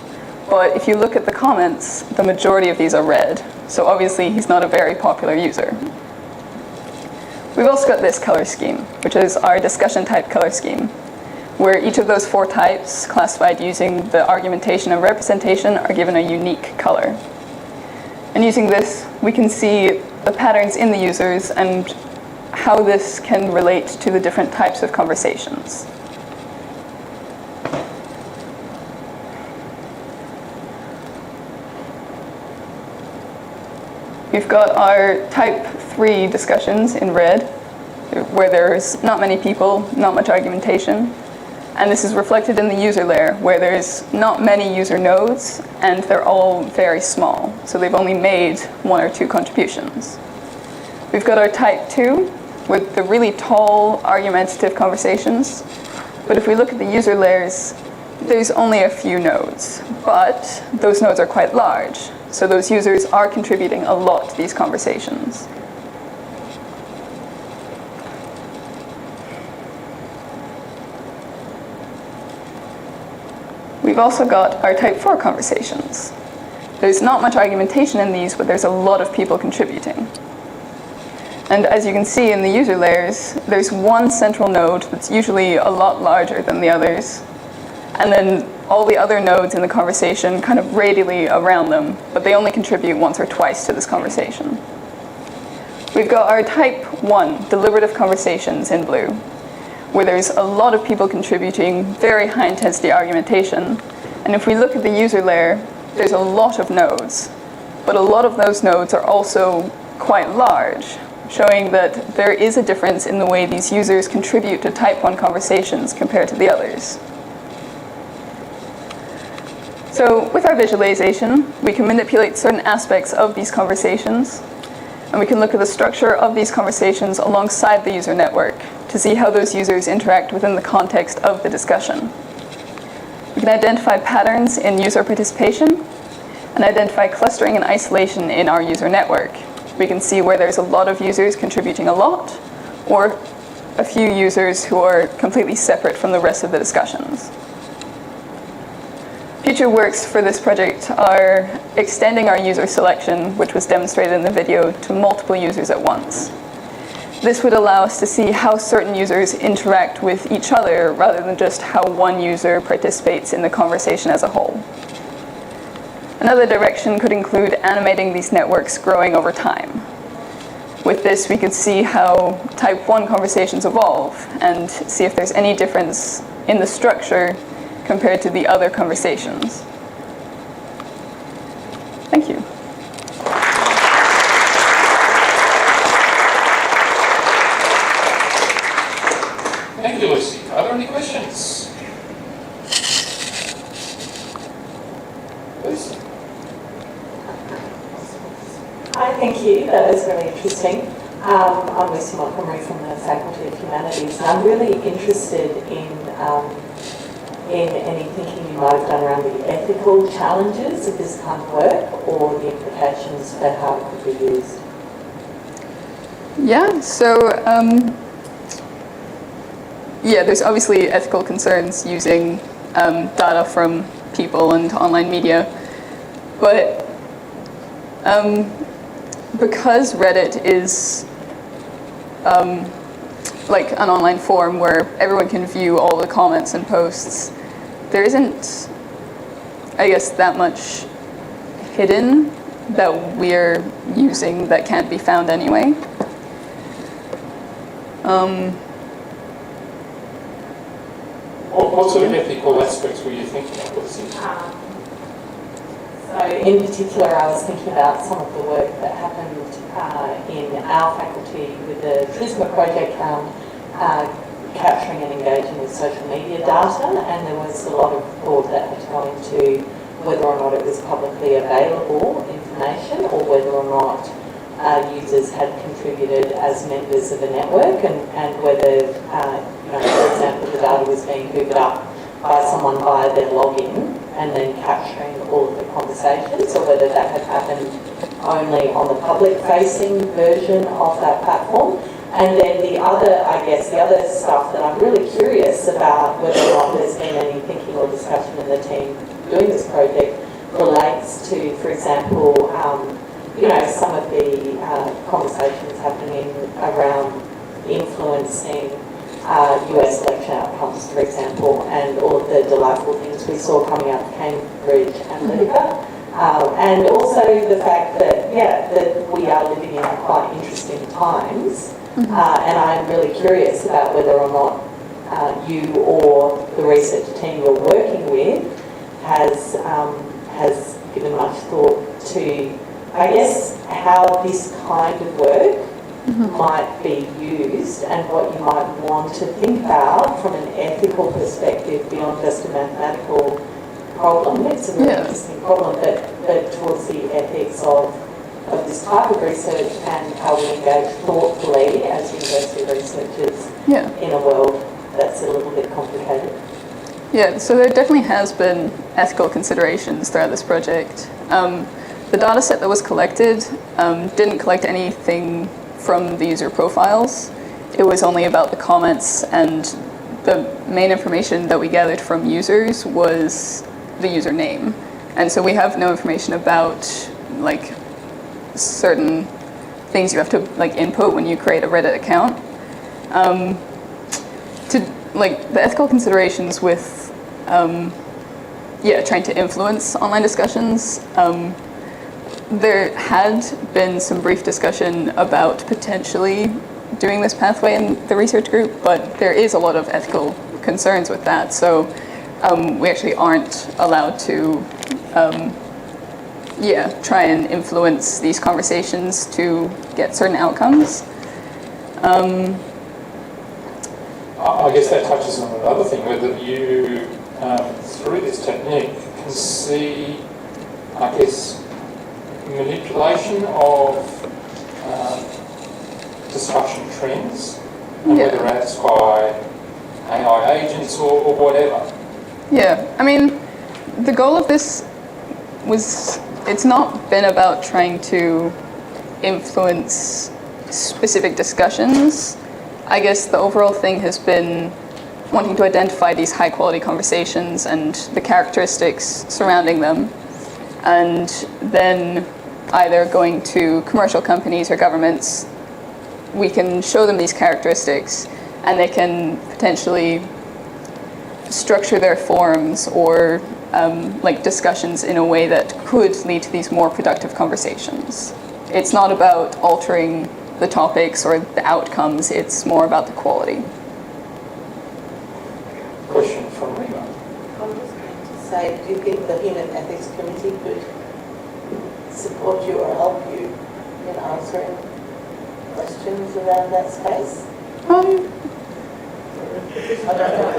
but if you look at the comments, the majority of these are red, so obviously he's not a very popular user. We've also got this color scheme, which is our discussion type color scheme, where each of those 4 types, classified using the argumentation and representation, are given a unique color. And using this, we can see the patterns in the users and how this can relate to the different types of conversations. We've got our type 3 discussions in red, where there's not many people, not much argumentation. And this is reflected in the user layer, where there's not many user nodes, and they're all very small. So they've only made 1 or 2 contributions. We've got our type 2, with the really tall, argumentative conversations. But if we look at the user layers, there's only a few nodes, but those nodes are quite large. So those users are contributing a lot to these conversations. We've also got our type 4 conversations. There's not much argumentation in these, but there's a lot of people contributing. And as you can see in the user layers, there's one central node that's usually a lot larger than the others. And then all the other nodes in the conversation kind of radially around them, but they only contribute once or twice to this conversation. We've got our type 1, deliberative conversations in blue, where there's a lot of people contributing very high intensity argumentation. And if we look at the user layer, there's a lot of nodes, but a lot of those nodes are also quite large, showing that there is a difference in the way these users contribute to type 1 conversations compared to the others. So with our visualization, we can manipulate certain aspects of these conversations, and we can look at the structure of these conversations alongside the user network to see how those users interact within the context of the discussion. We can identify patterns in user participation and identify clustering and isolation in our user network. We can see where there's a lot of users contributing a lot, or a few users who are completely separate from the rest of the discussions. Future works for this project are extending our user selection, which was demonstrated in the video, to multiple users at once. This would allow us to see how certain users interact with each other rather than just how one user participates in the conversation as a whole. Another direction could include animating these networks growing over time. With this, we could see how type 1 conversations evolve and see if there's any difference in the structure compared to the other conversations. Thank you. Thank you, Lucy. Are there any questions? Please. Hi, thank you. That was really interesting. I'm Lucy Montgomery from the Faculty of Humanities, and I'm really interested in any thinking you might have done around the ethical challenges of this kind of work or the implications for how it could be used. Yeah, so yeah, there's obviously ethical concerns using data from people and online media, but because Reddit is like an online forum where everyone can view all the comments and posts, there isn't, I guess, that much hidden that we're using that can't be found anyway. What sort of ethical aspects were you thinking of? So in particular, I was thinking about some of the work that happened in our faculty with the TRISMA project around capturing and engaging with social media data, and there was a lot of thought that had to go into whether or not it was publicly available information or whether or not users had contributed as members of a network, and whether, for example, the data was being hoovered up by someone via their login and then capturing all of the conversations, or whether that had happened only on the public-facing version of that platform. And then the other stuff that I'm really curious about, whether or not there's been any thinking or discussion in the team doing this project, relates to, for example, some of the conversations happening around influencing US election outcomes, for example, and all of the delightful things we saw coming out of Cambridge Analytica. And also the fact that, that we are living in quite interesting times. And I'm really curious about whether or not you or the research team you're working with has given much thought to, I guess, how this kind of work might be used and what you might want to think about from an ethical perspective beyond just a mathematical problem. It's a really interesting problem, but towards the ethics of this type of research and how we engage thoughtfully as university researchers in a world that's a little bit complicated. Yeah, so there definitely has been ethical considerations throughout this project. The data set that was collected didn't collect anything from the user profiles. It was only about the comments, and the main information that we gathered from users was the username. And so we have no information about like certain things you have to like input when you create a Reddit account. To like the ethical considerations with trying to influence online discussions, there had been some brief discussion about potentially doing this pathway in the research group, but there is a lot of ethical concerns with that. So we actually aren't allowed to try and influence these conversations to get certain outcomes. I guess that touches on another thing, whether you, through this technique, can see, I guess, manipulation of discussion trends, and whether that's by AI agents or whatever. Yeah, I mean, the goal of this was, it's not been about trying to influence specific discussions. I guess the overall thing has been wanting to identify these high quality conversations and the characteristics surrounding them, and then either going to commercial companies or governments, we can show them these characteristics and they can potentially structure their forums or like discussions in a way that could lead to these more productive conversations. It's not about altering the topics or the outcomes, it's more about the quality. Question from Rima. I'm just going to say, do you think the Human Ethics Committee could support you or help you in answering questions around that space? I don't know.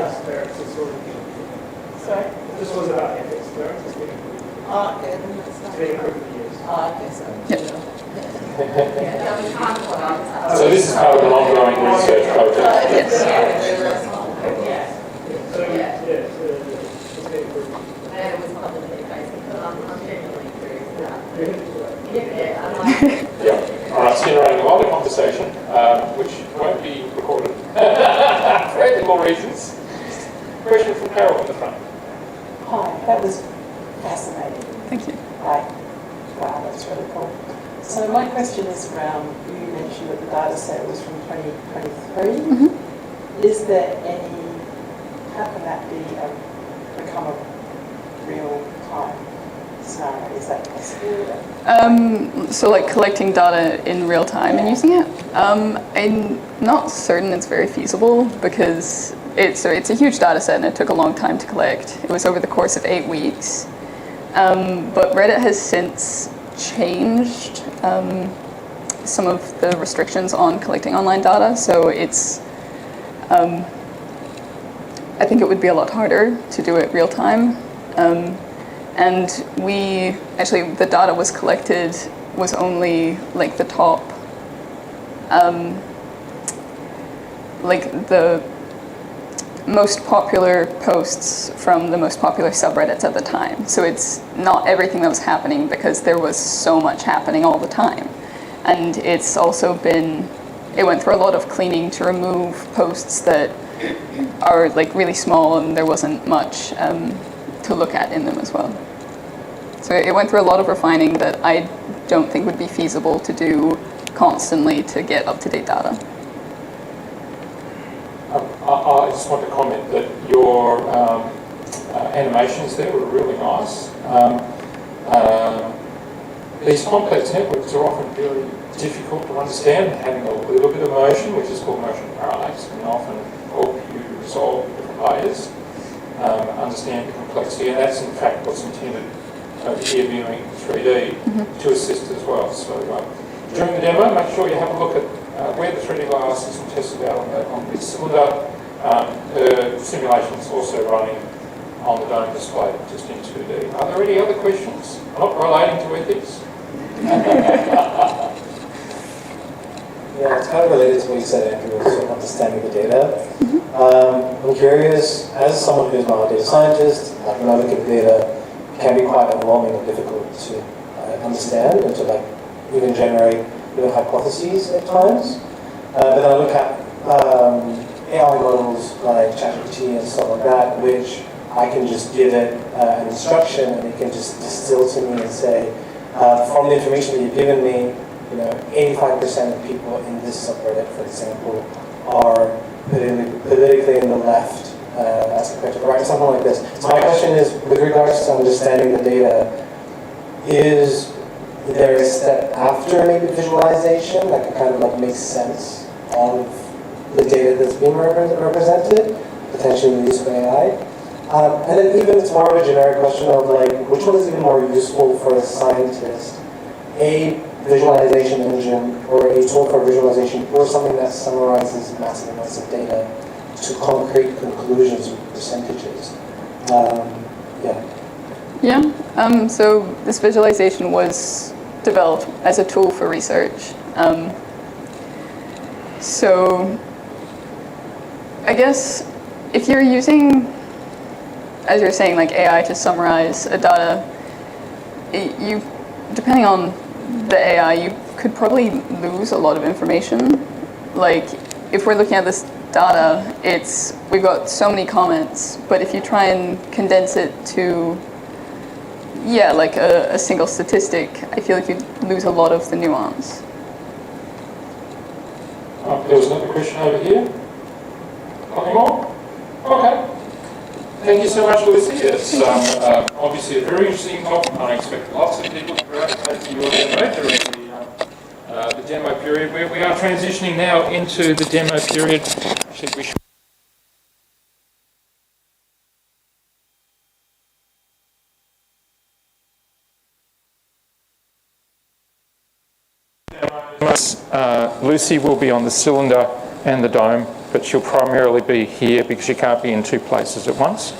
Sorry? This was about ethics clearance. It's been okay. it's been over the years. Okay, sorry. Yep. So this is part of an ongoing research project. Yeah. All right, it's generating a lot of conversation, which won't be recorded for ethical reasons. Question from Carol in the front. Hi, that was fascinating. Thank you. Right. Wow, that's really cool. So my question is around, you mentioned that the data set was from 2023. Is there any, how can that become a real time scenario? Is that possible? So like collecting data in real time and using it? I'm not certain it's very feasible because it's a huge data set and it took a long time to collect. It was over the course of 8 weeks. But Reddit has since changed some of the restrictions on collecting online data, so it's I think it would be a lot harder to do it real time. And the data was collected was only like the top, like the most popular posts from the most popular subreddits at the time. So it's not everything that was happening because there was so much happening all the time. And it's also it went through a lot of cleaning to remove posts that are like really small and there wasn't much to look at in them as well. So it went through a lot of refining that I don't think would be feasible to do constantly to get up-to-date data. I just want to comment that your animations there were really nice. These complex networks are often really difficult to understand, having a little bit of motion, which is called motion parallax, can often help you resolve different layers, understand the complexity, and that's in fact what's intended over here viewing 3D to assist as well. So during the demo, make sure you have a look at where the 3D glass is tested out on this cylinder. The simulation is also running on the dome display, just in 2D. Are there any other questions not relating to ethics? Yeah, it's kind of related to what you said, Andrew, sort of understanding the data. I'm curious, as someone who's not a data scientist, like when I look at data, it can be quite overwhelming and difficult to understand and to like even generate hypotheses at times. But then I look at AI models like ChatGPT and stuff like that, which I can just give it an instruction and it can just distill to me and say, from the information that you've given me, 85% of people in this subreddit, for example, are politically in the left as compared to the right, something like this. So my question is, with regards to understanding the data, is there a step after maybe visualization that can kind of like make sense of the data that's being represented, potentially in the use of AI? And then even it's more of a generic question of like, which one is even more useful for a scientist? A visualization engine or a tool for visualization or something that summarizes massive amounts of data to concrete conclusions with percentages. So this visualization was developed as a tool for research. So I guess if you're using, as you're saying, like AI to summarize a data, you, depending on the AI, you could probably lose a lot of information. Like if we're looking at this data, we've got so many comments, but if you try and condense it to, like a single statistic, I feel like you'd lose a lot of the nuance. There was another question over here. Any more? Okay. Thank you so much, Lucy. It's obviously a very interesting topic. I expect lots of people to gravitate to your demo during the demo period. We are transitioning now into the demo period. Actually, we should Lucy will be on the cylinder and the dome, but she'll primarily be here because she can't be in two places at once.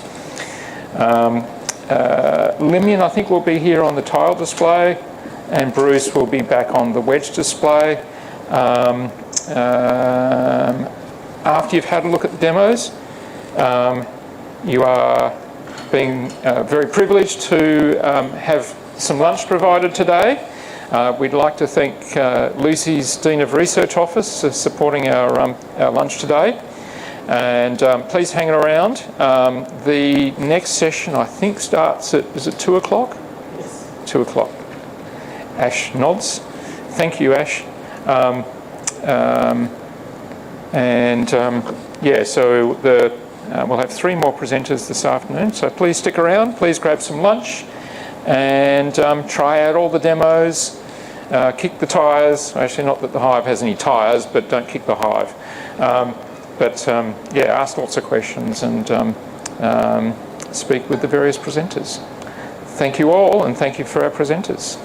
Limian, I think, will be here on the tile display, and Bruce will be back on the wedge display. After you've had a look at the demos, you are being very privileged to have some lunch provided today. We'd like to thank Lucy's Dean of Research Office for supporting our lunch today. And please hang around. The next session, I think, starts at, is it 2 o'clock? Yes. 2 o'clock. Ash nods. Thank you, Ash. Yeah, so we'll have 3 more presenters this afternoon. So please stick around. Please grab some lunch and try out all the demos. Kick the tyres. Actually, not that the Hive has any tyres, but don't kick the Hive. Yeah, ask lots of questions and speak with the various presenters. Thank you all, and thank you for our presenters.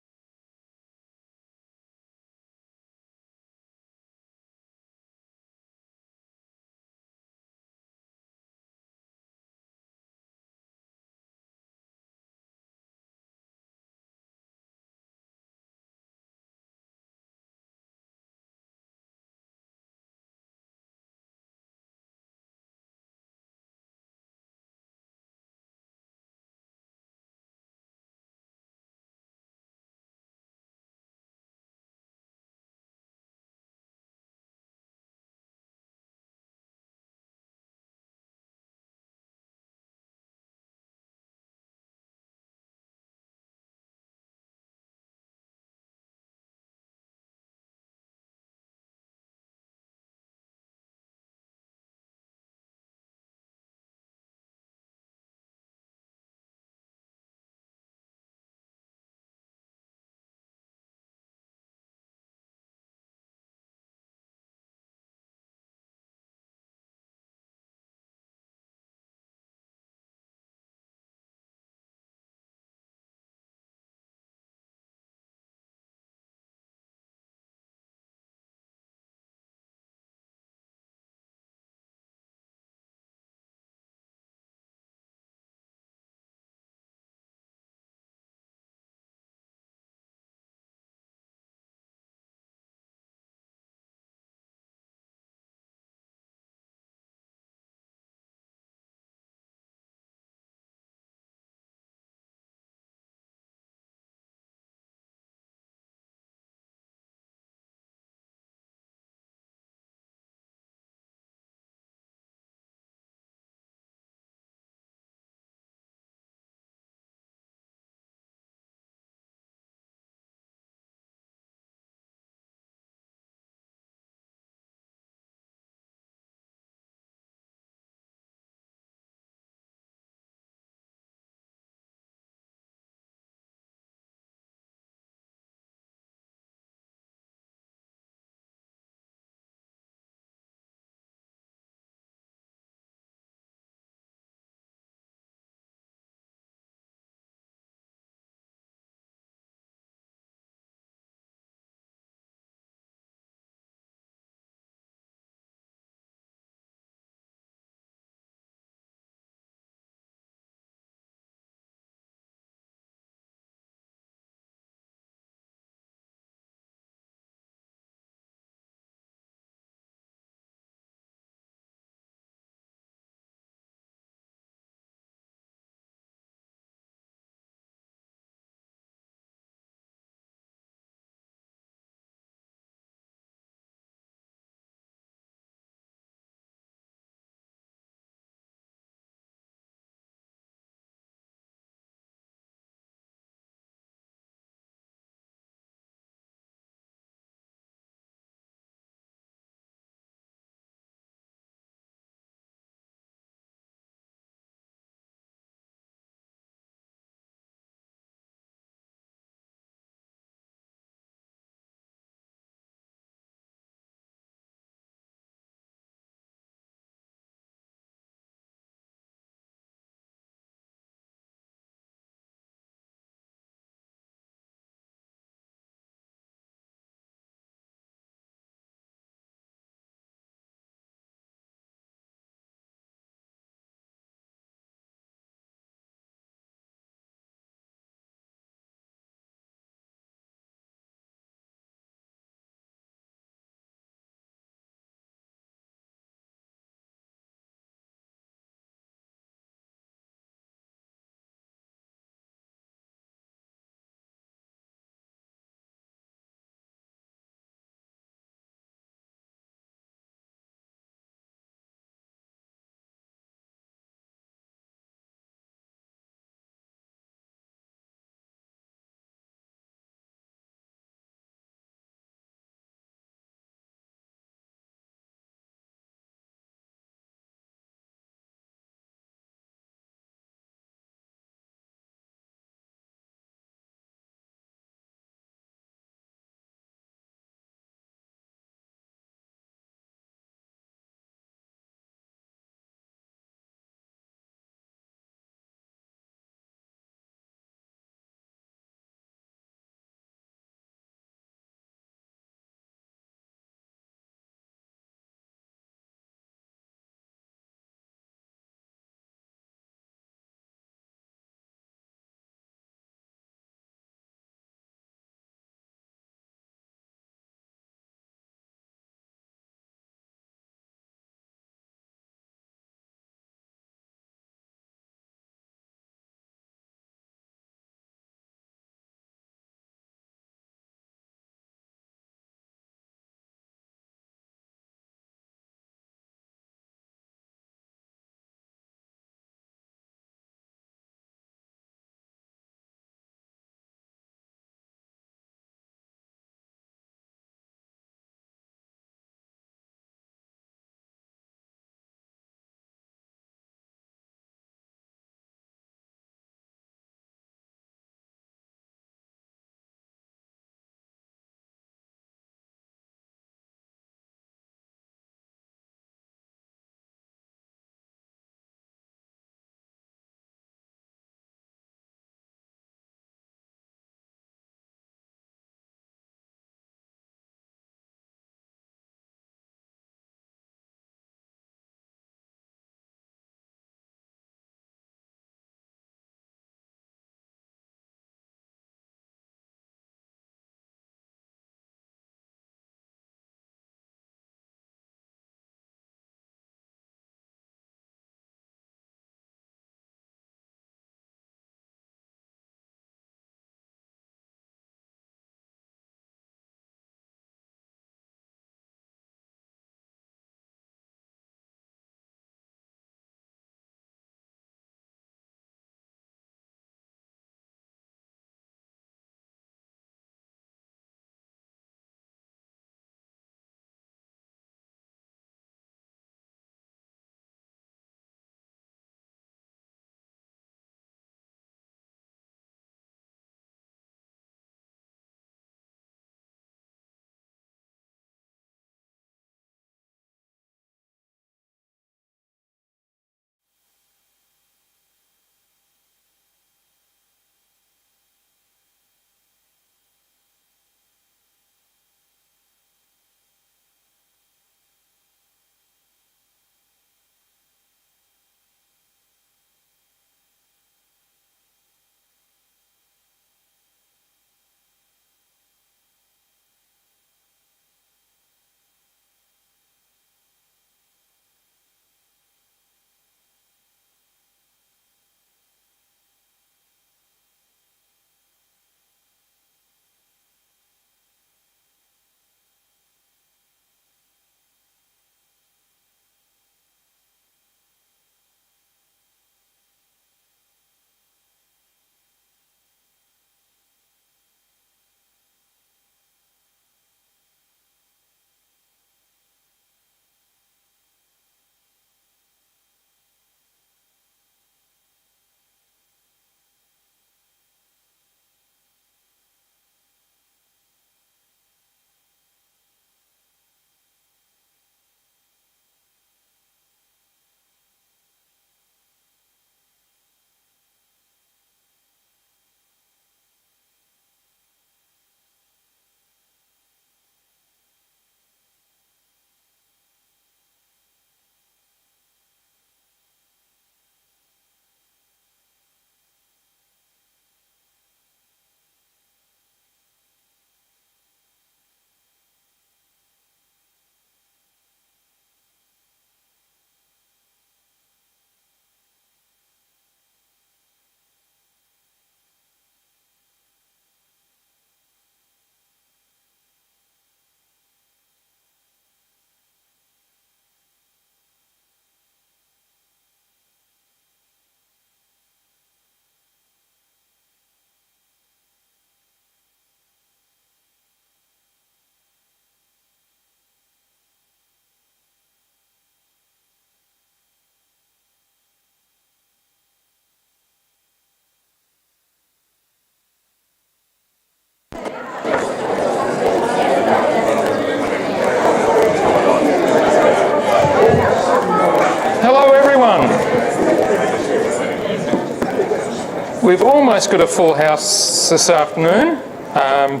almost got a full house this afternoon, and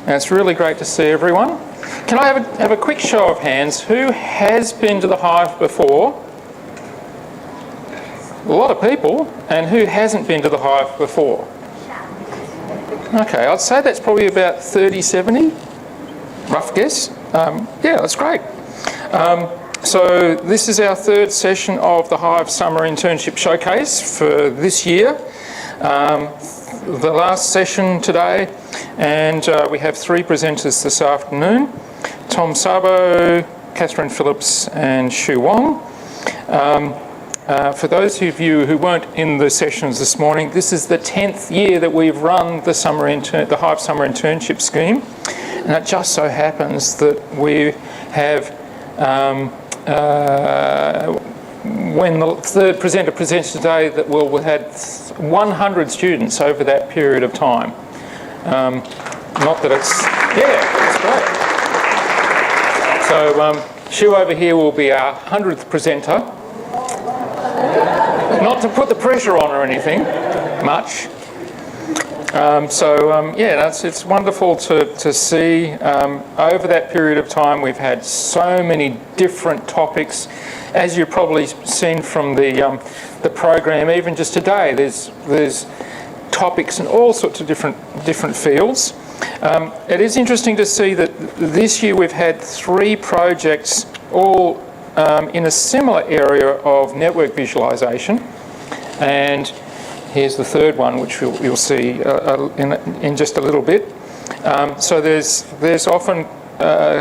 it's really great to see everyone. Can I have a quick show of hands? Who has been to the Hive before? A lot of people. And who hasn't been to the Hive before? Okay, I'd say that's probably about 30, 70, rough guess. Yeah, that's great. So this is our third session of the Hive Summer Internship Showcase for this year. The last session today, and we have three presenters this afternoon: Tom Sabo, Catherine Phillips and Shu Wong. For those of you who weren't in the sessions this morning, this is the 10th year that we've run the Hive Summer Internship Scheme, and it just so happens that we have when the third presenter presents today, that we'll had 100 students over that period of time. Not that it's, yeah, it's great. So Shu over here will be our 100th presenter. Not to put the pressure on or anything, much. Yeah, it's wonderful to see. Over that period of time, we've had so many different topics. As you've probably seen from the program, even just today, there's topics in all sorts of different fields. It is interesting to see that this year we've had 3 projects all in a similar area of network visualization, and here's the third one, which you'll see in just a little bit. So there's often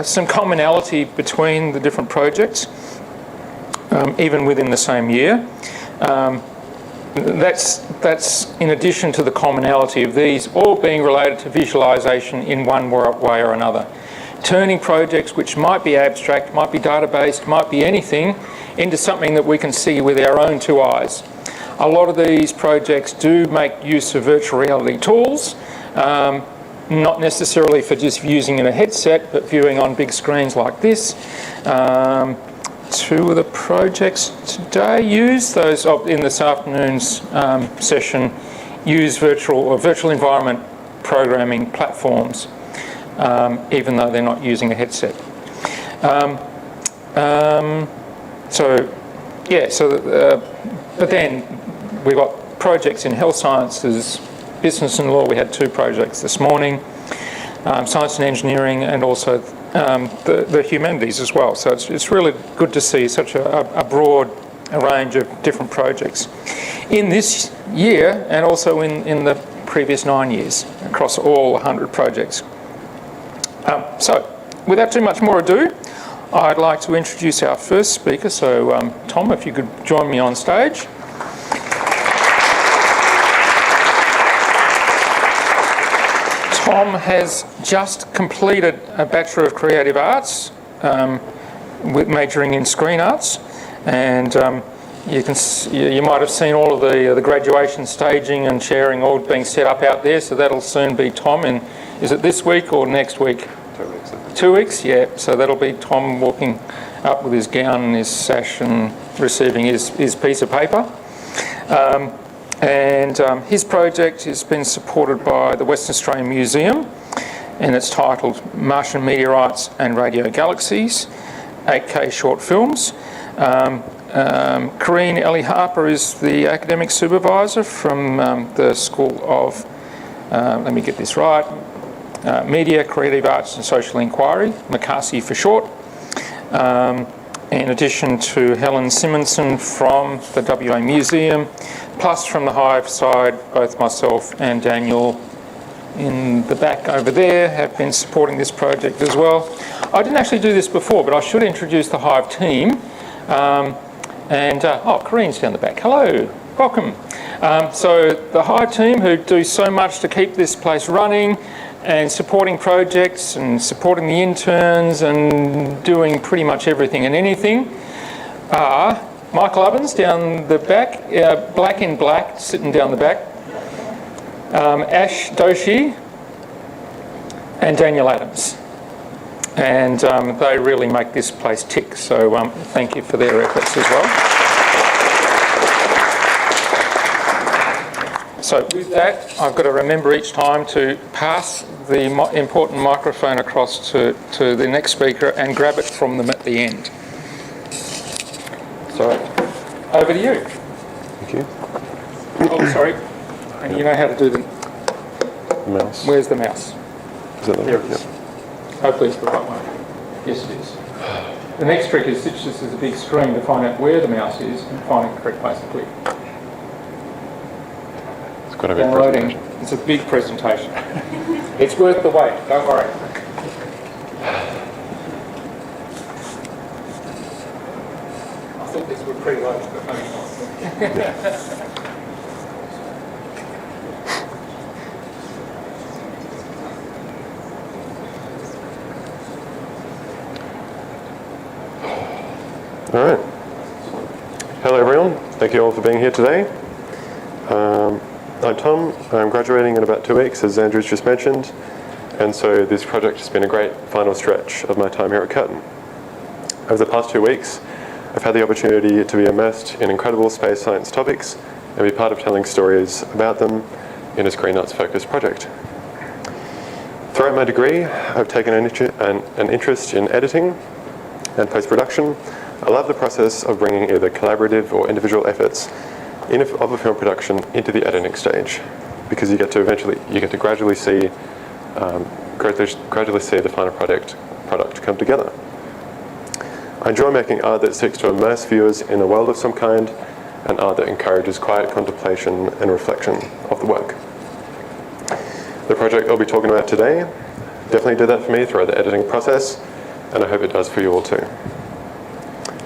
some commonality between the different projects, even within the same year. That's in addition to the commonality of these all being related to visualization in one way or another. Turning projects which might be abstract, might be data-based, might be anything, into something that we can see with our own 2 eyes. A lot of these projects do make use of virtual reality tools, not necessarily for just using in a headset, but viewing on big screens like this. 2 of the projects today use those in this afternoon's session, use virtual environment programming platforms, even though they're not using a headset. But then we've got projects in health sciences, business and law. We had 2 projects this morning, science and engineering, and also the humanities as well. So it's really good to see such a broad range of different projects in this year, and also in the previous 9 years across all 100 projects. So without too much more ado, I'd like to introduce our first speaker. So Tom, if you could join me on stage. Tom has just completed a Bachelor of Creative Arts with majoring in Screen Arts, and you might have seen all of the graduation staging and sharing all being set up out there. So that'll soon be Tom in, is it this week or next week? 2 weeks. 2 weeks, yeah. So that'll be Tom walking up with his gown and his sash and receiving his piece of paper. His project has been supported by the Western Australian Museum, and it's titled Martian Meteorites and Radio Galaxies, 8K short films. Corrine Ellie Harper is the academic supervisor from the School of, let me get this right, Media, Creative Arts and Social Inquiry, McCarthy for short. In addition to Helen Simonson from the WA Museum, plus from the Hive side, both myself and Daniel in the back over there have been supporting this project as well. I didn't actually do this before, but I should introduce the Hive team. Corinne's down the back. Hello, welcome. So the Hive team, who do so much to keep this place running and supporting projects and supporting the interns and doing pretty much everything and anything, are Michael Ovens down the back, black in black, sitting down the back, Ash Doshi and Daniel Adams. And they really make this place tick, so thank you for their efforts as well. So with that, I've got to remember each time to pass the important microphone across to the next speaker and grab it from them at the end. So, over to you. Thank you. Oh, sorry. And you know how to do the mouse. Where's the mouse? Is that there? It is. Hopefully it's the right one. Yes, it is. The next trick is stitch this as a big screen to find out where the mouse is and find the correct place to click. It's quite a big Downloading. It's a big presentation. It's worth the wait, don't worry. I thought these were pretty low, but maybe not. All right. Hello, everyone. Thank you all for being here today. I'm Tom. I'm graduating in about 2 weeks, as Andrew's just mentioned, and so this project has been a great final stretch of my time here at Curtin. Over the past 2 weeks, I've had the opportunity to be immersed in incredible space science topics and be part of telling stories about them in a Screen Arts-focused project. Throughout my degree, I've taken an interest in editing and post-production. I love the process of bringing either collaborative or individual efforts of a film production into the editing stage, because you get to gradually see the final product come together. I enjoy making art that seeks to immerse viewers in a world of some kind, and art that encourages quiet contemplation and reflection of the work. The project I'll be talking about today definitely did that for me throughout the editing process, and I hope it does for you all too.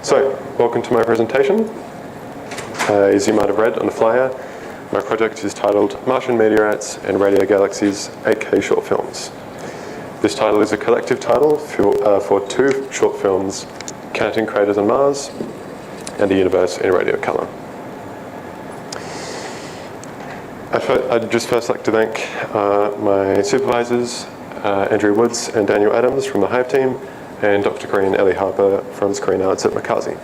So, welcome to my presentation. As you might have read on the flyer, my project is titled Martian Meteorites and Radio Galaxies 8K Short Films. This title is a collective title for 2 short films, Counting Craters on Mars and The Universe in Radio Color. I'd just first like to thank my supervisors, Andrew Woods and Daniel Adams from the HIVE team, and Dr. Green and Ellie Harper from Screen Arts at Macquarie.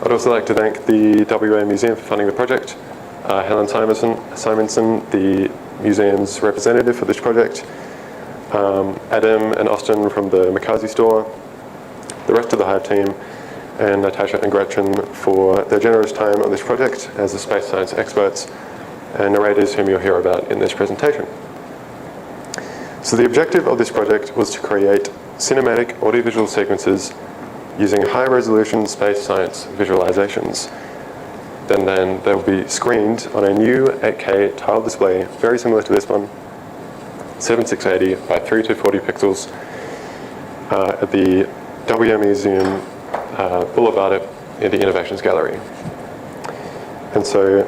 I'd also like to thank the WA Museum for funding the project, Helen Simonson, the museum's representative for this project, Adam and Austin from the Macquarie store, the rest of the HIVE team, and Natasha and Gretchen for their generous time on this project as the space science experts and narrators whom you'll hear about in this presentation. So the objective of this project was to create cinematic audiovisual sequences using high-resolution space science visualizations. Then they will be screened on a new 8K tile display, very similar to this one, 7680 by 3240 pixels, at the WA Museum Boulevard in the Innovations Gallery. And so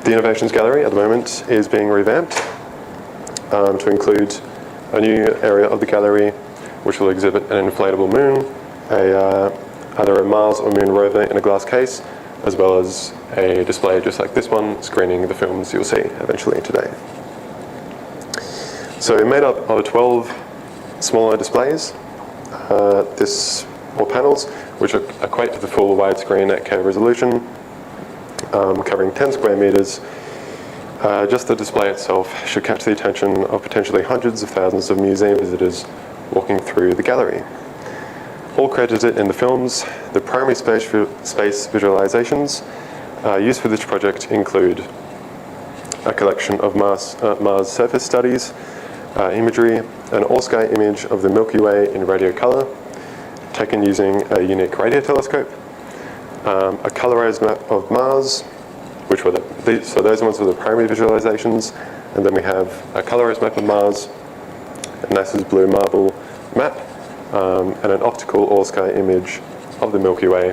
the Innovations Gallery at the moment is being revamped to include a new area of the gallery which will exhibit an inflatable moon, either a Mars or Moon rover in a glass case, as well as a display just like this one, screening the films you'll see eventually today. So we're made up of 12 smaller displays, or panels, which equate to the full widescreen 8K resolution, covering 10 square meters. Just the display itself should catch the attention of potentially hundreds of thousands of museum visitors walking through the gallery. All credited in the films, the primary space visualizations used for this project include a collection of Mars surface studies, imagery, an all-sky image of the Milky Way in radio color, taken using a unique radio telescope, a colorized map of Mars, which were so those ones were the primary visualizations, and then we have a colorized map of Mars, NASA's blue marble map, and an optical all-sky image of the Milky Way,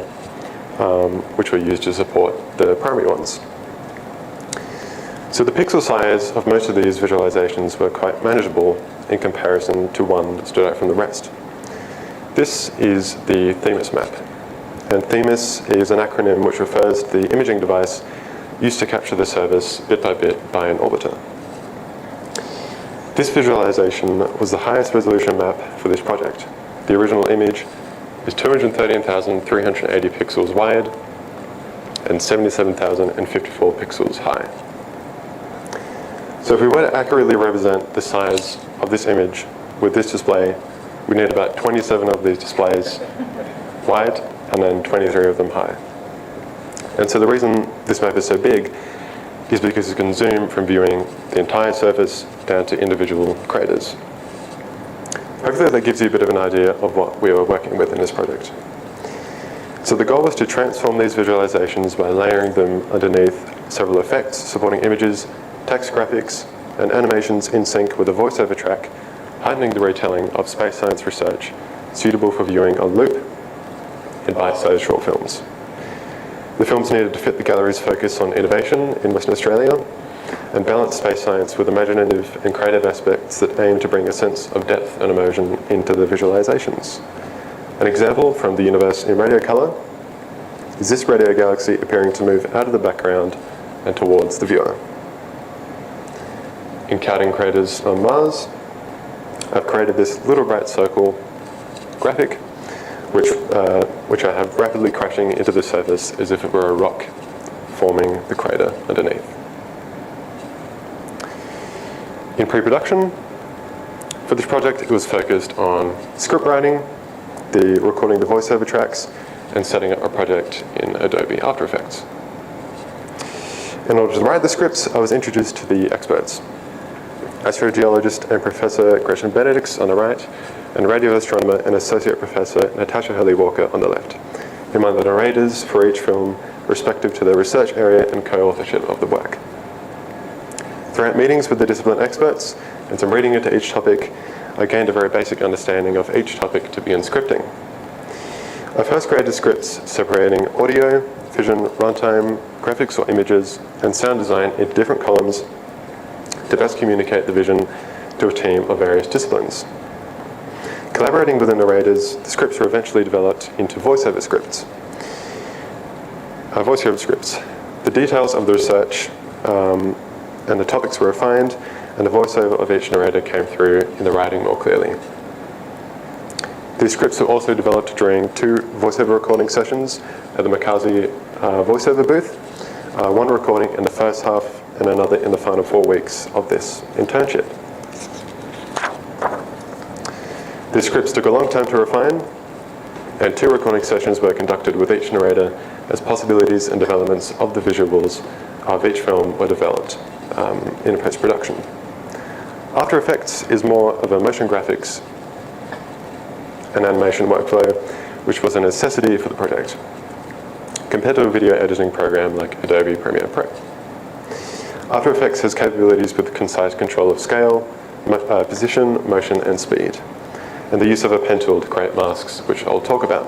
which were used to support the primary ones. So the pixel size of most of these visualizations were quite manageable in comparison to one that stood out from the rest. This is the THEMIS map, and THEMIS is an acronym which refers to the imaging device used to capture the service bit by bit by an orbiter. This visualization was the highest resolution map for this project. The original image is 213,380 pixels wide and 77,054 pixels high. So if we were to accurately represent the size of this image with this display, we need about 27 of these displays wide and then 23 of them high. And so the reason this map is so big is because it can zoom from viewing the entire surface down to individual craters. Hopefully that gives you a bit of an idea of what we were working with in this project. So the goal was to transform these visualizations by layering them underneath several effects supporting images, text graphics, and animations in sync with a voiceover track, heightening the retelling of space science research suitable for viewing on loop in bite-sized short films. The films needed to fit the gallery's focus on innovation in Western Australia and balance space science with imaginative and creative aspects that aim to bring a sense of depth and immersion into the visualizations. An example from the universe in radio color is this radio galaxy appearing to move out of the background and towards the viewer. In counting craters on Mars, I've created this little bright circle graphic which I have rapidly crashing into the surface as if it were a rock forming the crater underneath. In pre-production, for this project it was focused on script writing, recording the voiceover tracks, and setting up a project in Adobe After Effects. In order to write the scripts, I was introduced to the experts. Astrogeologist and Professor Gretchen Benedicts on the right, and radio astronomer and Associate Professor Natasha Hurley-Walker on the left, whom are the narrators for each film, respective to their research area and co-authorship of the work. Throughout meetings with the discipline experts and some reading into each topic, I gained a very basic understanding of each topic to begin scripting. I first created scripts separating audio, vision, runtime, graphics or images, and sound design into different columns to best communicate the vision to a team of various disciplines. Collaborating with the narrators, the scripts were eventually developed into voiceover scripts. The details of the research and the topics were refined, and the voiceover of each narrator came through in the writing more clearly. These scripts were also developed during 2 voiceover recording sessions at the Makazi voiceover booth, one recording in the first half and another in the final 4 weeks of this internship. These scripts took a long time to refine, and 2 recording sessions were conducted with each narrator as possibilities and developments of the visuals of each film were developed in post-production. After Effects is more of a motion graphics and animation workflow, which was a necessity for the project, compared to a video editing program like Adobe Premiere Pro. After Effects has capabilities with concise control of scale, position, motion, and speed, and the use of a pen tool to create masks, which I'll talk about.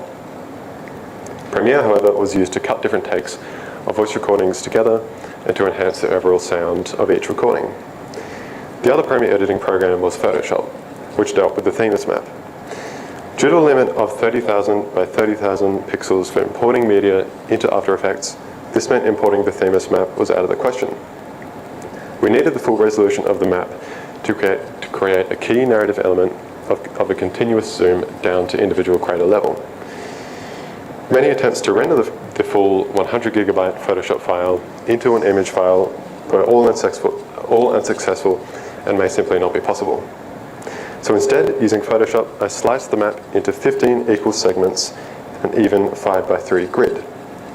Premiere, however, was used to cut different takes of voice recordings together and to enhance the overall sound of each recording. The other Premiere editing program was Photoshop, which dealt with the Themis map. Due to a limit of 30,000 by 30,000 pixels for importing media into After Effects, this meant importing the Themis map was out of the question. We needed the full resolution of the map to create a key narrative element of a continuous zoom down to individual crater level. Many attempts to render the full 100 gigabyte Photoshop file into an image file were all unsuccessful and may simply not be possible. So instead, using Photoshop, I sliced the map into 15 equal segments and even 5x3 grid.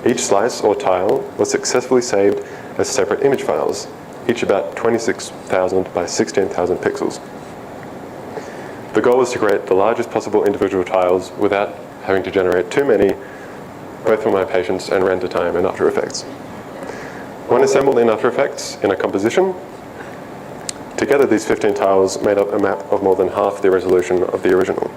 Each slice or tile was successfully saved as separate image files, each about 26,000 by 16,000 pixels. The goal was to create the largest possible individual tiles without having to generate too many, both for my patience and render time in After Effects. When assembled in After Effects in a composition, together these 15 tiles made up a map of more than half the resolution of the original.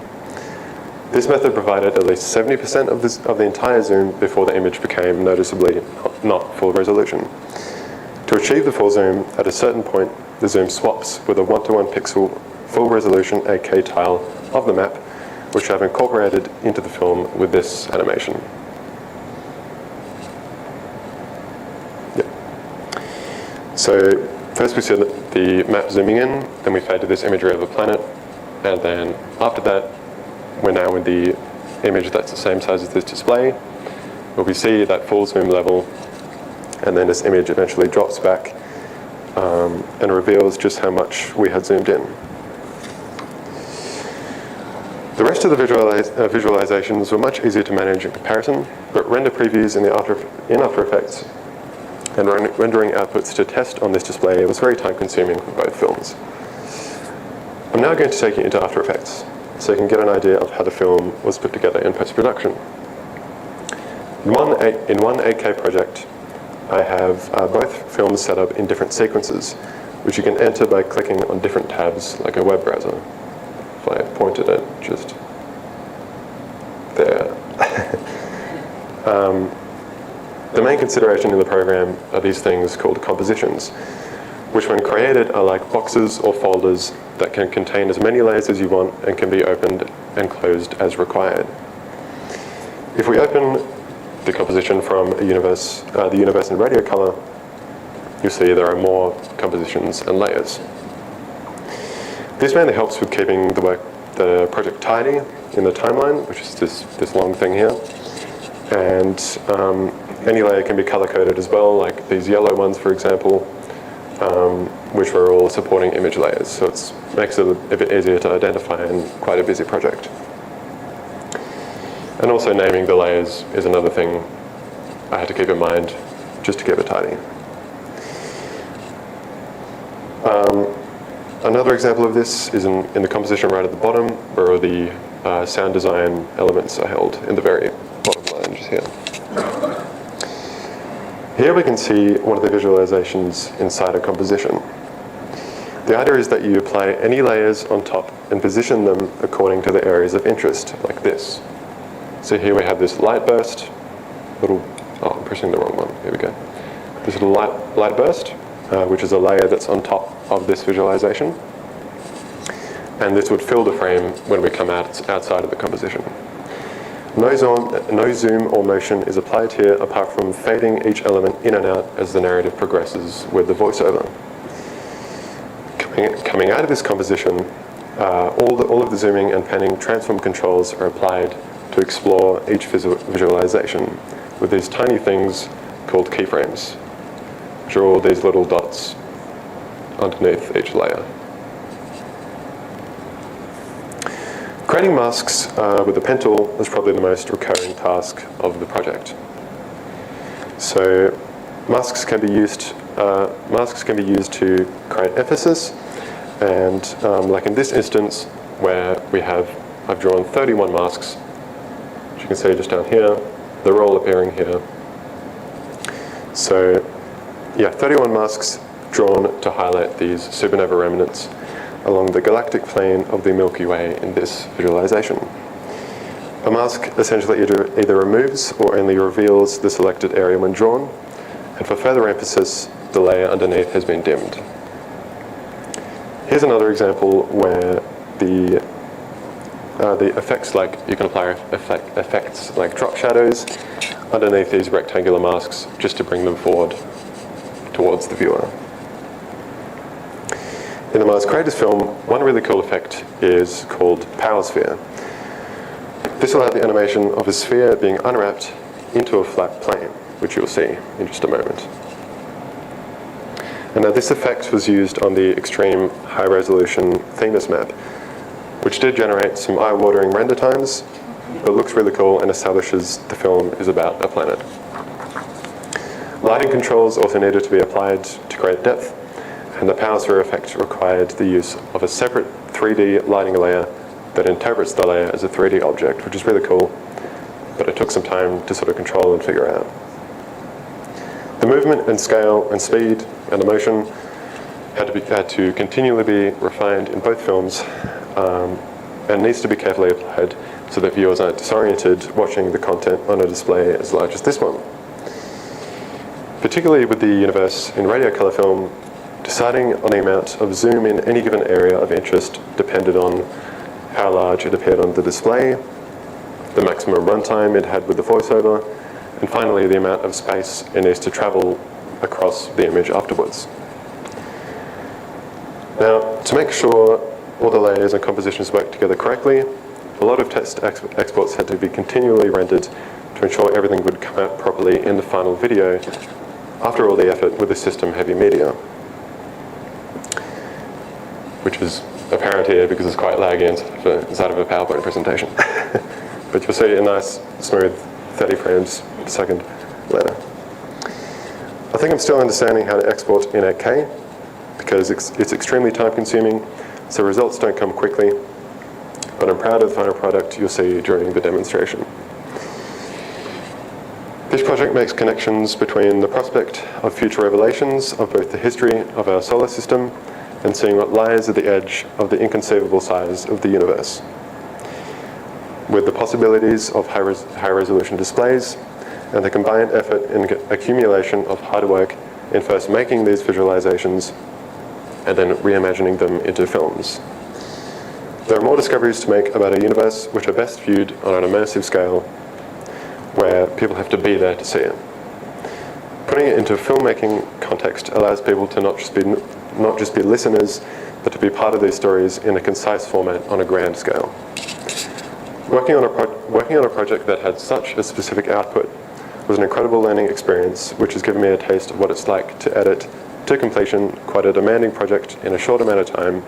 This method provided at least 70% of the entire zoom before the image became noticeably not full resolution. To achieve the full zoom, at a certain point, the zoom swaps with a 1:1 pixel full resolution 8K tile of the map, which I've incorporated into the film with this animation. So first we see the map zooming in, then we fade to this imagery of a planet, and then after that, we're now in the image that's the same size as this display, where we see that full zoom level, and then this image eventually drops back and reveals just how much we had zoomed in. The rest of the visualizations were much easier to manage in comparison, but render previews in After Effects and rendering outputs to test on this display was very time consuming for both films. I'm now going to take you into After Effects, so you can get an idea of how the film was put together in post-production. In one 8K project, I have both films set up in different sequences, which you can enter by clicking on different tabs like a web browser. If I pointed it just there. The main consideration in the program are these things called compositions, which when created are like boxes or folders that can contain as many layers as you want and can be opened and closed as required. If we open the composition from the universe in radio color, you'll see there are more compositions and layers. This mainly helps with keeping the project tidy in the timeline, which is this long thing here. And any layer can be color-coded as well, like these yellow ones, for example, which are all supporting image layers. So it makes it a bit easier to identify in quite a busy project. And also naming the layers is another thing I had to keep in mind just to keep it tidy. Another example of this is in the composition right at the bottom, where the sound design elements are held in the very bottom line, just here. Here we can see one of the visualizations inside a composition. The idea is that you apply any layers on top and position them according to the areas of interest, like this. So here we have this light burst, I'm pressing the wrong one, here we go. This little light burst, which is a layer that's on top of this visualization. And this would fill the frame when we come outside of the composition. No zoom or motion is applied here apart from fading each element in and out as the narrative progresses with the voiceover. Coming out of this composition, all of the zooming and panning transform controls are applied to explore each visualization with these tiny things called keyframes, which are all these little dots underneath each layer. Creating masks with the pen tool is probably the most recurring task of the project. So masks can be used to create emphasis, and like in this instance where I've drawn 31 masks, which you can see just down here, they're all appearing here. So yeah, 31 masks drawn to highlight these supernova remnants along the galactic plane of the Milky Way in this visualization. A mask essentially either removes or only reveals the selected area when drawn, and for further emphasis, the layer underneath has been dimmed. Here's another example where the effects, like you can apply effects like drop shadows underneath these rectangular masks just to bring them forward towards the viewer. In the Mars Craters film, one really cool effect is called Power Sphere. This allowed the animation of a sphere being unwrapped into a flat plane, which you'll see in just a moment. And now this effect was used on the extreme high-resolution Themis map, which did generate some eye-watering render times, but looks really cool and establishes the film is about a planet. Lighting controls also needed to be applied to create depth, and the Power Sphere effect required the use of a separate 3D lighting layer that interprets the layer as a 3D object, which is really cool, but it took some time to sort of control and figure out. The movement and scale and speed and the motion had to continually be refined in both films, and needs to be carefully applied so that viewers aren't disoriented watching the content on a display as large as this one. Particularly with the universe in radio color film, deciding on the amount of zoom in any given area of interest depended on how large it appeared on the display, the maximum runtime it had with the voiceover, and finally the amount of space it needs to travel across the image afterwards. Now, to make sure all the layers and compositions work together correctly, a lot of text exports had to be continually rendered to ensure everything would come out properly in the final video after all the effort with the system-heavy media. which is apparent here because it's quite laggy inside of a PowerPoint presentation. But you'll see a nice, smooth 30 frames per second later. I think I'm still understanding how to export in 8K because it's extremely time consuming, so results don't come quickly, but I'm proud of the final product you'll see during the demonstration. This project makes connections between the prospect of future revelations of both the history of our solar system and seeing what lies at the edge of the inconceivable size of the universe. With the possibilities of high-resolution displays and the combined effort and accumulation of hard work in first making these visualizations and then reimagining them into films. There are more discoveries to make about a universe which are best viewed on an immersive scale where people have to be there to see it. Putting it into a filmmaking context allows people to not just be listeners, but to be part of these stories in a concise format on a grand scale. Working on a project that had such a specific output was an incredible learning experience, which has given me a taste of what it's like to edit to completion quite a demanding project in a short amount of time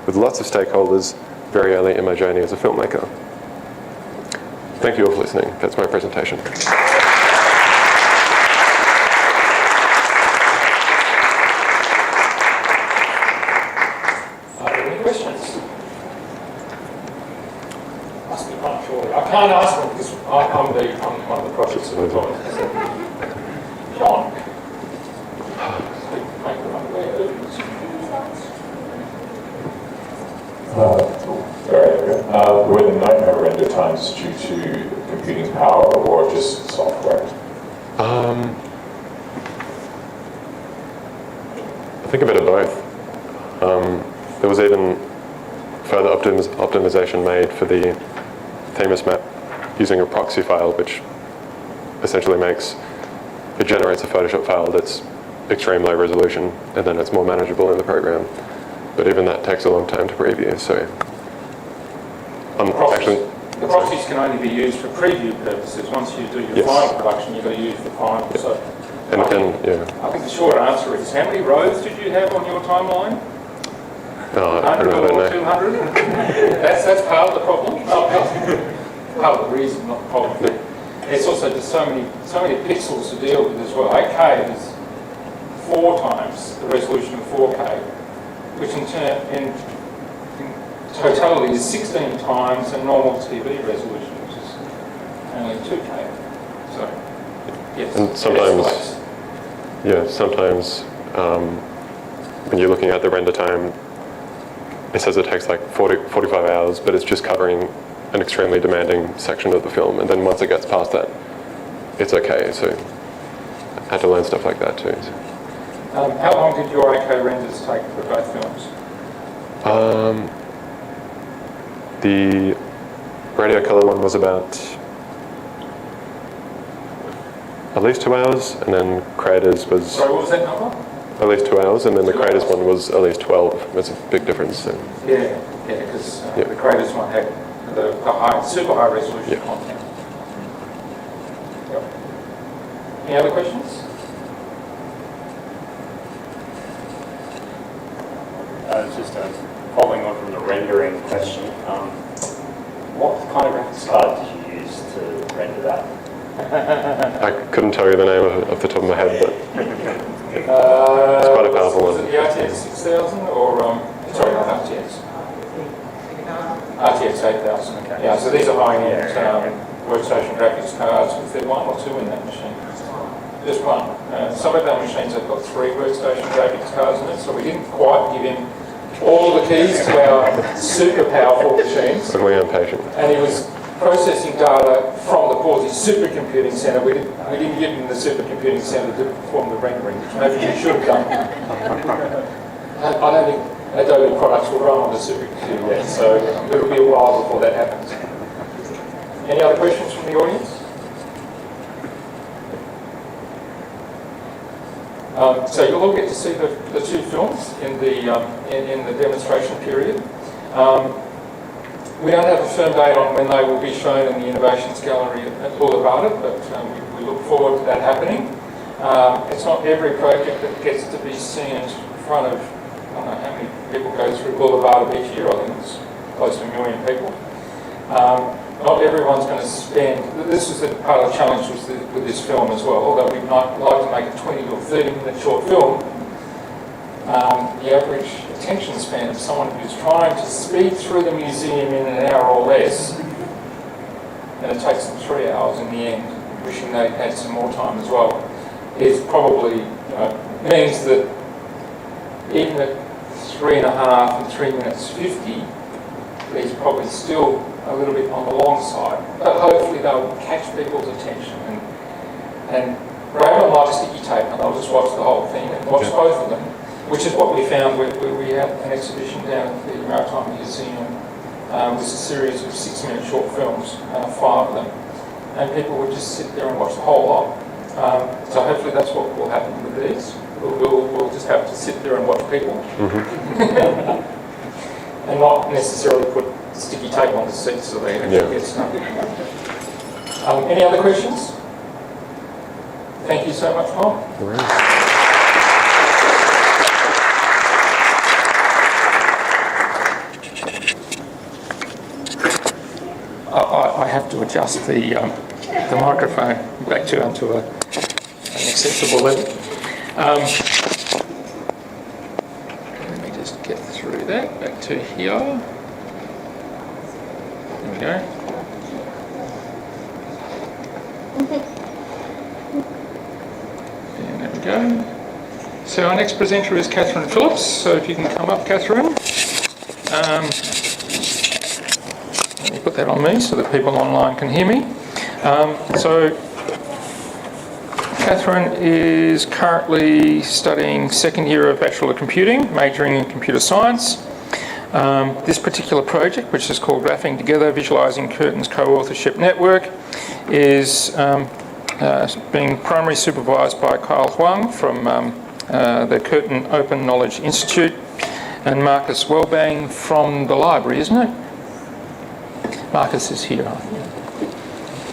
with lots of stakeholders very early in my journey as a filmmaker. Thank you all for listening. That's my presentation. Are there any questions? Must be one, surely. I can't ask them because I'm one of the project supervisors. John. Were the nightmare render times due to computing power or just software? I think a bit of both. There was even further optimization made for the Themis map using a proxy file, which essentially generates a Photoshop file that's extreme low resolution, and then it's more manageable in the program. But even that takes a long time to preview, so the proxies can only be used for preview purposes. Once you do your final production, you've got to use the final. So, I think the short answer is, how many rows did you have on your timeline? 100 or 200? That's part of the problem. Part of the reason, not the problem. It's also just so many pixels to deal with as well. 8K is 4 times the resolution of 4K, which in totality is 16 times the normal TV resolution, which is only 2K. So, yes. And sometimes when you're looking at the render time, it says it takes like 45 hours, but it's just covering an extremely demanding section of the film. And then once it gets past that, it's okay. So I had to learn stuff like that too. How long did your 8K renders take for both films? The radio color one was about at least 2 hours, and then Creators was... Sorry, what was that number? At least 2 hours, and then the Creators one was at least 12. That's a big difference. So. Yeah, because the Creators one had the super high resolution content. Yep. Any other questions? Just following on from the rendering question, what kind of graphics card did you use to render that? I couldn't tell you the name of it off the top of my head, but it's quite a powerful one. Was it the RTX 6000 or, sorry, not RTX? RTX 8000, okay. Yeah, so these are high-end workstation graphics cards. Was there 1 or 2 in that machine? Just 1. Some of our machines have got 3 workstation graphics cards in it, so we didn't quite give him all the keys to our super powerful machines. But we're impatient. And he was processing data from the Pawsey supercomputing center. We didn't give him the supercomputing center to perform the rendering, which maybe we should have done. I don't think Adobe products will run on the supercomputer yet, so it'll be a while before that happens. Any other questions from the audience? So you'll all get to see the 2 films in the demonstration period. We don't have a firm date on when they will be shown in the Innovations Gallery at Boulevard, but we look forward to that happening. It's not every project that gets to be seen in front of don't know how many people go through Boulevard each year. I think it's close to 1 million people. Not everyone's going to spend, this is part of the challenge with this film as well, although we might like to make a 20 or 30 minute short film, the average attention span of someone who's trying to speed through the museum in an hour or less, and it takes them 3 hours in the end, wishing they had some more time as well, is probably, means that even at 3.5 and 3 minutes 50, is probably still a little bit on the long side, but hopefully they'll catch people's attention and grab them like sticky tape and they'll just watch the whole thing and watch both of them, which is what we found where we had an exhibition down at the Maritime Museum with a series of 6-minute short films, 5 of them, and people would just sit there and watch the whole lot. So hopefully that's what will happen with these. We'll just have to sit there and watch people. And not necessarily put sticky tape on the seats so they actually get stuck. Any other questions? Thank you so much, Tom. I have to adjust the microphone back to onto an acceptable level. Let me just get through that, back to here. There we go. And there we go. So our next presenter is Catherine Phillips, so if you can come up, Catherine. Let me put that on me so that people online can hear me. So Catherine is currently studying second year of Bachelor of Computing, majoring in Computer Science. This particular project, which is called Graphing Together, Visualising Curtin's Co-Authorship Network, is being primarily supervised by Kyle Huang from the Curtin Open Knowledge Institute and Marcus Wellbang from the library, isn't it? Marcus is here.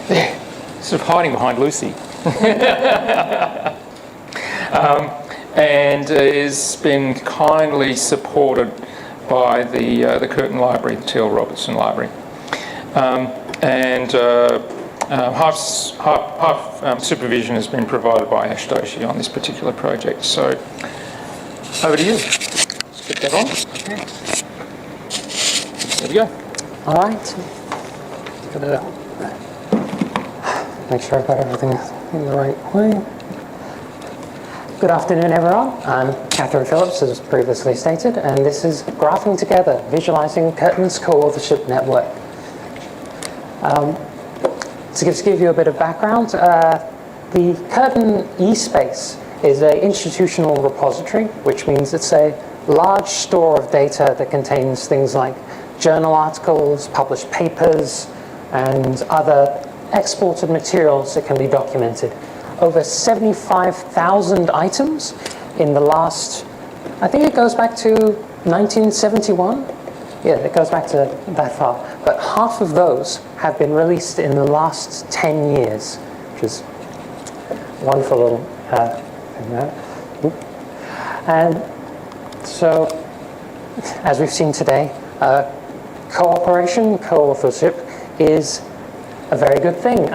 There, sort of hiding behind Lucy. And has been kindly supported by the Curtin Library, the T.L. Robertson Library. HIVE supervision has been provided by Ash Doshi on this particular project. So, over to you. Let's get that on. Okay. There we go. All right. Make sure I've got everything in the right way. Good afternoon, everyone. I'm Catherine Phillips, as previously stated, and this is Graphing Together, Visualising Curtin's Co-Authorship Network. To just give you a bit of background, the Curtin eSpace is an institutional repository, which means it's a large store of data that contains things like journal articles, published papers, and other exported materials that can be documented. Over 75,000 items in the last, I think it goes back to 1971. Yeah, it goes back to that far. But half of those have been released in the last 10 years, which is a wonderful little thing there. And so, as we've seen today, cooperation, co-authorship is a very good thing.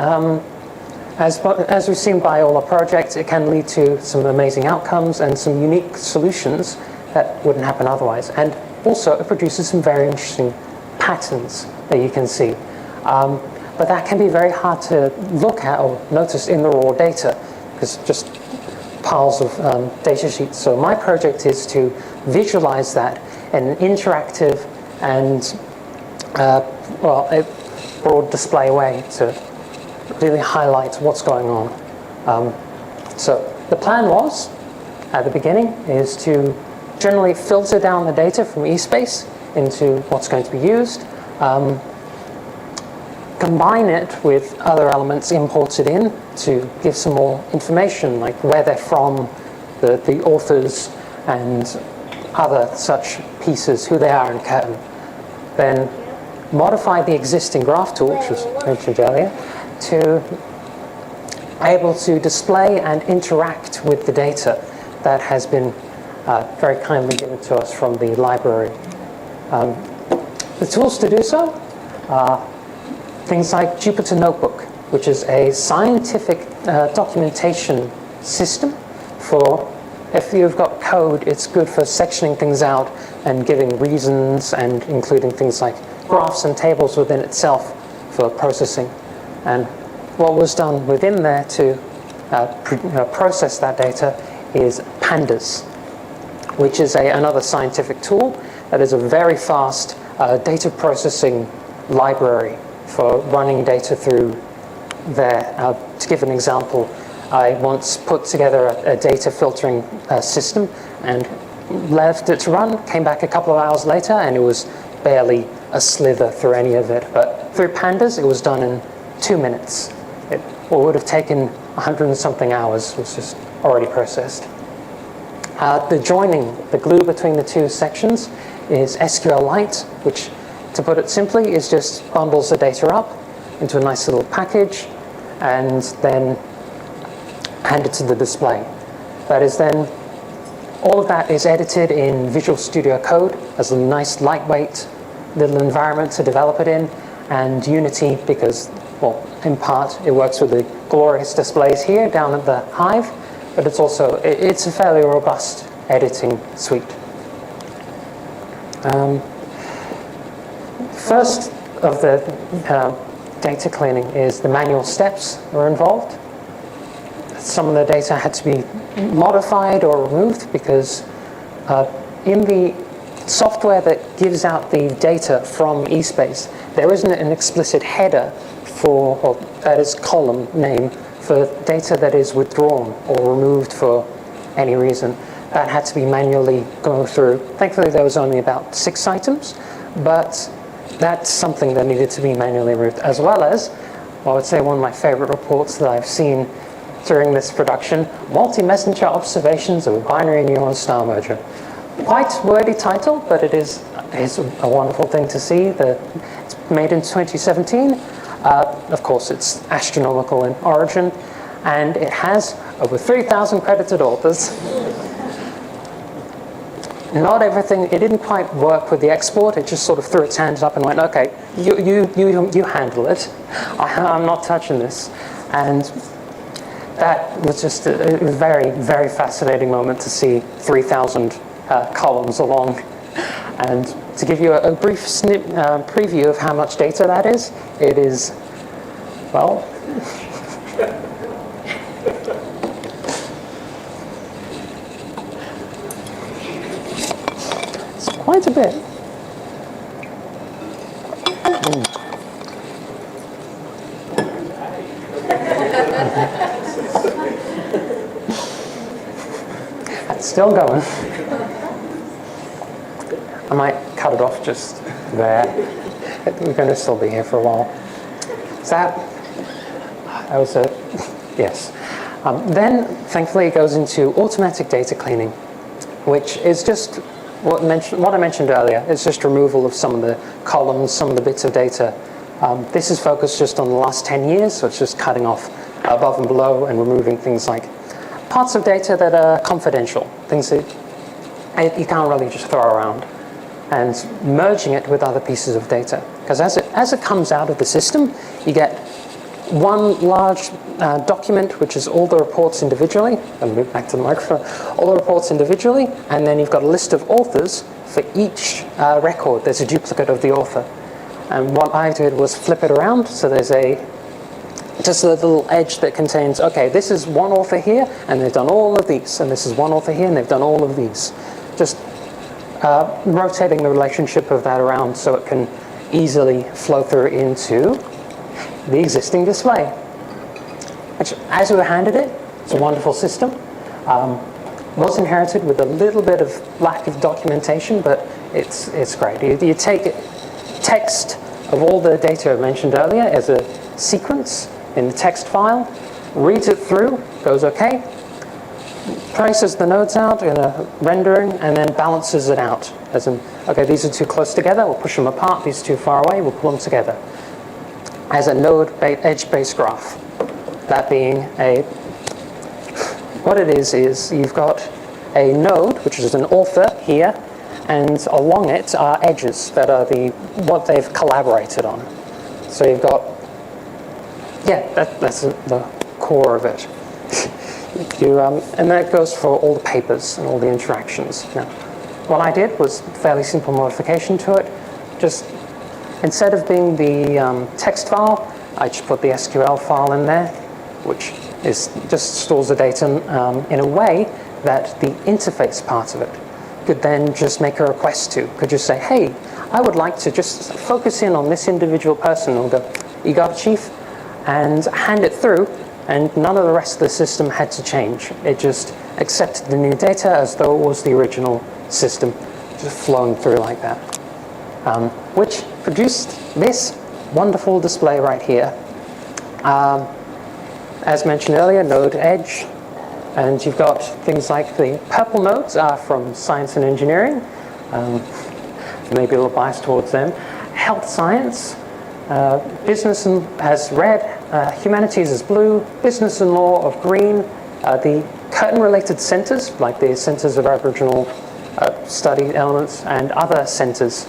As we've seen by all our projects, it can lead to some amazing outcomes and some unique solutions that wouldn't happen otherwise. And also, it produces some very interesting patterns that you can see. But that can be very hard to look at or notice in the raw data, because just piles of data sheets. So my project is to visualize that in an interactive and a broad display way to really highlight what's going on. So the plan was, at the beginning, is to generally filter down the data from eSpace into what's going to be used, combine it with other elements imported in to give some more information, like where they're from, the authors, and other such pieces, who they are in Curtin. Then modify the existing graph tool, which was mentioned earlier, to able to display and interact with the data that has been very kindly given to us from the library. The tools to do so are things like Jupyter Notebook, which is a scientific documentation system for, if you've got code, it's good for sectioning things out and giving reasons and including things like graphs and tables within itself for processing. And what was done within there to process that data is Pandas, which is another scientific tool that is a very fast data processing library for running data through there. To give an example, I once put together a data filtering system and left it to run, came back a couple of hours later, and it was barely a slither through any of it. But through Pandas, it was done in 2 minutes. What would have taken 100 and something hours was just already processed. The joining, the glue between the two sections, is SQLite, which, to put it simply, is just bundles the data up into a nice little package and then hand it to the display. That is then, all of that is edited in Visual Studio Code as a nice lightweight little environment to develop it in, and Unity, because, well, in part it works with the glorious displays here down at the HIVE, but it's also, it's a fairly robust editing suite. First of the data cleaning is the manual steps that are involved. Some of the data had to be modified or removed because in the software that gives out the data from eSpace, there isn't an explicit header for, or that is column name, for data that is withdrawn or removed for any reason. That had to be manually go through. Thankfully, there was only about 6 items, but that's something that needed to be manually removed, as well as, I would say, one of my favorite reports that I've seen during this production, Multi-Messenger Observations of a Binary Neuron Star Merger. Quite wordy title, but it's a wonderful thing to see. It's made in 2017. Of course, it's astronomical in origin, and it has over 3,000 credited authors. Not everything, it didn't quite work with the export. It just sort of threw its hands up and went, okay, you handle it. I'm not touching this. And that was just a very, very fascinating moment to see 3,000 columns along. And to give you a brief preview of how much data that is, it is, well, it's quite a bit. That's still going. I might cut it off just there. We're going to still be here for a while. Is that was a, yes. Then, thankfully, it goes into automatic data cleaning, which is just what I mentioned earlier. It's just removal of some of the columns, some of the bits of data. This is focused just on the last 10 years, so it's just cutting off above and below and removing things like parts of data that are confidential, things that you can't really just throw around, and merging it with other pieces of data. Because as it comes out of the system, you get one large document, which is all the reports individually. I'll move back to the microphone. All the reports individually, and then you've got a list of authors for each record. There's a duplicate of the author. And what I did was flip it around, so there's just a little edge that contains, okay, this is one author here, and they've done all of these, and this is one author here, and they've done all of these. Just rotating the relationship of that around so it can easily flow through into the existing display. Which, as we were handed it, it's a wonderful system. Was inherited with a little bit of lack of documentation, but it's great. You take text of all the data I mentioned earlier as a sequence in the text file, reads it through, goes okay, traces the nodes out in a rendering, and then balances it out. As in, okay, these are too close together, we'll push them apart. These are too far away, we'll pull them together. As a node edge-based graph. That being what it is you've got a node, which is an author here, and along it are edges that are what they've collaborated on. So you've got, that's the core of it. And that goes for all the papers and all the interactions. Now, what I did was a fairly simple modification to it. Just instead of being the text file, I just put the SQL file in there, which just stores the data in a way that the interface part of it could then just make a request to. Could just say, hey, I would like to just focus in on this individual person. Or go, you got it, chief? And hand it through, and none of the rest of the system had to change. It just accepted the new data as though it was the original system, just flowing through like that. Which produced this wonderful display right here. As mentioned earlier, node edge, and you've got things like the purple nodes are from science and engineering, maybe a little biased towards them. Health science, business has red, humanities is blue, business and law of green. The curtain-related centres, like the centres of Aboriginal study elements and other centres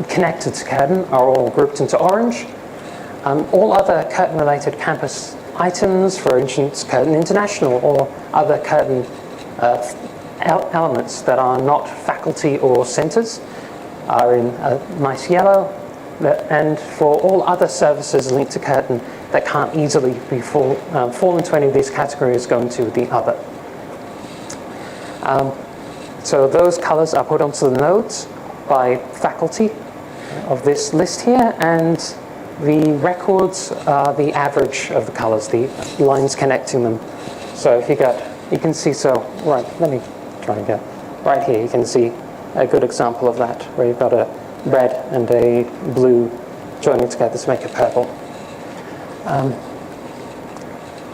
connected to curtain, are all grouped into orange. All other curtain-related campus items, for instance, Curtin International or other curtain elements that are not faculty or centres, are in a nice yellow. And for all other services linked to curtain that can't easily fall into any of these categories, go into the other. So those colours are put onto the nodes by faculty of this list here, and the records are the average of the colours, the lines connecting them. So if you can see, right, let me try and get, right here you can see a good example of that, where you've got a red and a blue joining together to make it purple.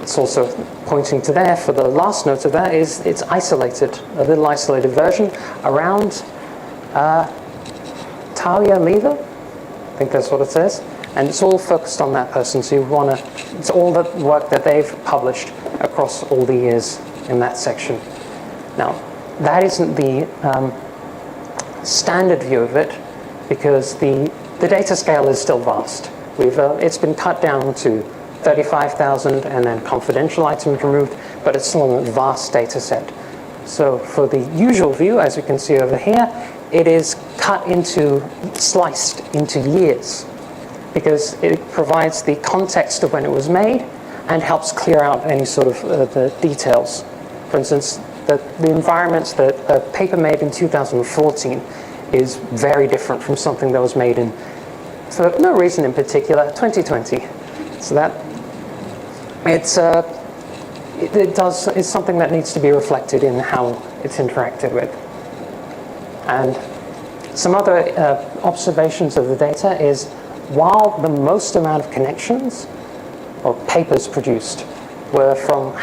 It's also pointing to there, for the last note of that, is it's isolated, a little isolated version around Talia Lever, I think that's what it says, and it's all focused on that person, so you want to, it's all the work that they've published across all the years in that section. Now, that isn't the standard view of it, because the data scale is still vast. It's been cut down to 35,000 and then confidential items removed, but it's still a vast data set. So for the usual view, as you can see over here, it is sliced into years, because it provides the context of when it was made and helps clear out any sort of the details. For instance, the environments that a paper made in 2014 is very different from something that was made in, for no reason in particular, 2020. So that it's something that needs to be reflected in how it's interacted with. And some other observations of the data is, while the most amount of connections or papers produced were from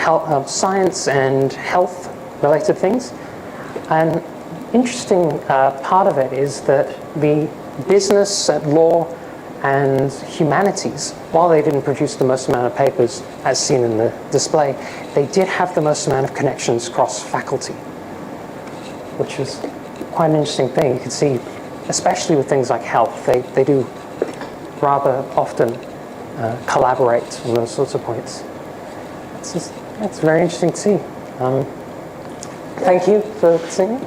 science and health related things, an interesting part of it is that the business, law, and humanities, while they didn't produce the most amount of papers as seen in the display, they did have the most amount of connections across faculty, which is quite an interesting thing. You can see, especially with things like health, they do rather often collaborate on those sorts of points. It's very interesting to see. Thank you for seeing.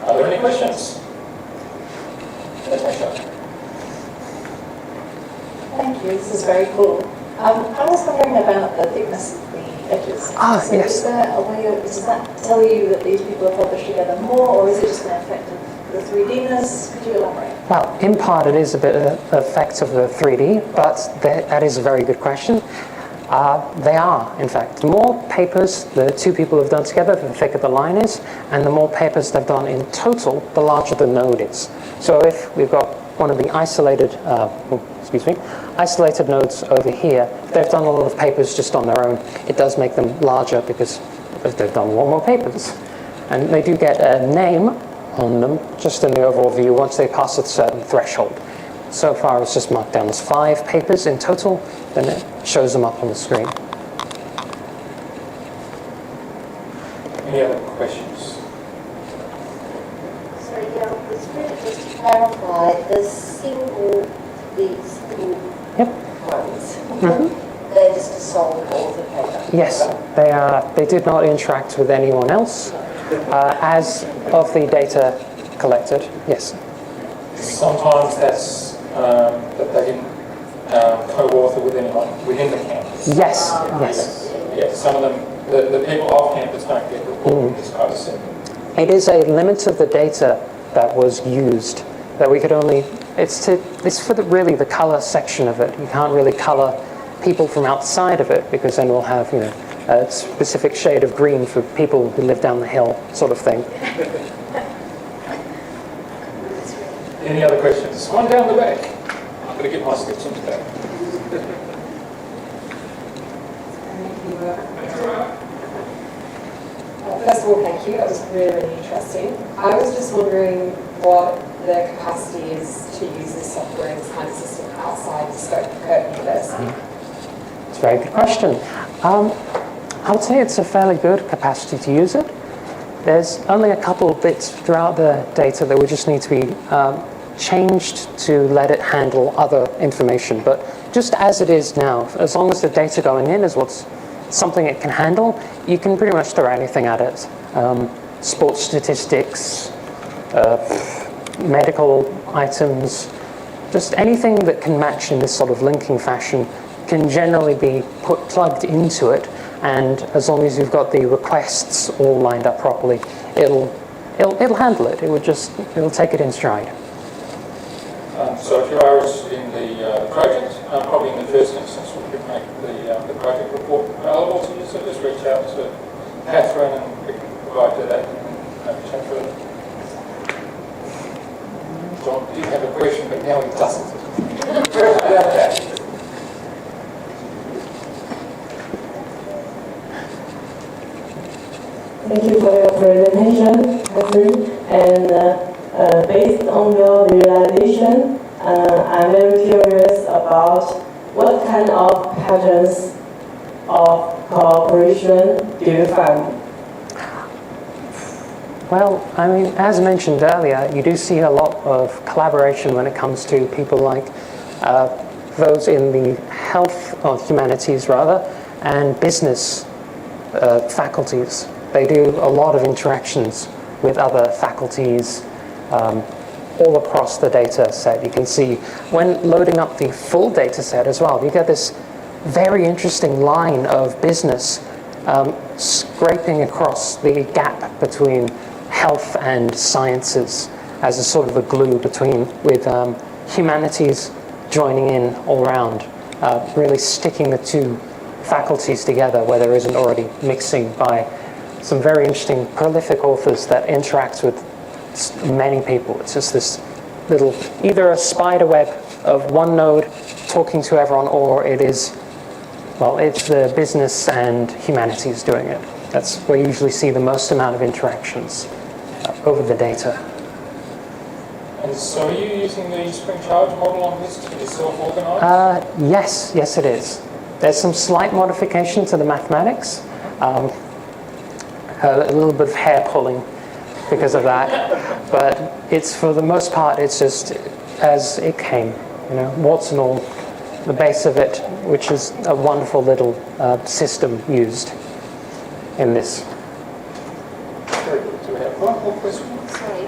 Are there any questions? Thank you, this is very cool. I was wondering about the thickness of the edges. So yes. Is there a way does that tell you that these people are published together more, or is it just an effect of the 3Dness? Could you elaborate? Well, in part it is a bit of an effect of the 3D, but that is a very good question. They are, in fact. The more papers the two people have done together, the thicker the line is, and the more papers they've done in total, the larger the node is. So if we've got one of the isolated nodes over here, if they've done a lot of papers just on their own, it does make them larger because they've done a lot more papers. And they do get a name on them, just in the overall view, once they pass a certain threshold. So far, it's just marked down as 5 papers in total, then it shows them up on the screen. Any other questions? Sorry, it's really just to clarify, the single ones, they're just to solve all of the paper? Yes, they did not interact with anyone else. As of the data collected, yes. Sometimes that's that they didn't co-author with anyone within the campus. Yes, yes. Yeah, some of them, the people off campus don't get reported this kind of thing. It is a limit of the data that was used that we could only. It's for really the color section of it. You can't really color people from outside of it because then we'll have a specific shade of green for people who live down the hill, sort of thing. Any other questions? One down the back. I'm going to get my slips into that. First of all, thank you. That was really interesting. I was just wondering what the capacity is to use this software and this kind of system outside the scope of Curtin University. It's a very good question. I would say it's a fairly good capacity to use it. There's only a couple of bits throughout the data that would just need to be changed to let it handle other information. But just as it is now, as long as the data going in is what's something it can handle, you can pretty much throw anything at it. Sports statistics, medical items, just anything that can match in this sort of linking fashion can generally be plugged into it, and as long as you've got the requests all lined up properly, it'll handle it. It'll take it in stride. So if you are in the project, probably in the first instance we could make the project report available to you, so just reach out to Catherine and we can provide her that and have a chat further. John did have a question, but now he doesn't. Thank you for your presentation, Catherine. And based on your realization, I'm very curious about what kind of patterns of cooperation do you find? Well, I mean, as mentioned earlier, you do see a lot of collaboration when it comes to people like those in the health or humanities rather, and business faculties. They do a lot of interactions with other faculties all across the data set. You can see when loading up the full data set as well, you get this very interesting line of business scraping across the gap between health and sciences as a sort of a glue between, with humanities joining in all around, really sticking the two faculties together where there isn't already mixing by some very interesting prolific authors that interacts with many people. It's just this little, either a spider web of one node talking to everyone, or it is, well, it's the business and humanities doing it. That's where you usually see the most amount of interactions over the data. And so are you using the spring charge model on this to be self-organized? Yes it is. There's some slight modification to the mathematics. A little bit of hair pulling because of that, but it's, for the most part, it's just as it came, warts and all, the base of it, which is a wonderful little system used in this. Very good. Do we have one more question? Sorry,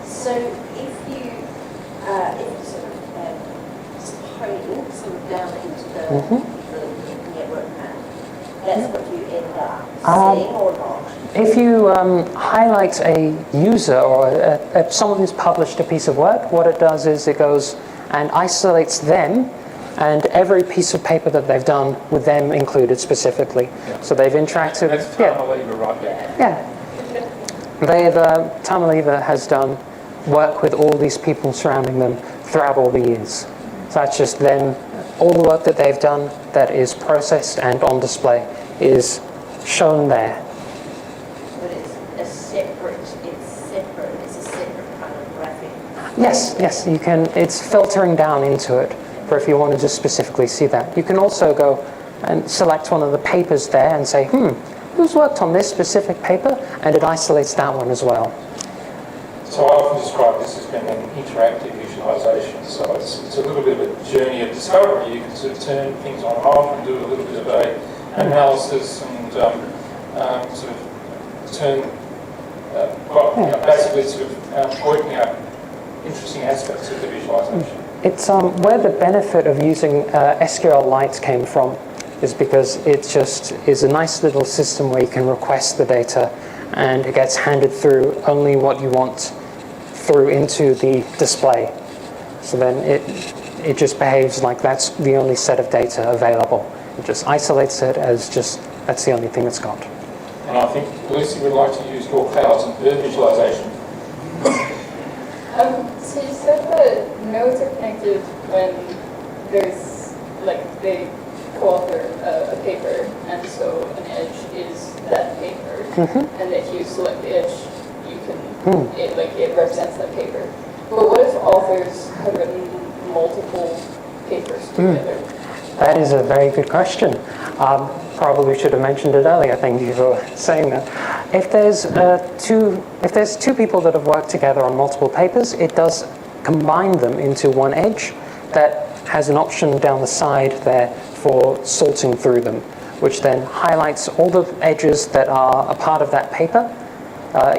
so if you sort of sort of down into the network map, that's what you end up seeing or not? If you highlight a user or someone who's published a piece of work, what it does is it goes and isolates them and every piece of paper that they've done with them included specifically. Yeah. So they've interacted. That's Tamaliva right there. Yeah. Tamaliva has done work with all these people surrounding them throughout all the years. So that's just them, all the work that they've done that is processed and on display is shown there. But it's a separate kind of graphic Yes, you can. It's filtering down into it for if you want to just specifically see that. You can also go and select one of the papers there and say, who's worked on this specific paper? And it isolates that one as well. So I often describe this as being an interactive visualization. So it's a little bit of a journey of discovery. You can sort of turn things on and off and do a little bit of an analysis and sort of turn, basically sort of working out interesting aspects of the visualization. It's where the benefit of using SQLite came from is because it just is a nice little system where you can request the data and it gets handed through only what you want through into the display. So then it just behaves like that's the only set of data available. It just isolates it as just, that's the only thing it's got. And I think Lucy would like to use your clouds and her visualization. So you said that nodes are connected when there's, like, they co-author a paper, and so an edge is that paper, and if you select the edge, you can, it represents that paper. But what if authors have written multiple papers together? That is a very good question. Probably should have mentioned it earlier. Thank you for saying that. If there's two people that have worked together on multiple papers, it does combine them into one edge that has an option down the side there for sorting through them, which then highlights all the edges that are a part of that paper,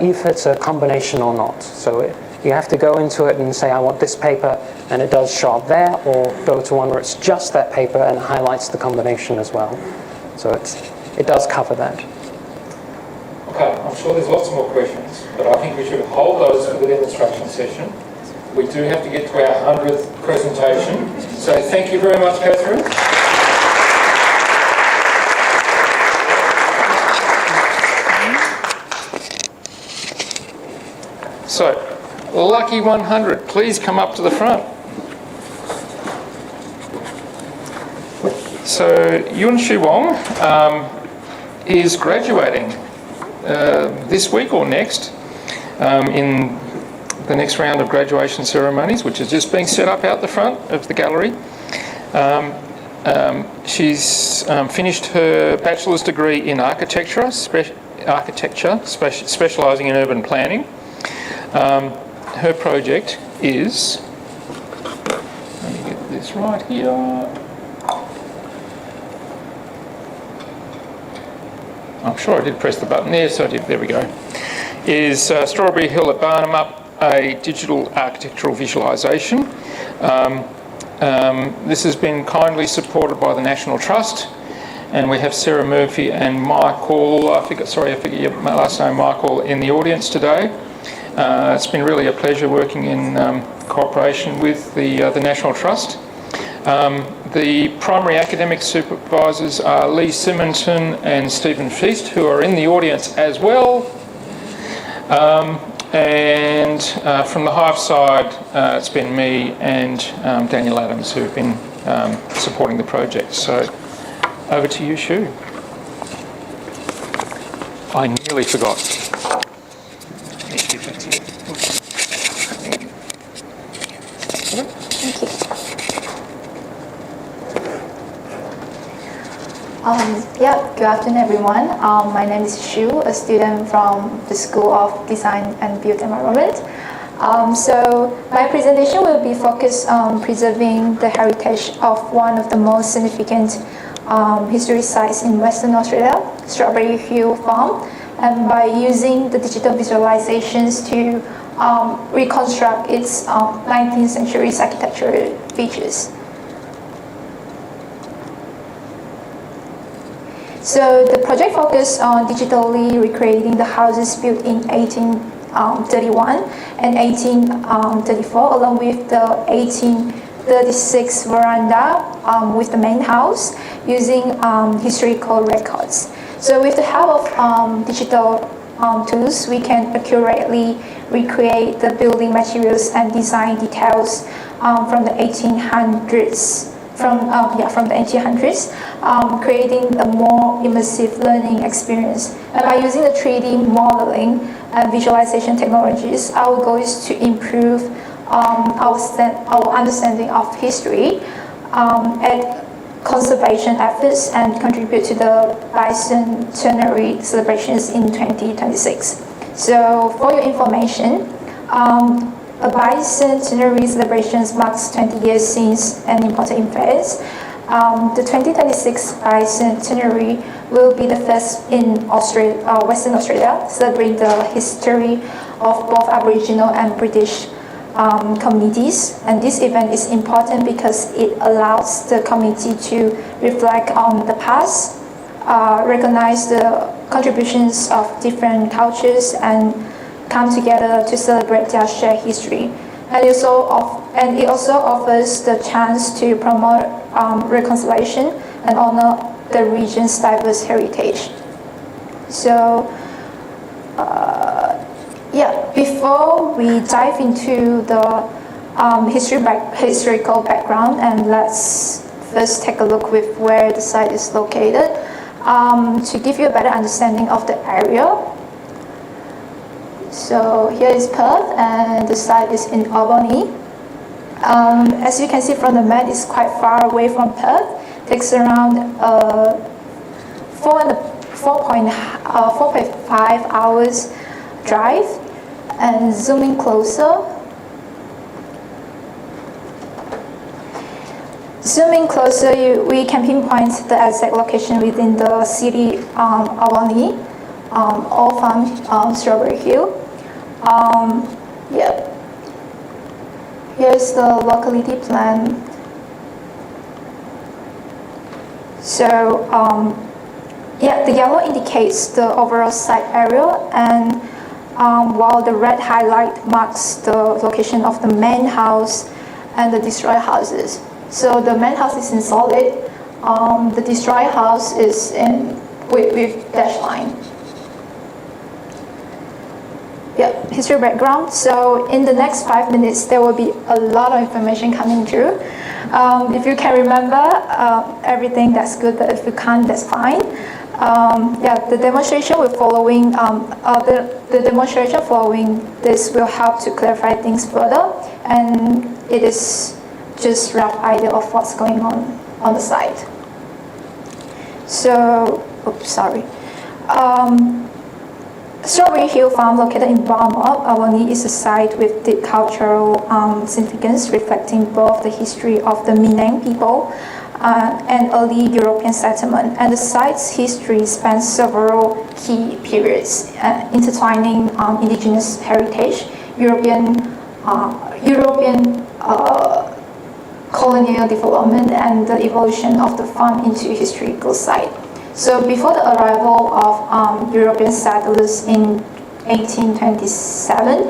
if it's a combination or not. So you have to go into it and say, I want this paper, and it does show up there, or go to one where it's just that paper and highlights the combination as well. So it does cover that. Okay, I'm sure there's lots more questions, but I think we should hold those for the demonstration session. We do have to get to our 100th presentation, so thank you very much, Catherine. So, lucky 100, please come up to the front. So, Yun Shi Wong is graduating this week or next in the next round of graduation ceremonies, which is just being set up out the front of the gallery. She's finished her bachelor's degree in architecture, specialising in urban planning. Her project is, let me get this right here. I'm sure I did press the button. Yes, I did. There we go. Is Strawberry Hill at Barnum Up, a digital architectural visualisation. This has been kindly supported by the National Trust, and we have Sarah Murphy and Michael, I forget your last name, Michael, in the audience today. It's been really a pleasure working in cooperation with the National Trust. The primary academic supervisors are Lee Simonton and Stephen Feast, who are in the audience as well. And from the HIVE side, it's been me and Daniel Adams who've been supporting the project. So over to you, Shu. I nearly forgot. Thank you. Good afternoon, everyone. My name is Shu, a student from the School of Design and Built Environment. So my presentation will be focused on preserving the heritage of one of the most significant historic sites in Western Australia, Strawberry Hill Farm, and by using the digital visualizations to reconstruct its 19th century architectural features. So the project focused on digitally recreating the houses built in 1831 and 1834, along with the 1836 veranda with the main house, using historical records. So with the help of digital tools, we can accurately recreate the building materials and design details from the 1800s. From the 1800s, creating a more immersive learning experience. And by using the 3D modeling and visualization technologies, our goal is to improve our understanding of history, add conservation efforts, and contribute to the bicentenary celebrations in 2026. So for your information, a bicentenary celebrations marks 20 years since an important event. The 2026 bicentenary will be the first in Western Australia, celebrating the history of both Aboriginal and British communities. And this event is important because it allows the community to reflect on the past, recognize the contributions of different cultures, and come together to celebrate their shared history. And it also offers the chance to promote reconciliation and honor the region's diverse heritage. So, before we dive into the historical background, and let's first take a look with where the site is located to give you a better understanding of the area. So here is Perth, and the site is in Albany. As you can see from the map, it's quite far away from Perth. It takes around 4.5 hours drive. And zooming closer, we can pinpoint the exact location within the city Albany, all from Strawberry Hill. Here's the locality plan. So, the yellow indicates the overall site area, and while the red highlight marks the location of the main house and the destroyed houses. So the main house is in solid, the destroyed house is in with dash line. History background. So in the next 5 minutes, there will be a lot of information coming through. If you can remember everything, that's good, but if you can't, that's fine. The demonstration following this will help to clarify things further, and it is just rough idea of what's going on the site. So, Strawberry Hill Farm, located in Barmah, Albany, is a site with deep cultural significance, reflecting both the history of the Minang people and early European settlement. And the site's history spans several key periods, intertwining indigenous heritage, European colonial development, and the evolution of the farm into a historical site. So before the arrival of European settlers in 1827,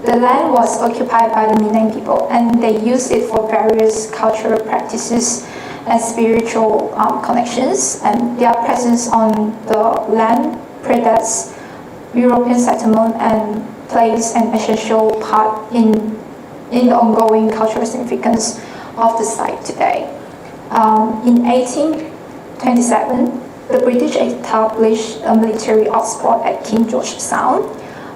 the land was occupied by the Minang people, and they used it for various cultural practices and spiritual connections, and their presence on the land predates European settlement and plays an essential part in the ongoing cultural significance of the site today. In 1827, the British established a military hotspot at King George Sound,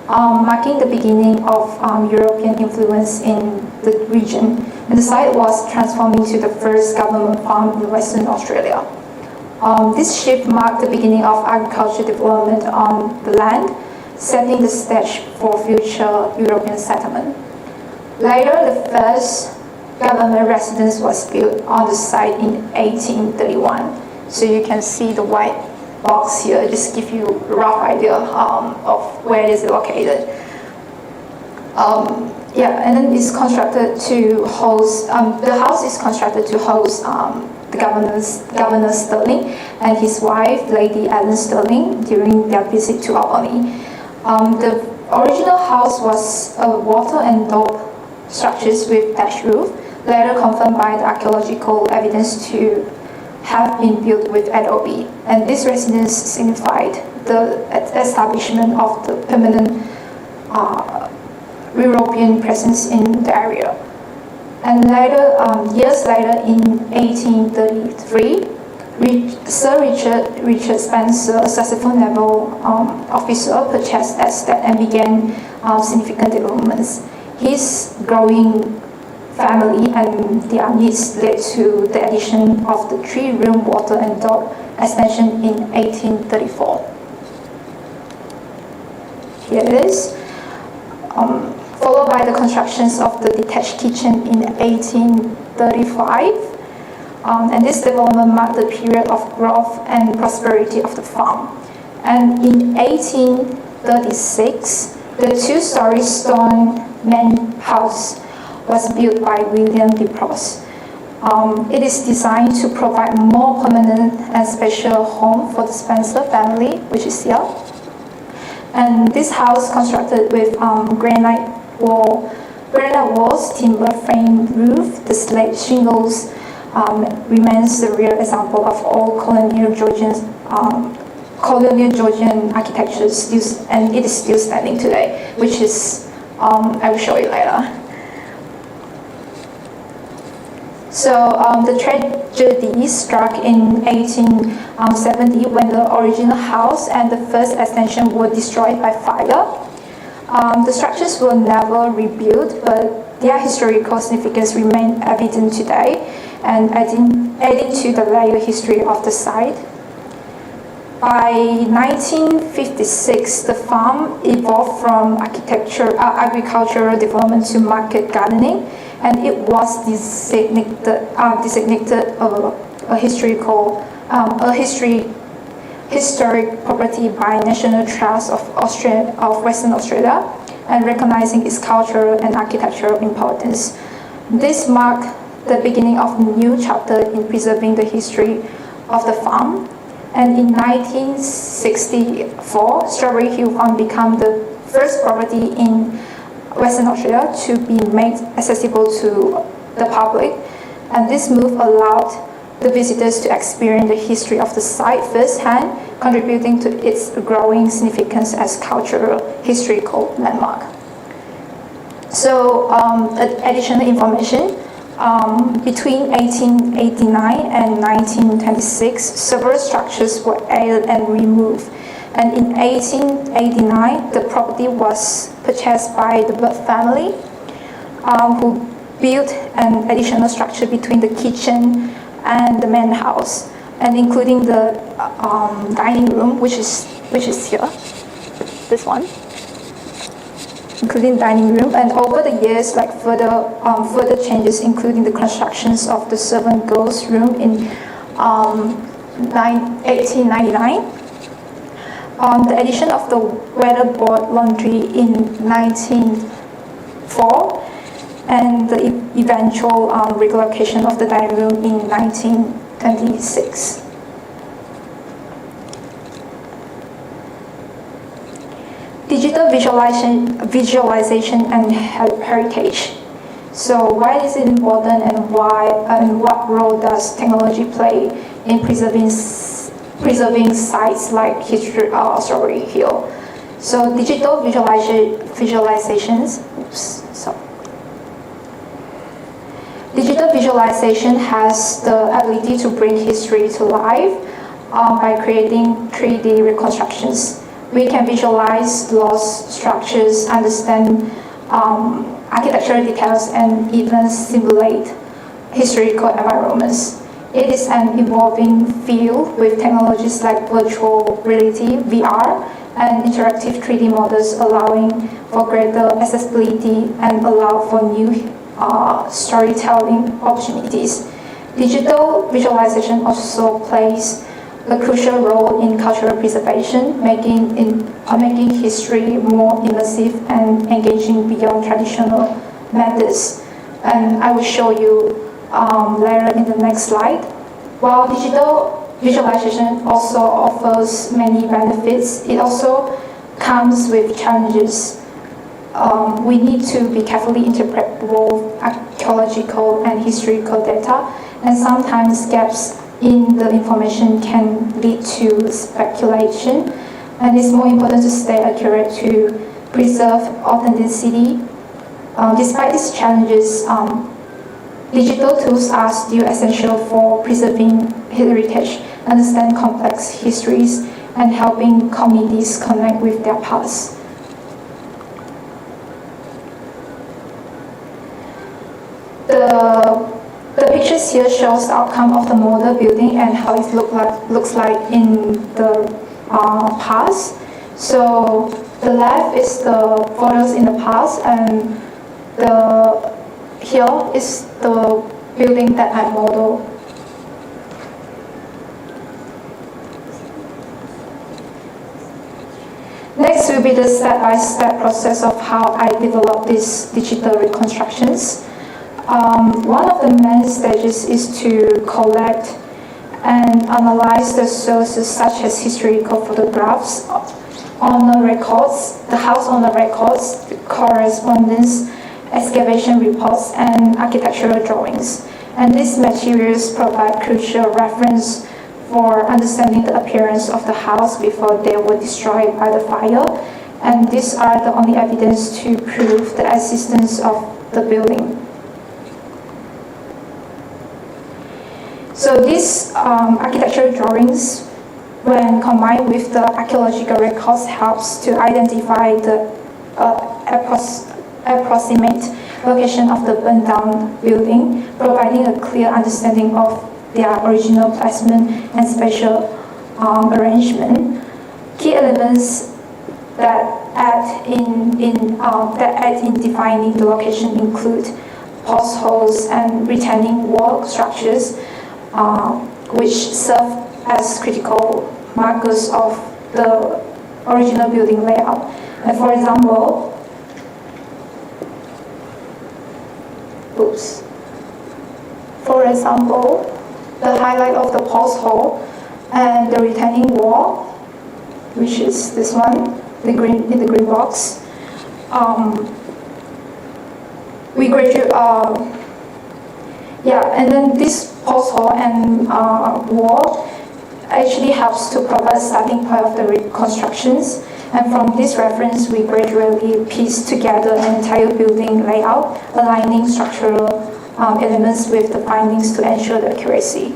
marking the beginning of European influence in the region. And the site was transformed into the first government farm in Western Australia. This shift marked the beginning of agricultural development on the land, setting the stage for future European settlement. Later, the first government residence was built on the site in 1831. So you can see the white box here, just give you a rough idea of where it is located. And then it's constructed to host, the house is constructed to host the Governor Stirling and his wife, Lady Ellen Stirling, during their visit to Albany. The original house was a water and dobe structures with thatched roof, later confirmed by the archaeological evidence to have been built with adobe, and this residence signified the establishment of the permanent European presence in the area. And later, years later, in 1833, Sir Richard Spencer, a successful naval officer, purchased the estate and began significant developments. his growing family and their needs led to the addition of the 3-room water and dog extension in 1834. Here it is. Followed by the constructions of the detached kitchen in 1835. And this development marked the period of growth and prosperity of the farm. And in 1836, the 2-story stone main house was built by William de Pross. It is designed to provide more permanent and special home for the Spencer family, which is here. And this house constructed with granite walls, timber frame roof, the slate shingles, remains the real example of all colonial Georgian architecture, and it is still standing today, which is, I will show you later. So the tragedy struck in 1870 when the original house and the first extension were destroyed by fire. The structures were never rebuilt, but their historical significance remains evident today, and adding to the later history of the site. By 1956, the farm evolved from agricultural development to market gardening, and it was designated a historic property by National Trust of Western Australia, and recognizing its cultural and architectural importance. This marked the beginning of a new chapter in preserving the history of the farm. And in 1964, Strawberry Hill Farm became the first property in Western Australia to be made accessible to the public. And this move allowed the visitors to experience the history of the site firsthand, contributing to its growing significance as cultural historical landmark. So, additional information. Between 1889 and 1926, several structures were added and removed. And in 1889, the property was purchased by the Bird family, who built an additional structure between the kitchen and the main house, and including the dining room, which is here, this one, including dining room. And over the years, like further changes, including the constructions of the servant girls' room in 1899, the addition of the weatherboard laundry in 1904, and the eventual relocation of the dining room in 1926. Digital visualization and heritage. So why is it important, and what role does technology play in preserving sites like Strawberry Hill? So digital visualizations. Digital visualization has the ability to bring history to life by creating 3D reconstructions. We can visualize lost structures, understand architectural details, and even simulate historical environments. It is an evolving field with technologies like virtual reality, VR, and interactive 3D models allowing for greater accessibility and allow for new storytelling opportunities. Digital visualization also plays a crucial role in cultural preservation, making history more immersive and engaging beyond traditional methods. And I will show you later in the next slide. While digital visualization also offers many benefits, it also comes with challenges. We need to be carefully interpret both archaeological and historical data, and sometimes gaps in the information can lead to speculation, and it's more important to stay accurate to preserve authenticity. Despite these challenges, digital tools are still essential for preserving heritage, understand complex histories, and helping communities connect with their past. The pictures here shows the outcome of the model building and how it looks like in the past. So the left is the photos in the past, and here is the building that I modeled. Next will be the step-by-step process of how I develop these digital reconstructions. One of the main stages is to collect and analyze the sources such as historical photographs, owner records, the house owner records, correspondence, excavation reports, and architectural drawings. And these materials provide crucial reference for understanding the appearance of the house before they were destroyed by the fire. And these are the only evidence to prove the existence of the building. So these architectural drawings, when combined with the archaeological records, helps to identify the approximate location of the burned down building, providing a clear understanding of their original placement and spatial arrangement. Key elements that add in defining the location include post holes and retaining wall structures, which serve as critical markers of the original building layout. And for example, the highlight of the post hole and the retaining wall, which is this one, in the green box. And then this post hole and wall actually helps to provide starting point of the reconstructions. And from this reference, we gradually piece together an entire building layout, aligning structural elements with the findings to ensure the accuracy.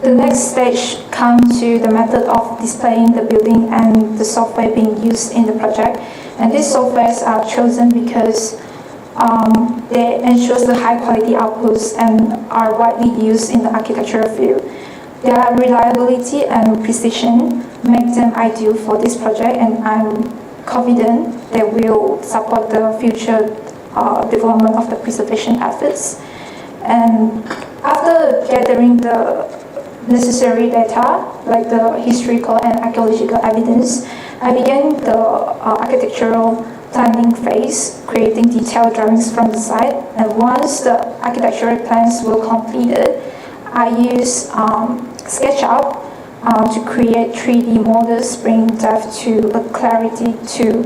The next stage comes to the method of displaying the building and the software being used in the project. And these softwares are chosen because they ensure the high quality outputs and are widely used in the architectural field. Their reliability and precision make them ideal for this project, and I'm confident they will support the future development of the preservation efforts. And after gathering the necessary data, like the historical and archaeological evidence, I began the architectural planning phase, creating detailed drawings from the site. And once the architectural plans were completed, I used SketchUp to create 3D models, bringing depth to the clarity to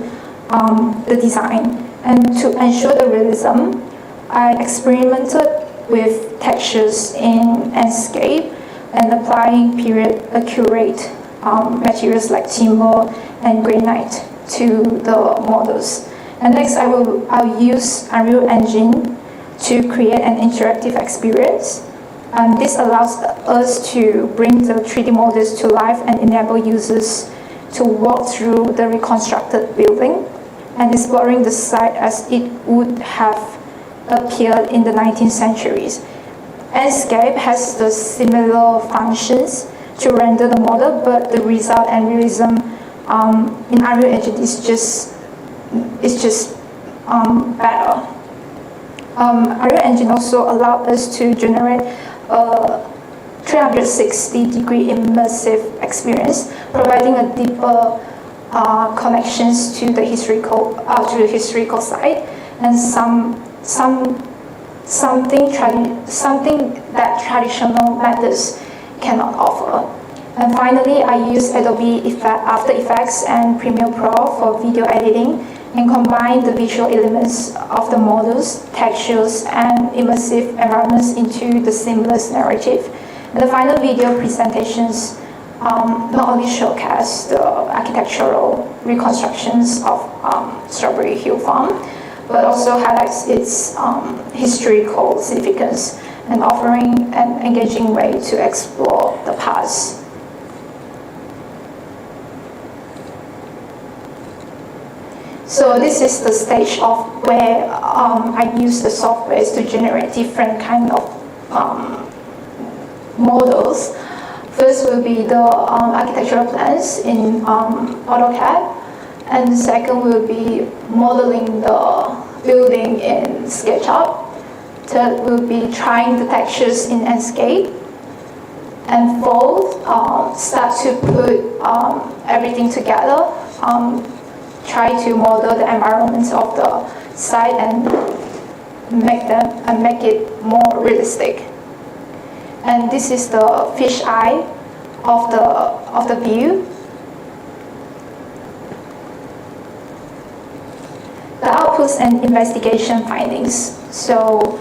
the design. And to ensure the realism, I experimented with textures in Enscape and applying period accurate materials like timber and granite to the models. And next, I'll use Unreal Engine to create an interactive experience. And this allows us to bring the 3D models to life and enable users to walk through the reconstructed building and exploring the site as it would have appeared in the 19th centuries. Enscape has the similar functions to render the model, but the result and realism in Unreal Engine is just better. Unreal Engine also allowed us to generate a 360-degree immersive experience, providing a deeper connections to the historical site and something that traditional methods cannot offer. And finally, I use Adobe After Effects and Premiere Pro for video editing and combine the visual elements of the models, textures, and immersive environments into the seamless narrative. And the final video presentations not only showcase the architectural reconstructions of Strawberry Hill Farm, but also highlights its historical significance and offering an engaging way to explore the past. So So this is the stage of where I use the software to generate different kind of models. First will be the architectural plans in AutoCAD, and the second will be modeling the building in SketchUp. Third will be trying the textures in Enscape. And fourth, start to put everything together, try to model the environment of the site and make it more realistic. And this is the fish eye of the view. The outputs and investigation findings. So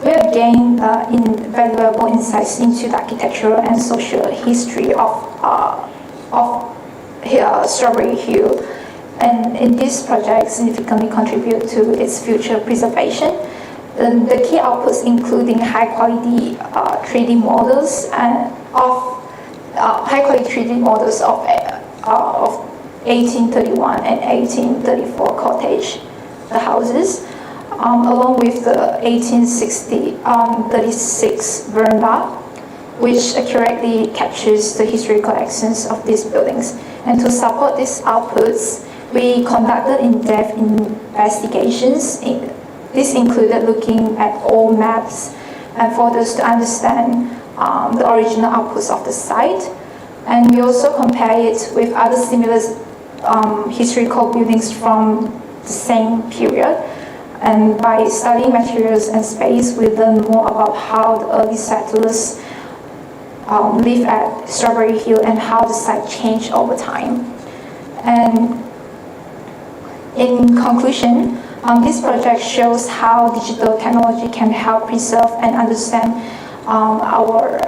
we have gained invaluable insights into the architectural and social history of Strawberry Hill, and in this project significantly contribute to its future preservation. The key outputs including high-quality 3D models of 1831 and 1834 cottage, the houses, along with the 1836 veranda, which accurately captures the historical accents of these buildings. And to support these outputs, we conducted in-depth investigations. This included looking at all maps and photos to understand the original outputs of the site. And we also compare it with other similar historical buildings from the same period. And by studying materials and space, we learn more about how the early settlers lived at Strawberry Hill and how the site changed over time. And in conclusion, this project shows how digital technology can help preserve and understand our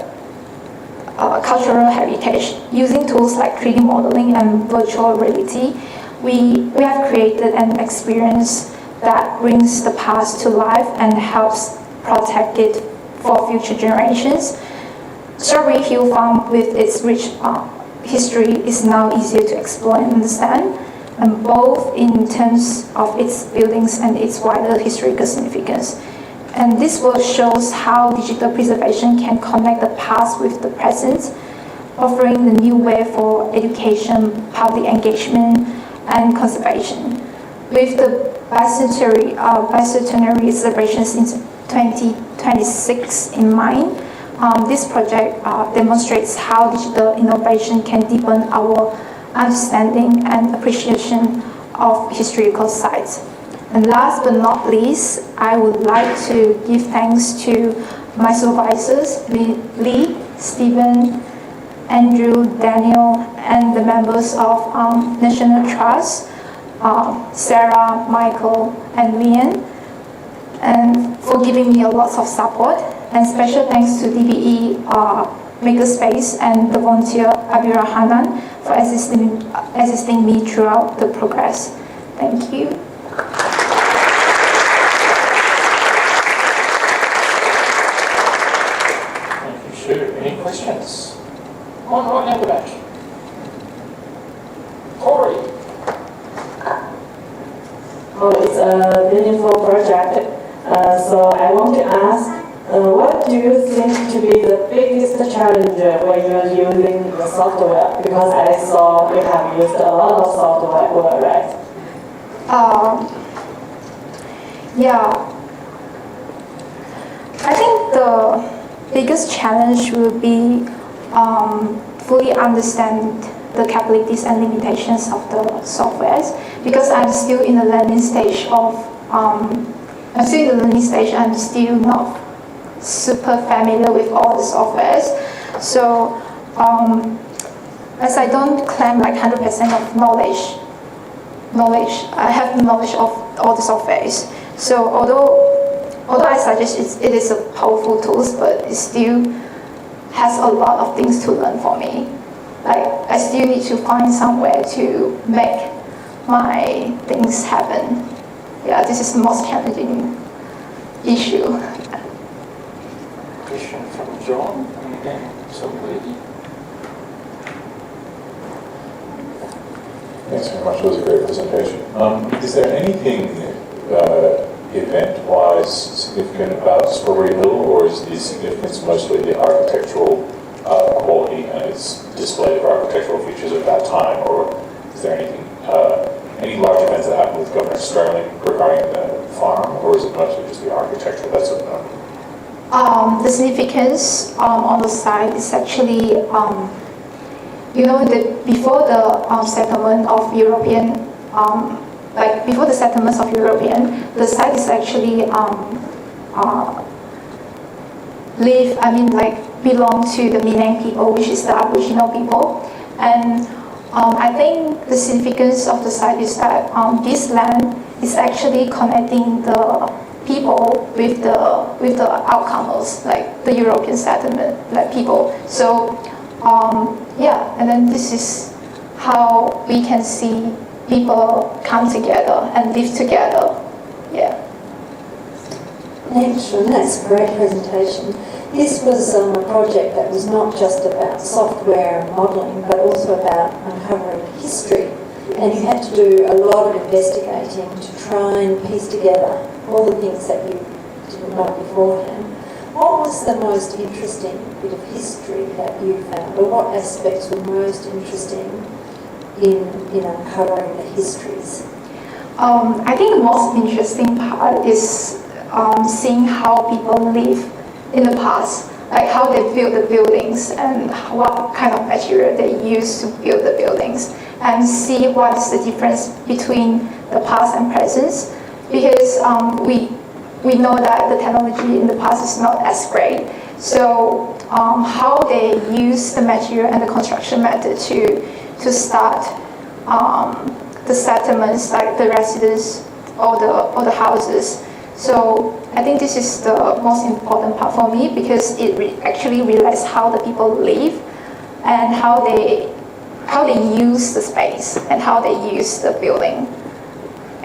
cultural heritage. Using tools like 3D modeling and virtual reality, we have created an experience that brings the past to life and helps protect it for future generations. Strawberry Hill Farm, with its rich history, is now easier to explore and understand, and both in terms of its buildings and its wider historical significance. And this work shows how digital preservation can connect the past with the present, offering the new way for education, public engagement, and conservation. With the bicentenary celebrations in 2026 in mind, this project demonstrates how digital innovation can deepen our understanding and appreciation of historical sites. And last but not least, I would like to give thanks to my supervisors, Lee, Stephen, Andrew, Daniel, and the members of National Trust, Sarah, Michael, and Lian, and for giving me a lot of support. And special thanks to DBE Makerspace and the volunteer Abira Hanan for assisting me throughout the progress. Thank you. Thank you, Shu. Any questions? One right down the back. Corey. It's a meaningful project. So I want to ask, what do you think to be the biggest challenge when you're using the software? Because I saw you have used a lot of software, right? Yeah. I think the biggest challenge will be fully understand the capabilities and limitations of the softwares, because I'm still in the learning stage I'm still not super familiar with all the softwares. So as I don't claim like 100% of knowledge, I have knowledge of all the softwares. So although I suggest it is a powerful tool, but it still has a lot of things to learn for me. Like I still need to find somewhere to make my things happen. Yeah, this is the most challenging issue. Question from John, and again, some lady. Thanks very much. That was a great presentation. Is there anything event-wise significant about Strawberry Hill, or is the significance mostly the architectural quality and its display of architectural features at that time, or is there anything, any large events that happened with Governor Sterling regarding the farm, or is it mostly just the architecture that's of note? The significance on the site is actually, before the settlement of European, before the settlements of European, the site is actually belong to the Minang people, which is the Aboriginal people. And I think the significance of the site is that this land is actually connecting the people with the outcomers, like the European settlement, people. So and then this is how we can see people come together and live together. Yeah. Thanks, Sean. That's a great presentation. This was a project that was not just about software modelling, but also about uncovering history. And you had to do a lot of investigating to try and piece together all the things that you didn't know beforehand. What was the most interesting bit of history that you found, or what aspects were most interesting in uncovering the histories? I think the most interesting part is seeing how people live in the past, like how they build the buildings and what kind of material they use to build the buildings, and see what is the difference between the past and present, because we know that the technology in the past is not as great. So how they use the material and the construction method to start the settlements, like the residents or the houses. So I think this is the most important part for me, because it actually relates how the people live and how they use the space and how they use the building. I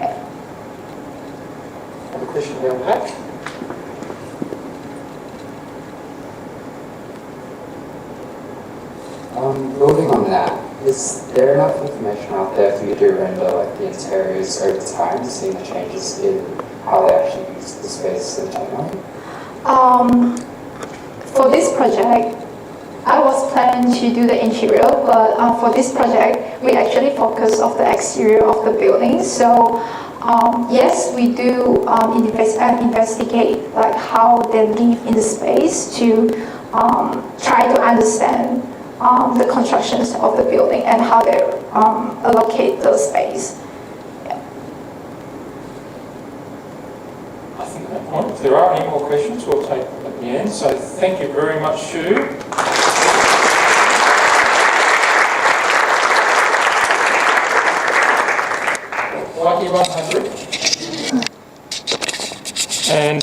have a question down back. Building on that, is there enough information out there for you to render the interiors over time to see the changes in how they actually use the space and technology? For this project, I was planning to do the interior, but for this project, we actually focus on the exterior of the building. So yes, we do investigate how they live in the space to try to understand the constructions of the building and how they allocate the space. I think at that point, if there are any more questions, we'll take them at the end. So thank you very much, Shu. Lucky 100. And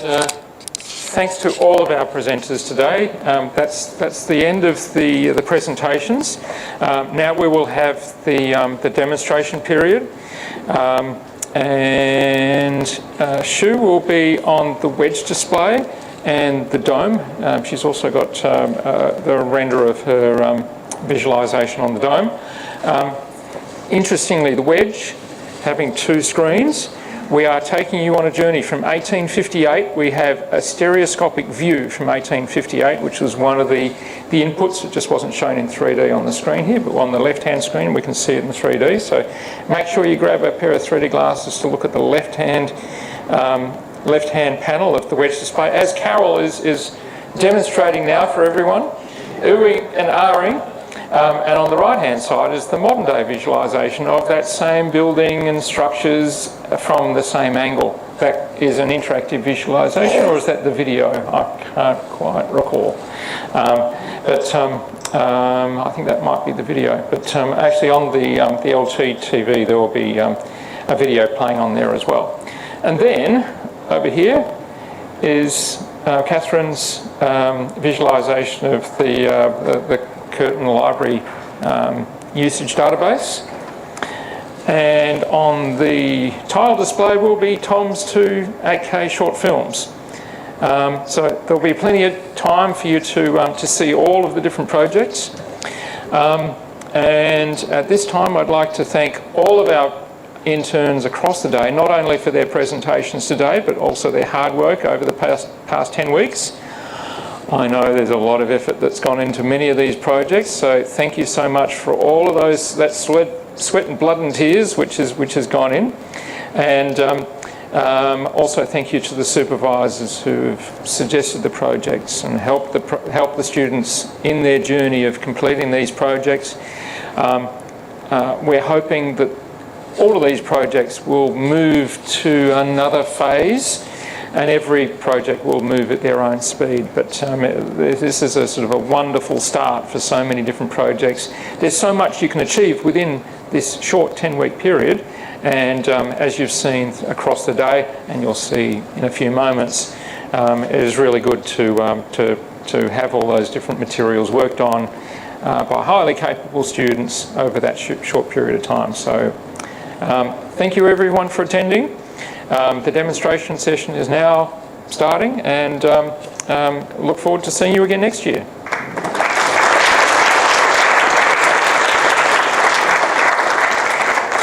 thanks to all of our presenters today. That's the end of the presentations. Now we will have the demonstration period. And Shu will be on the wedge display and the dome. She's also got the render of her visualisation on the dome. Interestingly, the wedge, having two screens, we are taking you on a journey from 1858. We have a stereoscopic view from 1858, which was one of the inputs. It just wasn't shown in 3D on the screen here, but on the left-hand screen we can see it in 3D. So make sure you grab a pair of 3D glasses to look at the left-hand panel of the wedge display, as Carol is demonstrating now for everyone, oohing and ahhing. And on the right-hand side is the modern-day visualisation of that same building and structures from the same angle. That is an interactive visualisation, or is that the video? I can't quite recall. I think that might be the video. But actually on the LT TV there will be a video playing on there as well. And then over here is Catherine's visualisation of the Curtin Library usage database. And on the tile display will be Tom's 2 8K short films. So there'll be plenty of time for you to see all of the different projects. And at this time, I'd like to thank all of our interns across the day, not only for their presentations today, but also their hard work over the past 10 weeks. I know there's a lot of effort that's gone into many of these projects, so thank you so much for all of that sweat and blood and tears which has gone in. And also thank you to the supervisors who have suggested the projects and helped the students in their journey of completing these projects. We're hoping that all of these projects will move to another phase, and every project will move at their own speed. But this is a sort of a wonderful start for so many different projects. There's so much you can achieve within this short 10-week period, and as you've seen across the day, and you'll see in a few moments, it is really good to have all those different materials worked on by highly capable students over that short period of time. So thank you everyone for attending. The demonstration session is now starting, and look forward to seeing you again next year.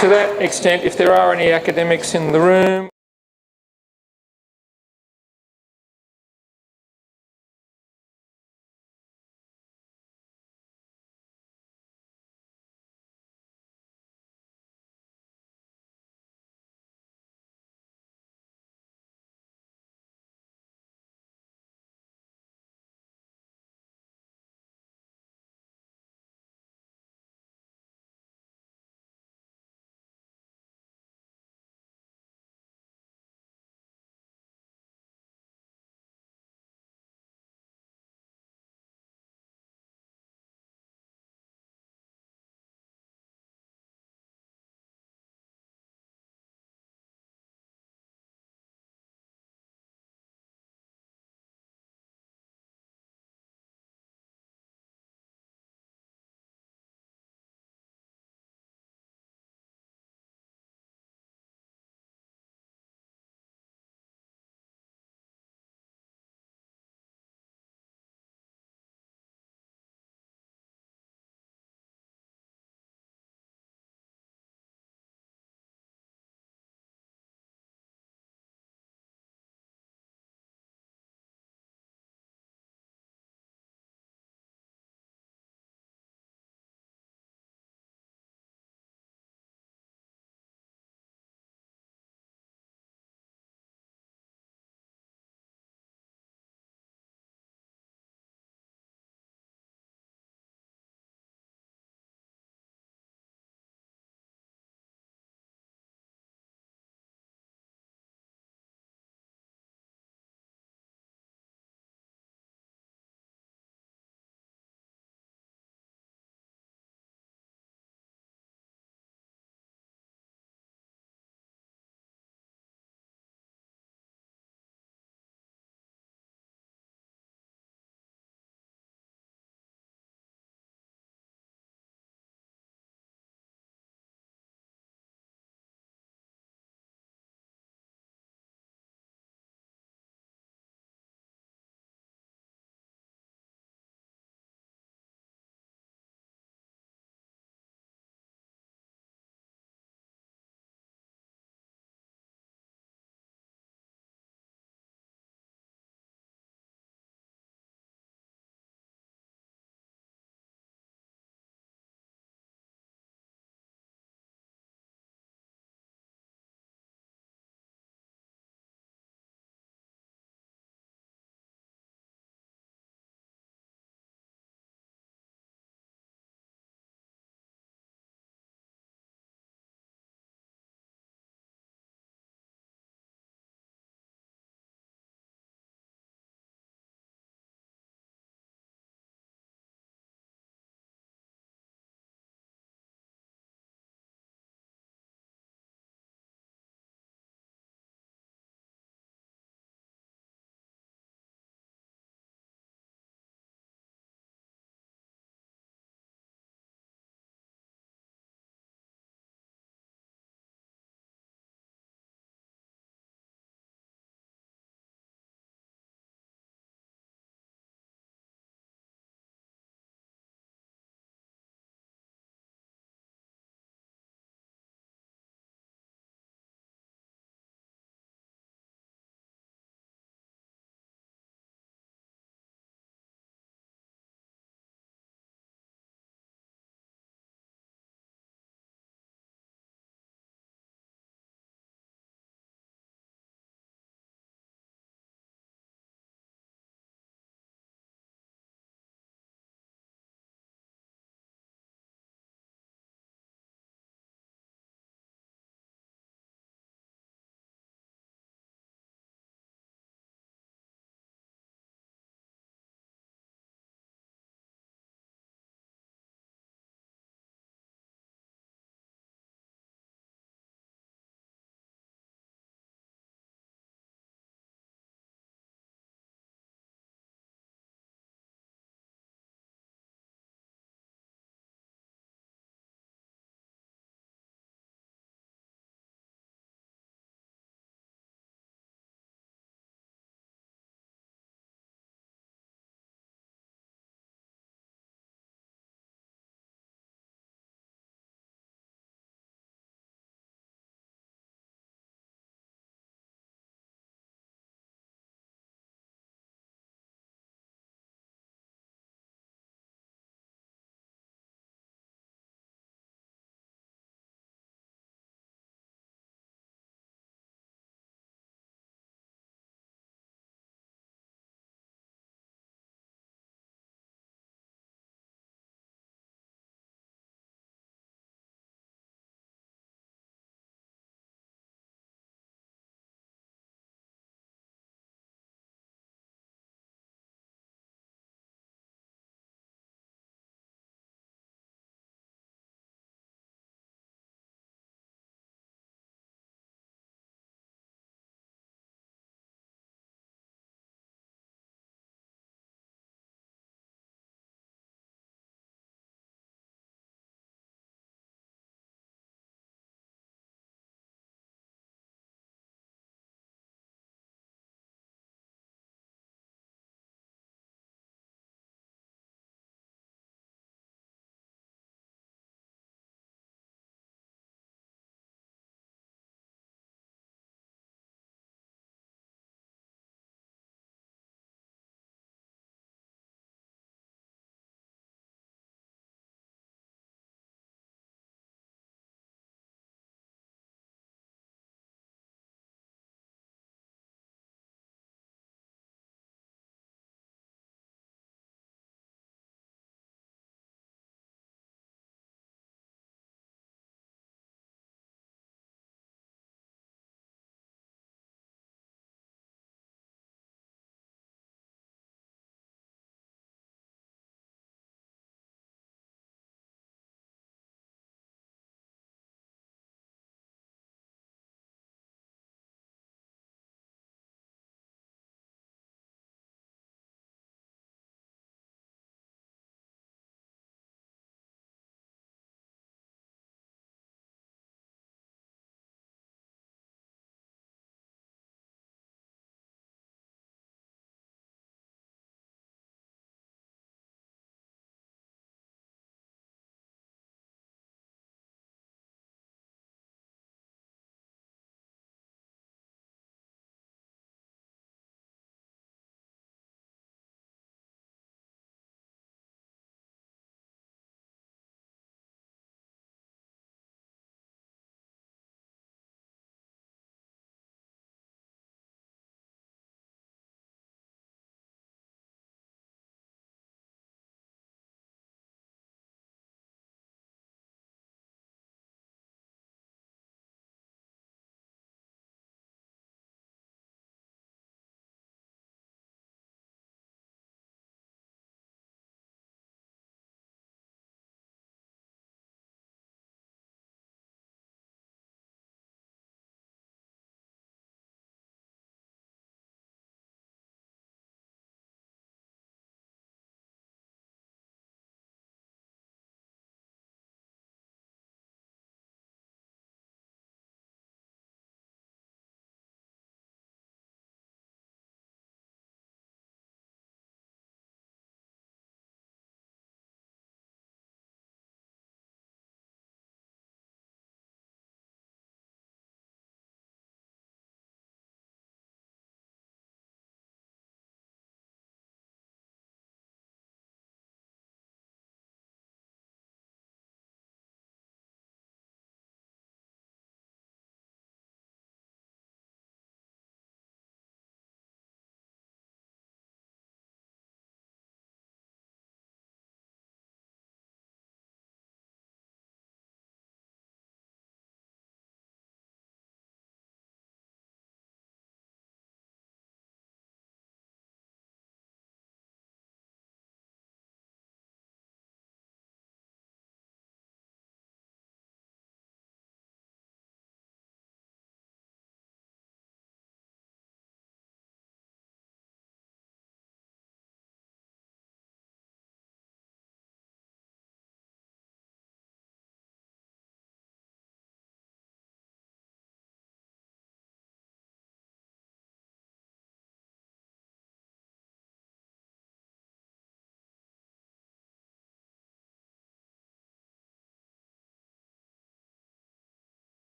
To that extent, if there are any academics in the room,